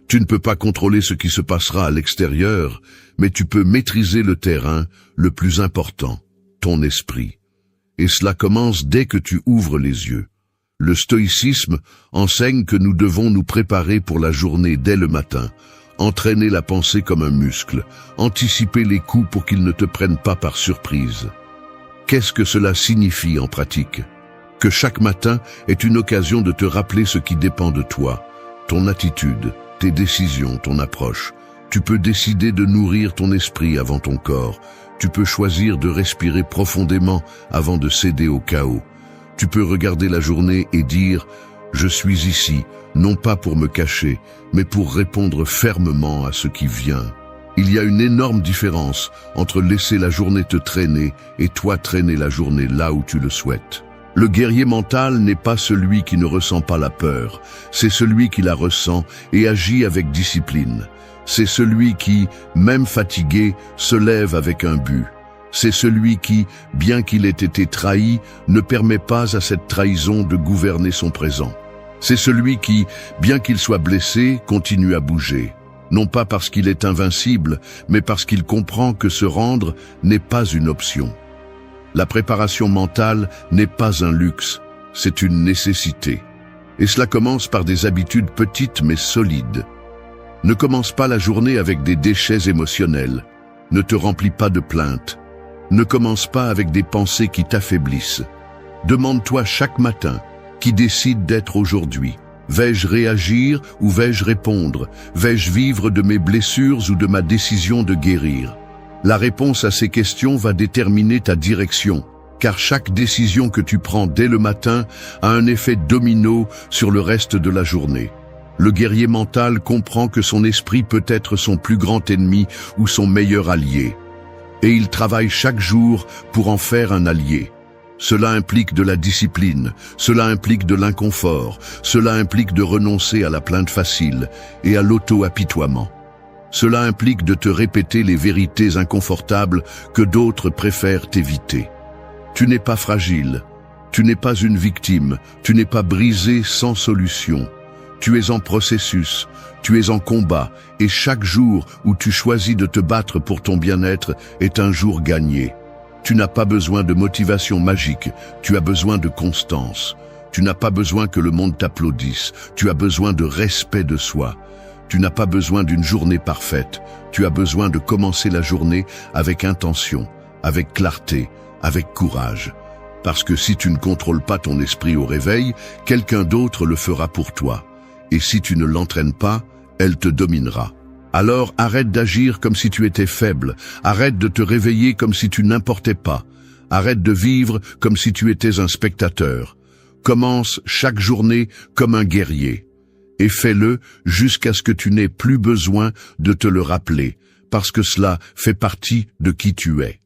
Tu ne peux pas contrôler ce qui se passera à l'extérieur, mais tu peux maîtriser le terrain, le plus important, ton esprit. Et cela commence dès que tu ouvres les yeux. Le stoïcisme enseigne que nous devons nous préparer pour la journée dès le matin, entraîner la pensée comme un muscle, anticiper les coups pour qu'ils ne te prennent pas par surprise. Qu'est-ce que cela signifie en pratique? Que chaque matin est une occasion de te rappeler ce qui dépend de toi, ton attitude, tes décisions, ton approche. Tu peux décider de nourrir ton esprit avant ton corps. Tu peux choisir de respirer profondément avant de céder au chaos. Tu peux regarder la journée et dire « Je suis ici », non pas pour me cacher, mais pour répondre fermement à ce qui vient. Il y a une énorme différence entre laisser la journée te traîner et toi traîner la journée là où tu le souhaites. Le guerrier mental n'est pas celui qui ne ressent pas la peur, c'est celui qui la ressent et agit avec discipline. C'est celui qui, même fatigué, se lève avec un but. C'est celui qui, bien qu'il ait été trahi, ne permet pas à cette trahison de gouverner son présent. C'est celui qui, bien qu'il soit blessé, continue à bouger. non pas parce qu'il est invincible, mais parce qu'il comprend que se rendre n'est pas une option. La préparation mentale n'est pas un luxe, c'est une nécessité. Et cela commence par des habitudes petites mais solides. Ne commence pas la journée avec des déchets émotionnels. Ne te remplis pas de plaintes. Ne commence pas avec des pensées qui t'affaiblissent. Demande-toi chaque matin, qui décide d'être aujourd'hui? Vais-je réagir ou vais-je répondre? Vais-je vivre de mes blessures ou de ma décision de guérir? La réponse à ces questions va déterminer ta direction, car chaque décision que tu prends dès le matin a un effet domino sur le reste de la journée. Le guerrier mental comprend que son esprit peut être son plus grand ennemi ou son meilleur allié. Et il travaille chaque jour pour en faire un allié. Cela implique de la discipline, cela implique de l'inconfort, cela implique de renoncer à la plainte facile et à l'auto-apitoiement. Cela implique de te répéter les vérités inconfortables que d'autres préfèrent éviter. Tu n'es pas fragile, tu n'es pas une victime, tu n'es pas brisé sans solution. Tu es en processus, tu es en combat, et chaque jour où tu choisis de te battre pour ton bien-être est un jour gagné. Tu n'as pas besoin de motivation magique, tu as besoin de constance. Tu n'as pas besoin que le monde t'applaudisse, tu as besoin de respect de soi. Tu n'as pas besoin d'une journée parfaite, tu as besoin de commencer la journée avec intention, avec clarté, avec courage. Parce que si tu ne contrôles pas ton esprit au réveil, quelqu'un d'autre le fera pour toi. Et si tu ne l'entraînes pas, elle te dominera. Alors arrête d'agir comme si tu étais faible, arrête de te réveiller comme si tu n'importais pas, arrête de vivre comme si tu étais un spectateur. Commence chaque journée comme un guerrier. Et fais-le jusqu'à ce que tu n'aies plus besoin de te le rappeler, parce que cela fait partie de qui tu es.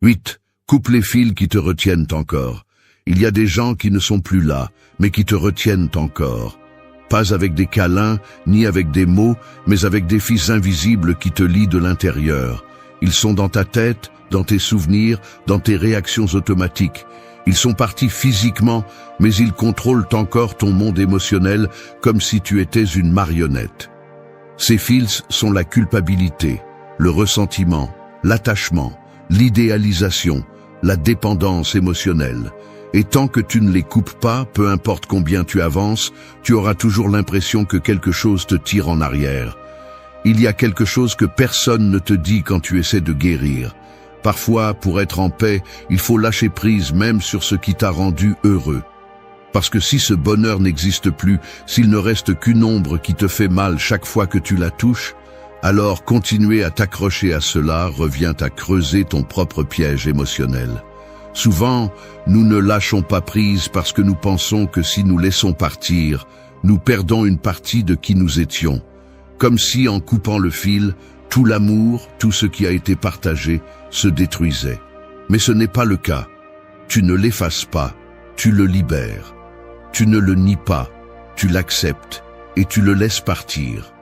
8. Coupe les fils qui te retiennent encore. Il y a des gens qui ne sont plus là, mais qui te retiennent encore. Pas avec des câlins, ni avec des mots, mais avec des fils invisibles qui te lient de l'intérieur. Ils sont dans ta tête, dans tes souvenirs, dans tes réactions automatiques. Ils sont partis physiquement, mais ils contrôlent encore ton monde émotionnel comme si tu étais une marionnette. Ces fils sont la culpabilité, le ressentiment, l'attachement, l'idéalisation, la dépendance émotionnelle. Et tant que tu ne les coupes pas, peu importe combien tu avances, tu auras toujours l'impression que quelque chose te tire en arrière. Il y a quelque chose que personne ne te dit quand tu essaies de guérir. Parfois, pour être en paix, il faut lâcher prise même sur ce qui t'a rendu heureux. Parce que si ce bonheur n'existe plus, s'il ne reste qu'une ombre qui te fait mal chaque fois que tu la touches, alors continuer à t'accrocher à cela revient à creuser ton propre piège émotionnel. Souvent, nous ne lâchons pas prise parce que nous pensons que si nous laissons partir, nous perdons une partie de qui nous étions. Comme si, en coupant le fil, tout l'amour, tout ce qui a été partagé, se détruisait. Mais ce n'est pas le cas. Tu ne l'effaces pas, tu le libères. Tu ne le nies pas, tu l'acceptes et tu le laisses partir.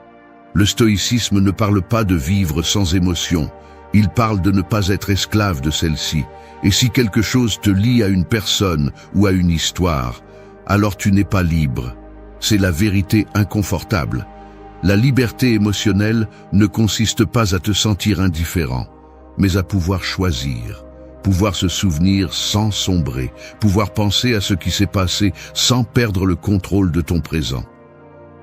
Le stoïcisme ne parle pas de vivre sans émotion, il parle de ne pas être esclave de celle-ci. Et si quelque chose te lie à une personne ou à une histoire, alors tu n'es pas libre. C'est la vérité inconfortable. La liberté émotionnelle ne consiste pas à te sentir indifférent, mais à pouvoir choisir, pouvoir se souvenir sans sombrer, pouvoir penser à ce qui s'est passé sans perdre le contrôle de ton présent.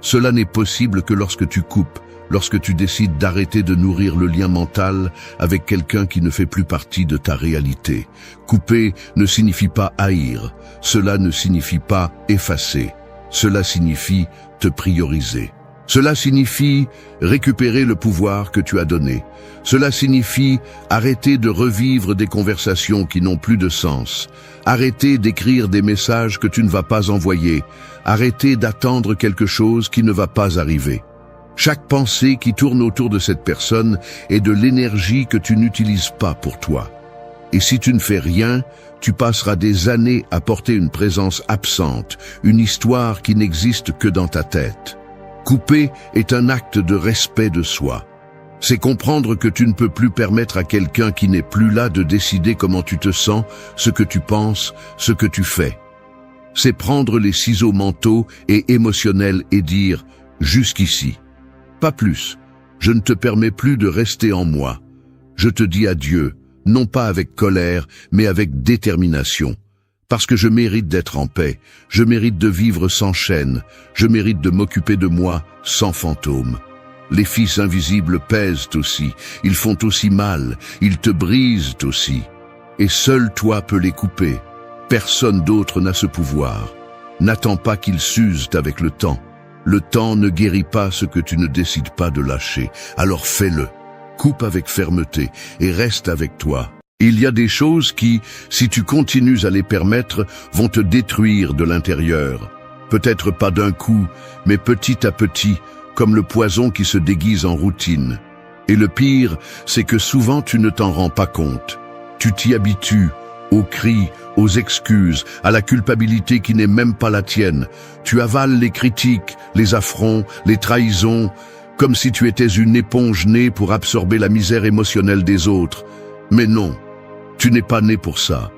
Cela n'est possible que lorsque tu coupes, lorsque tu décides d'arrêter de nourrir le lien mental avec quelqu'un qui ne fait plus partie de ta réalité. Couper ne signifie pas haïr, cela ne signifie pas effacer, cela signifie te prioriser. Cela signifie récupérer le pouvoir que tu as donné. Cela signifie arrêter de revivre des conversations qui n'ont plus de sens. Arrêter d'écrire des messages que tu ne vas pas envoyer. Arrêter d'attendre quelque chose qui ne va pas arriver. Chaque pensée qui tourne autour de cette personne est de l'énergie que tu n'utilises pas pour toi. Et si tu ne fais rien, tu passeras des années à porter une présence absente, une histoire qui n'existe que dans ta tête. Couper est un acte de respect de soi. C'est comprendre que tu ne peux plus permettre à quelqu'un qui n'est plus là de décider comment tu te sens, ce que tu penses, ce que tu fais. C'est prendre les ciseaux mentaux et émotionnels et dire « jusqu'ici ». Pas plus. Je ne te permets plus de rester en moi. Je te dis adieu, non pas avec colère, mais avec détermination. Parce que je mérite d'être en paix, je mérite de vivre sans chaîne, je mérite de m'occuper de moi sans fantômes. Les fils invisibles pèsent aussi, ils font aussi mal, ils te brisent aussi. Et seul toi peux les couper. Personne d'autre n'a ce pouvoir. N'attends pas qu'ils s'usent avec le temps. Le temps ne guérit pas ce que tu ne décides pas de lâcher, alors fais-le. Coupe avec fermeté et reste avec toi. Il y a des choses qui, si tu continues à les permettre, vont te détruire de l'intérieur. Peut-être pas d'un coup, mais petit à petit, comme le poison qui se déguise en routine. Et le pire, c'est que souvent tu ne t'en rends pas compte. Tu t'y habitues, aux cris, aux excuses, à la culpabilité qui n'est même pas la tienne. Tu avales les critiques, les affronts, les trahisons, comme si tu étais une éponge née pour absorber la misère émotionnelle des autres. Mais non, tu n'es pas né pour ça.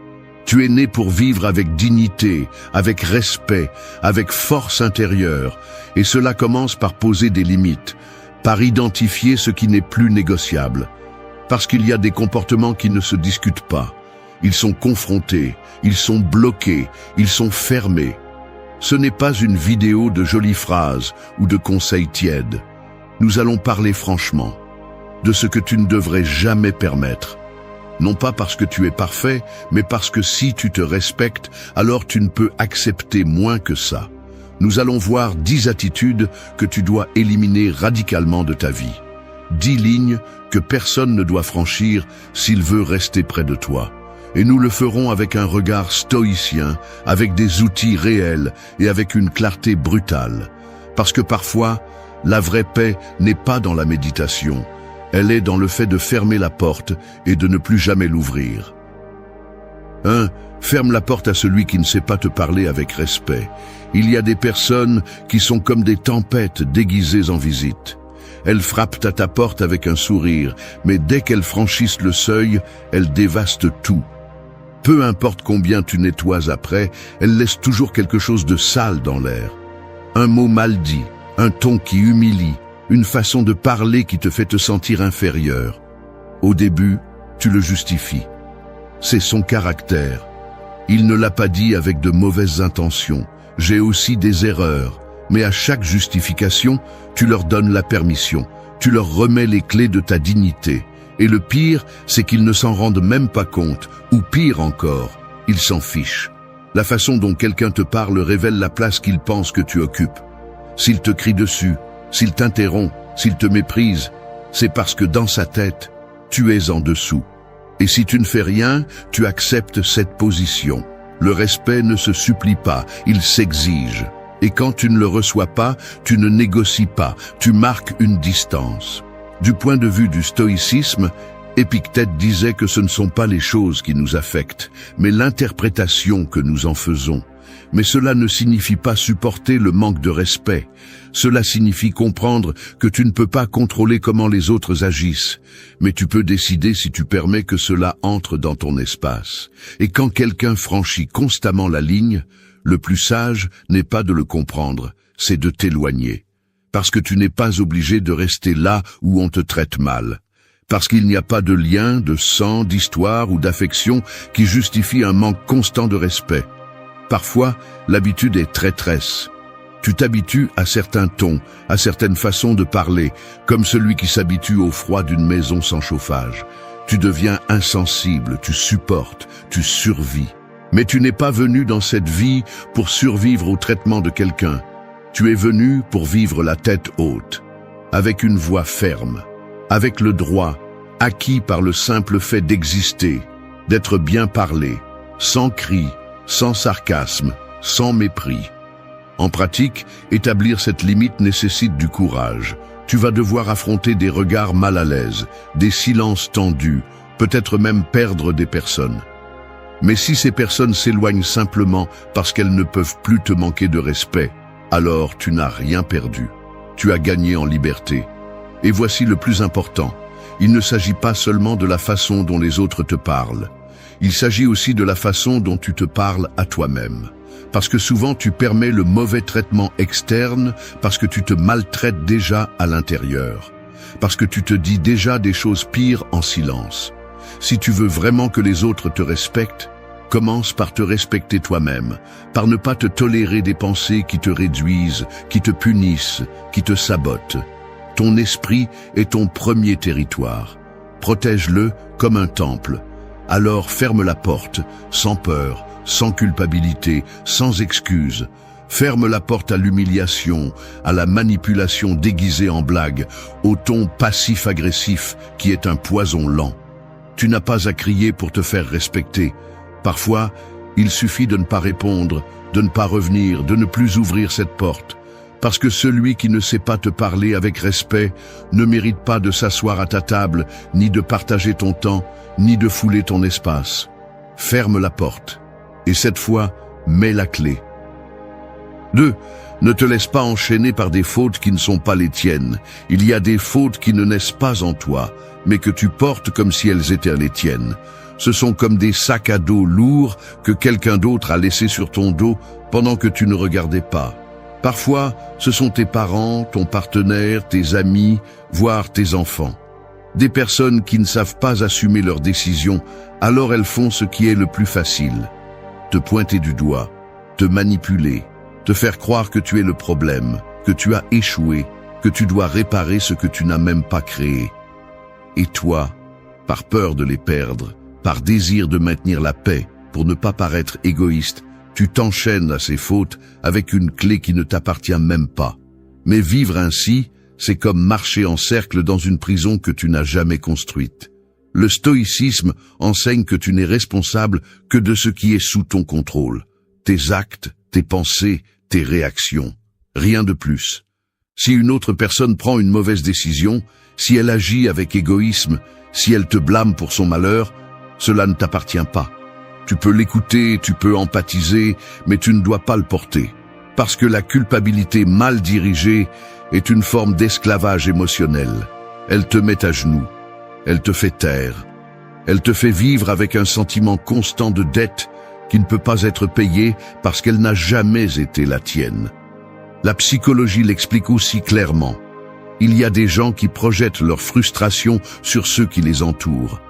Tu es né pour vivre avec dignité, avec respect, avec force intérieure. Et cela commence par poser des limites, par identifier ce qui n'est plus négociable. Parce qu'il y a des comportements qui ne se discutent pas. Ils sont confrontés, ils sont bloqués, ils sont fermés. Ce n'est pas une vidéo de jolies phrases ou de conseils tièdes. Nous allons parler franchement de ce que tu ne devrais jamais permettre. Non pas parce que tu es parfait, mais parce que si tu te respectes, alors tu ne peux accepter moins que ça. Nous allons voir 10 attitudes que tu dois éliminer radicalement de ta vie. 10 lignes que personne ne doit franchir s'il veut rester près de toi. Et nous le ferons avec un regard stoïcien, avec des outils réels et avec une clarté brutale. Parce que parfois, la vraie paix n'est pas dans la méditation. Elle est dans le fait de fermer la porte et de ne plus jamais l'ouvrir. 1. Ferme la porte à celui qui ne sait pas te parler avec respect. Il y a des personnes qui sont comme des tempêtes déguisées en visite. Elles frappent à ta porte avec un sourire, mais dès qu'elles franchissent le seuil, elles dévastent tout. Peu importe combien tu nettoies après, elles laissent toujours quelque chose de sale dans l'air. Un mot mal dit, un ton qui humilie, une façon de parler qui te fait te sentir inférieur. Au début, tu le justifies. C'est son caractère. Il ne l'a pas dit avec de mauvaises intentions. J'ai aussi des erreurs. Mais à chaque justification, tu leur donnes la permission. Tu leur remets les clés de ta dignité. Et le pire, c'est qu'ils ne s'en rendent même pas compte. Ou pire encore, ils s'en fichent. La façon dont quelqu'un te parle révèle la place qu'il pense que tu occupes. S'il te crie dessus, s'il t'interrompt, s'il te méprise, c'est parce que dans sa tête, tu es en dessous. Et si tu ne fais rien, tu acceptes cette position. Le respect ne se supplie pas, il s'exige. Et quand tu ne le reçois pas, tu ne négocies pas, tu marques une distance. Du point de vue du stoïcisme, Épictète disait que ce ne sont pas les choses qui nous affectent, mais l'interprétation que nous en faisons. Mais cela ne signifie pas supporter le manque de respect. Cela signifie comprendre que tu ne peux pas contrôler comment les autres agissent, mais tu peux décider si tu permets que cela entre dans ton espace. Et quand quelqu'un franchit constamment la ligne, le plus sage n'est pas de le comprendre, c'est de t'éloigner. Parce que tu n'es pas obligé de rester là où on te traite mal. Parce qu'il n'y a pas de lien, de sang, d'histoire ou d'affection qui justifie un manque constant de respect. Parfois, l'habitude est traîtresse. Tu t'habitues à certains tons, à certaines façons de parler, comme celui qui s'habitue au froid d'une maison sans chauffage. Tu deviens insensible, tu supportes, tu survis. Mais tu n'es pas venu dans cette vie pour survivre au traitement de quelqu'un. Tu es venu pour vivre la tête haute, avec une voix ferme, avec le droit, acquis par le simple fait d'exister, d'être bien parlé, sans cri, sans sarcasme, sans mépris. En pratique, établir cette limite nécessite du courage. Tu vas devoir affronter des regards mal à l'aise, des silences tendus, peut-être même perdre des personnes. Mais si ces personnes s'éloignent simplement parce qu'elles ne peuvent plus te manquer de respect, alors tu n'as rien perdu. Tu as gagné en liberté. Et voici le plus important. Il ne s'agit pas seulement de la façon dont les autres te parlent. Il s'agit aussi de la façon dont tu te parles à toi-même. parce que souvent tu permets le mauvais traitement externe, parce que tu te maltraites déjà à l'intérieur, parce que tu te dis déjà des choses pires en silence. Si tu veux vraiment que les autres te respectent, commence par te respecter toi-même, par ne pas te tolérer des pensées qui te réduisent, qui te punissent, qui te sabotent. Ton esprit est ton premier territoire. Protège-le comme un temple. Alors ferme la porte, sans peur, sans culpabilité, sans excuse. Ferme la porte à l'humiliation, à la manipulation déguisée en blague, au ton passif-agressif qui est un poison lent. Tu n'as pas à crier pour te faire respecter. Parfois, il suffit de ne pas répondre, de ne pas revenir, de ne plus ouvrir cette porte. Parce que celui qui ne sait pas te parler avec respect ne mérite pas de s'asseoir à ta table, ni de partager ton temps, ni de fouler ton espace. Ferme la porte. Et cette fois, mets la clé. 2. Ne te laisse pas enchaîner par des fautes qui ne sont pas les tiennes. Il y a des fautes qui ne naissent pas en toi, mais que tu portes comme si elles étaient les tiennes. Ce sont comme des sacs à dos lourds que quelqu'un d'autre a laissés sur ton dos pendant que tu ne regardais pas. Parfois, ce sont tes parents, ton partenaire, tes amis, voire tes enfants. Des personnes qui ne savent pas assumer leurs décisions, alors elles font ce qui est le plus facile. Te pointer du doigt, te manipuler, te faire croire que tu es le problème, que tu as échoué, que tu dois réparer ce que tu n'as même pas créé. Et toi, par peur de les perdre, par désir de maintenir la paix, pour ne pas paraître égoïste, tu t'enchaînes à ces fautes avec une clé qui ne t'appartient même pas. Mais vivre ainsi, c'est comme marcher en cercle dans une prison que tu n'as jamais construite. Le stoïcisme enseigne que tu n'es responsable que de ce qui est sous ton contrôle. Tes actes, tes pensées, tes réactions. Rien de plus. Si une autre personne prend une mauvaise décision, si elle agit avec égoïsme, si elle te blâme pour son malheur, cela ne t'appartient pas. Tu peux l'écouter, tu peux empathiser, mais tu ne dois pas le porter. Parce que la culpabilité mal dirigée est une forme d'esclavage émotionnel. Elle te met à genoux. Elle te fait taire. Elle te fait vivre avec un sentiment constant de dette qui ne peut pas être payé parce qu'elle n'a jamais été la tienne. La psychologie l'explique aussi clairement. Il y a des gens qui projettent leur frustration sur ceux qui les entourent.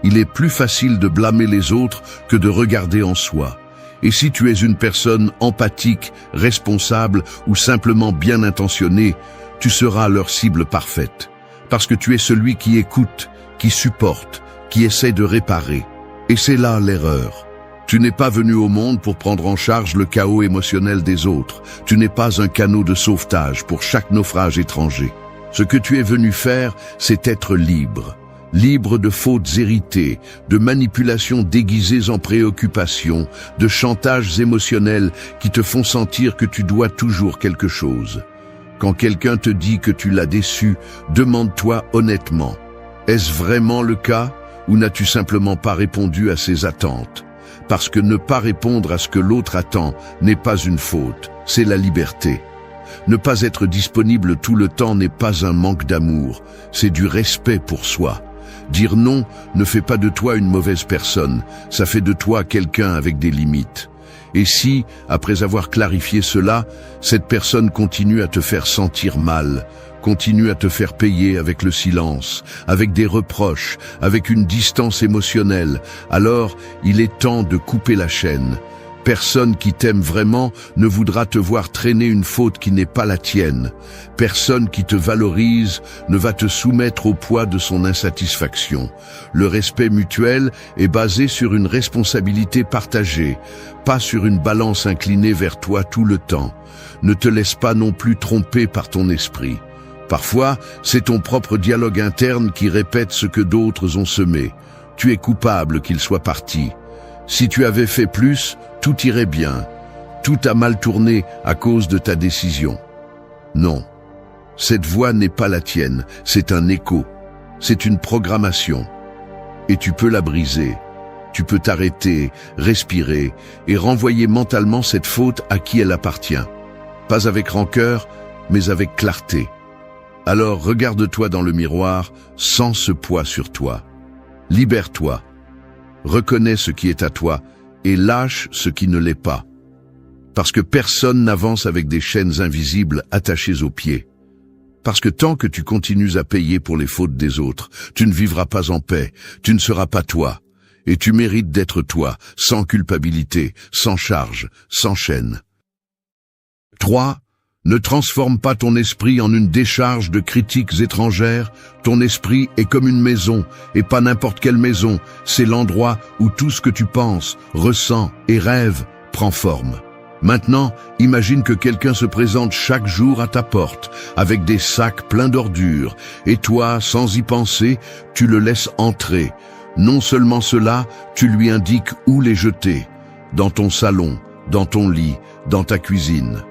Il est plus facile de blâmer les autres que de regarder en soi. Et si tu es une personne empathique, responsable ou simplement bien intentionnée, tu seras leur cible parfaite. Parce que tu es celui qui écoute, qui supporte, qui essaie de réparer. Et c'est là l'erreur. Tu n'es pas venu au monde pour prendre en charge le chaos émotionnel des autres. Tu n'es pas un canot de sauvetage pour chaque naufrage étranger. Ce que tu es venu faire, c'est être libre. Libre de fautes héritées, de manipulations déguisées en préoccupations, de chantages émotionnels qui te font sentir que tu dois toujours quelque chose. Quand quelqu'un te dit que tu l'as déçu, demande-toi honnêtement, est-ce vraiment le cas ou n'as-tu simplement pas répondu à ses attentes? Parce que ne pas répondre à ce que l'autre attend n'est pas une faute, c'est la liberté. Ne pas être disponible tout le temps n'est pas un manque d'amour, c'est du respect pour soi. Dire non ne fait pas de toi une mauvaise personne, ça fait de toi quelqu'un avec des limites. Et si, après avoir clarifié cela, cette personne continue à te faire sentir mal, continue à te faire payer avec le silence, avec des reproches, avec une distance émotionnelle, alors il est temps de couper la chaîne. Personne qui t'aime vraiment ne voudra te voir traîner une faute qui n'est pas la tienne. Personne qui te valorise ne va te soumettre au poids de son insatisfaction. Le respect mutuel est basé sur une responsabilité partagée, pas sur une balance inclinée vers toi tout le temps. Ne te laisse pas non plus tromper par ton esprit. Parfois, c'est ton propre dialogue interne qui répète ce que d'autres ont semé. Tu es coupable qu'il soit parti. Si tu avais fait plus, tout irait bien. Tout a mal tourné à cause de ta décision. Non. Cette voix n'est pas la tienne, c'est un écho. C'est une programmation. Et tu peux la briser. Tu peux t'arrêter, respirer et renvoyer mentalement cette faute à qui elle appartient. Pas avec rancœur, mais avec clarté. Alors regarde-toi dans le miroir sans ce poids sur toi. Libère-toi. Reconnais ce qui est à toi et lâche ce qui ne l'est pas. Parce que personne n'avance avec des chaînes invisibles attachées aux pieds. Parce que tant que tu continues à payer pour les fautes des autres, tu ne vivras pas en paix, tu ne seras pas toi. Et tu mérites d'être toi, sans culpabilité, sans charge, sans chaîne. 3. Ne transforme pas ton esprit en une décharge de critiques étrangères. Ton esprit est comme une maison, et pas n'importe quelle maison. C'est l'endroit où tout ce que tu penses, ressens et rêves prend forme. Maintenant, imagine que quelqu'un se présente chaque jour à ta porte, avec des sacs pleins d'ordures, et toi, sans y penser, tu le laisses entrer. Non seulement cela, tu lui indiques où les jeter. Dans ton salon, dans ton lit, dans ta cuisine.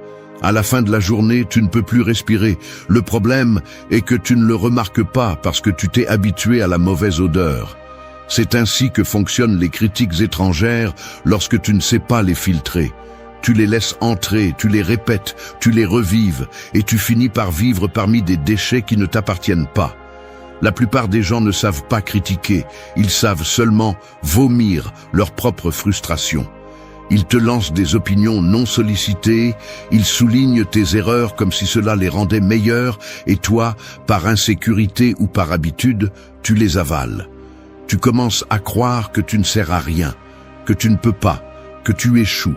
À la fin de la journée, tu ne peux plus respirer. Le problème est que tu ne le remarques pas parce que tu t'es habitué à la mauvaise odeur. C'est ainsi que fonctionnent les critiques étrangères lorsque tu ne sais pas les filtrer. Tu les laisses entrer, tu les répètes, tu les revives et tu finis par vivre parmi des déchets qui ne t'appartiennent pas. La plupart des gens ne savent pas critiquer, ils savent seulement vomir leur propre frustration. Ils te lancent des opinions non sollicitées, ils soulignent tes erreurs comme si cela les rendait meilleurs, et toi, par insécurité ou par habitude, tu les avales. Tu commences à croire que tu ne sers à rien, que tu ne peux pas, que tu échoues,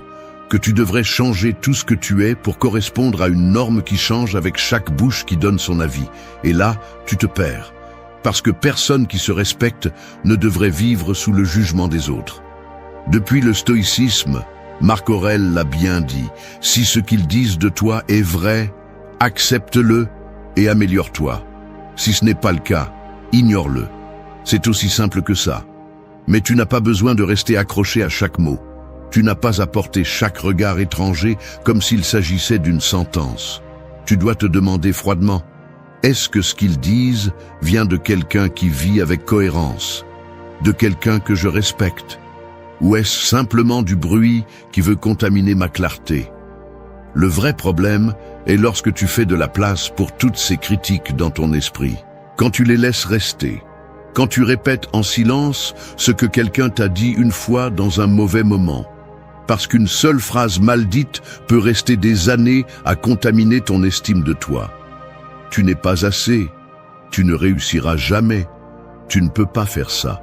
que tu devrais changer tout ce que tu es pour correspondre à une norme qui change avec chaque bouche qui donne son avis. Et là, tu te perds, parce que personne qui se respecte ne devrait vivre sous le jugement des autres. Depuis le stoïcisme, Marc Aurèle l'a bien dit, si ce qu'ils disent de toi est vrai, accepte-le et améliore-toi. Si ce n'est pas le cas, ignore-le. C'est aussi simple que ça. Mais tu n'as pas besoin de rester accroché à chaque mot. Tu n'as pas à porter chaque regard étranger comme s'il s'agissait d'une sentence. Tu dois te demander froidement, est-ce que ce qu'ils disent vient de quelqu'un qui vit avec cohérence, de quelqu'un que je respecte? Ou est-ce simplement du bruit qui veut contaminer ma clarté? Le vrai problème est lorsque tu fais de la place pour toutes ces critiques dans ton esprit. Quand tu les laisses rester. Quand tu répètes en silence ce que quelqu'un t'a dit une fois dans un mauvais moment. Parce qu'une seule phrase mal dite peut rester des années à contaminer ton estime de toi. Tu n'es pas assez. Tu ne réussiras jamais. Tu ne peux pas faire ça.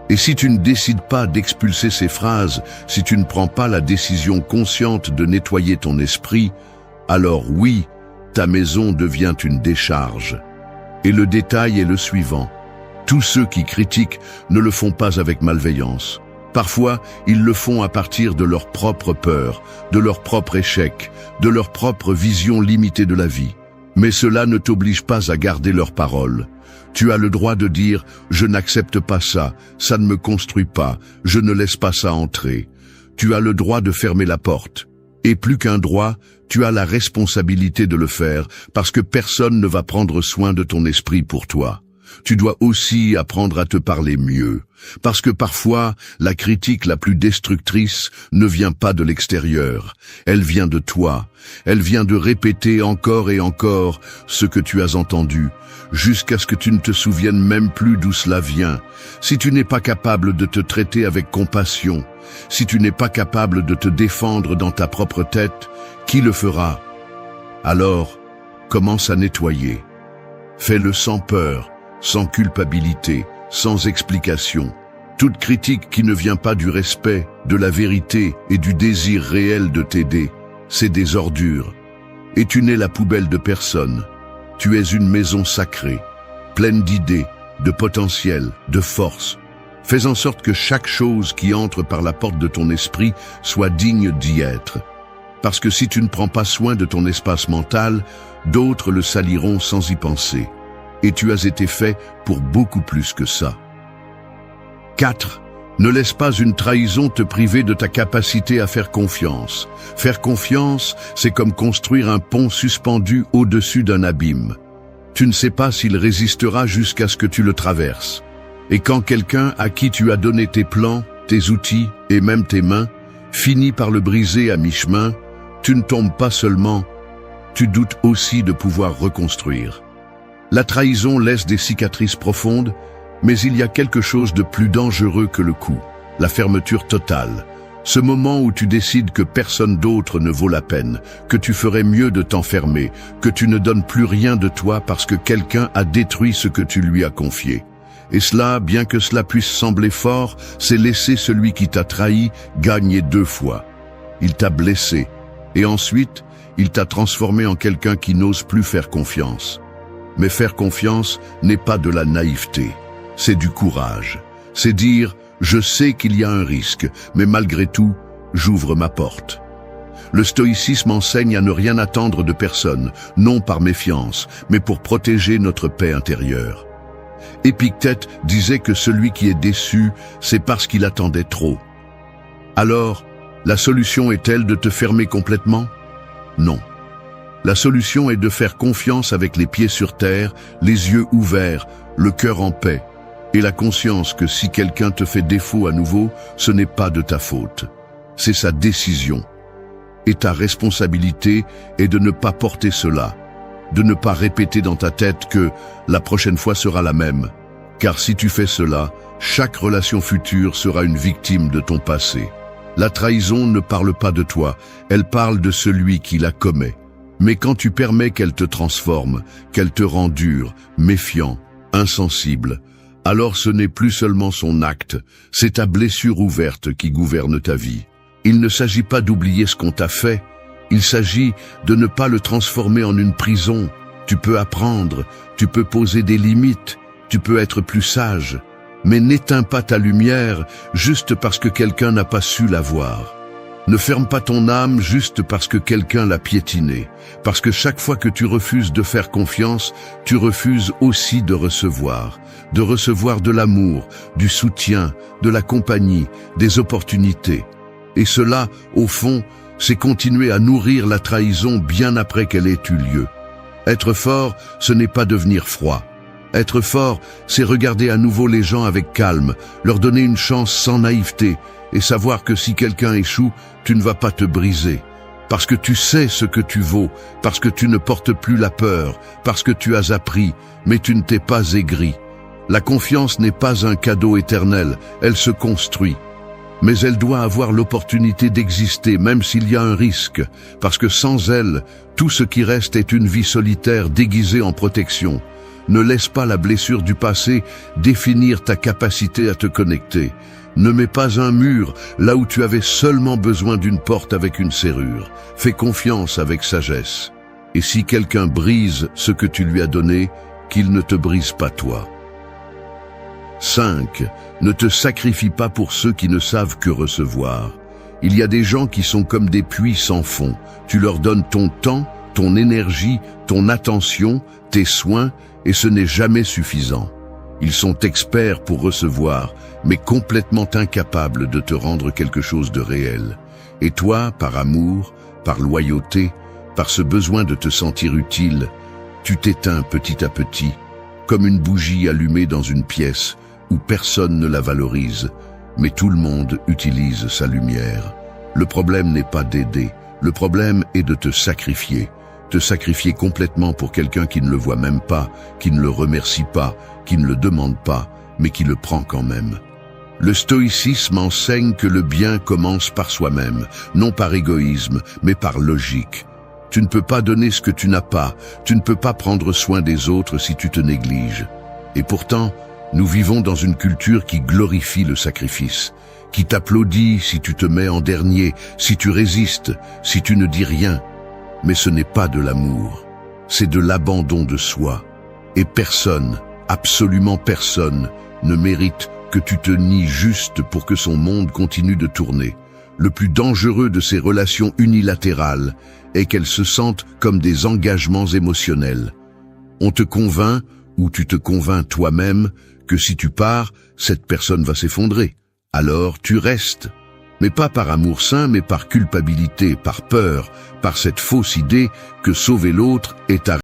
Et si tu ne décides pas d'expulser ces phrases, si tu ne prends pas la décision consciente de nettoyer ton esprit, alors oui, ta maison devient une décharge. Et le détail est le suivant. Tous ceux qui critiquent ne le font pas avec malveillance. Parfois, ils le font à partir de leur propre peur, de leur propre échec, de leur propre vision limitée de la vie. Mais cela ne t'oblige pas à garder leurs paroles. Tu as le droit de dire « je n'accepte pas ça, ça ne me construit pas, je ne laisse pas ça entrer ». Tu as le droit de fermer la porte. Et plus qu'un droit, tu as la responsabilité de le faire parce que personne ne va prendre soin de ton esprit pour toi. Tu dois aussi apprendre à te parler mieux, parce que parfois, la critique la plus destructrice ne vient pas de l'extérieur, elle vient de toi, elle vient de répéter encore et encore ce que tu as entendu, jusqu'à ce que tu ne te souviennes même plus d'où cela vient. Si tu n'es pas capable de te traiter avec compassion, si tu n'es pas capable de te défendre dans ta propre tête, qui le fera? Alors, commence à nettoyer. Fais-le sans peur, sans culpabilité, sans explication. Toute critique qui ne vient pas du respect, de la vérité et du désir réel de t'aider, c'est des ordures. Et tu n'es la poubelle de personne. Tu es une maison sacrée, pleine d'idées, de potentiel, de force. Fais en sorte que chaque chose qui entre par la porte de ton esprit soit digne d'y être. Parce que si tu ne prends pas soin de ton espace mental, d'autres le saliront sans y penser. Et tu as été fait pour beaucoup plus que ça. 4. Ne laisse pas une trahison te priver de ta capacité à faire confiance. Faire confiance, c'est comme construire un pont suspendu au-dessus d'un abîme. Tu ne sais pas s'il résistera jusqu'à ce que tu le traverses. Et quand quelqu'un à qui tu as donné tes plans, tes outils et même tes mains, finit par le briser à mi-chemin, tu ne tombes pas seulement, tu doutes aussi de pouvoir reconstruire. La trahison laisse des cicatrices profondes, mais il y a quelque chose de plus dangereux que le coup, la fermeture totale. Ce moment où tu décides que personne d'autre ne vaut la peine, que tu ferais mieux de t'enfermer, que tu ne donnes plus rien de toi parce que quelqu'un a détruit ce que tu lui as confié. Et cela, bien que cela puisse sembler fort, c'est laisser celui qui t'a trahi gagner 2 fois. Il t'a blessé, et ensuite, il t'a transformé en quelqu'un qui n'ose plus faire confiance. Mais faire confiance n'est pas de la naïveté, c'est du courage. C'est dire « je sais qu'il y a un risque, mais malgré tout, j'ouvre ma porte ». Le stoïcisme enseigne à ne rien attendre de personne, non par méfiance, mais pour protéger notre paix intérieure. Épictète disait que celui qui est déçu, c'est parce qu'il attendait trop. Alors, la solution est-elle de te fermer complètement? Non. La solution est de faire confiance avec les pieds sur terre, les yeux ouverts, le cœur en paix, et la conscience que si quelqu'un te fait défaut à nouveau, ce n'est pas de ta faute. C'est sa décision. Et ta responsabilité est de ne pas porter cela, de ne pas répéter dans ta tête que la prochaine fois sera la même. Car si tu fais cela, chaque relation future sera une victime de ton passé. La trahison ne parle pas de toi, elle parle de celui qui la commet. Mais quand tu permets qu'elle te transforme, qu'elle te rend dur, méfiant, insensible, alors ce n'est plus seulement son acte, c'est ta blessure ouverte qui gouverne ta vie. Il ne s'agit pas d'oublier ce qu'on t'a fait, il s'agit de ne pas le transformer en une prison. Tu peux apprendre, tu peux poser des limites, tu peux être plus sage, mais n'éteins pas ta lumière juste parce que quelqu'un n'a pas su la voir. Ne ferme pas ton âme juste parce que quelqu'un l'a piétinée, parce que chaque fois que tu refuses de faire confiance, tu refuses aussi de recevoir de l'amour, du soutien, de la compagnie, des opportunités. Et cela, au fond, c'est continuer à nourrir la trahison bien après qu'elle ait eu lieu. Être fort, ce n'est pas devenir froid. Être fort, c'est regarder à nouveau les gens avec calme, leur donner une chance sans naïveté, et savoir que si quelqu'un échoue, tu ne vas pas te briser. Parce que tu sais ce que tu vaux, parce que tu ne portes plus la peur, parce que tu as appris, mais tu ne t'es pas aigri. La confiance n'est pas un cadeau éternel, elle se construit. Mais elle doit avoir l'opportunité d'exister, même s'il y a un risque, parce que sans elle, tout ce qui reste est une vie solitaire déguisée en protection. Ne laisse pas la blessure du passé définir ta capacité à te connecter. Ne mets pas un mur là où tu avais seulement besoin d'une porte avec une serrure. Fais confiance avec sagesse. Et si quelqu'un brise ce que tu lui as donné, qu'il ne te brise pas toi. 5. Ne te sacrifie pas pour ceux qui ne savent que recevoir. Il y a des gens qui sont comme des puits sans fond. Tu leur donnes ton temps, ton énergie, ton attention, tes soins, et ce n'est jamais suffisant. Ils sont experts pour recevoir, mais complètement incapables de te rendre quelque chose de réel. Et toi, par amour, par loyauté, par ce besoin de te sentir utile, tu t'éteins petit à petit, comme une bougie allumée dans une pièce où personne ne la valorise, mais tout le monde utilise sa lumière. Le problème n'est pas d'aider, le problème est de te sacrifier complètement pour quelqu'un qui ne le voit même pas, qui ne le remercie pas, qui ne le demande pas, mais qui le prend quand même. Le stoïcisme enseigne que le bien commence par soi-même, non par égoïsme, mais par logique. Tu ne peux pas donner ce que tu n'as pas, tu ne peux pas prendre soin des autres si tu te négliges. Et pourtant, nous vivons dans une culture qui glorifie le sacrifice, qui t'applaudit si tu te mets en dernier, si tu résistes, si tu ne dis rien. Mais ce n'est pas de l'amour, c'est de l'abandon de soi. Et personne, absolument personne, ne mérite que tu te nies juste pour que son monde continue de tourner. Le plus dangereux de ces relations unilatérales est qu'elles se sentent comme des engagements émotionnels. On te convainc, ou tu te convaincs toi-même, que si tu pars, cette personne va s'effondrer. Alors tu restes. Mais pas par amour sain, mais par culpabilité, par peur, par cette fausse idée que sauver l'autre est ta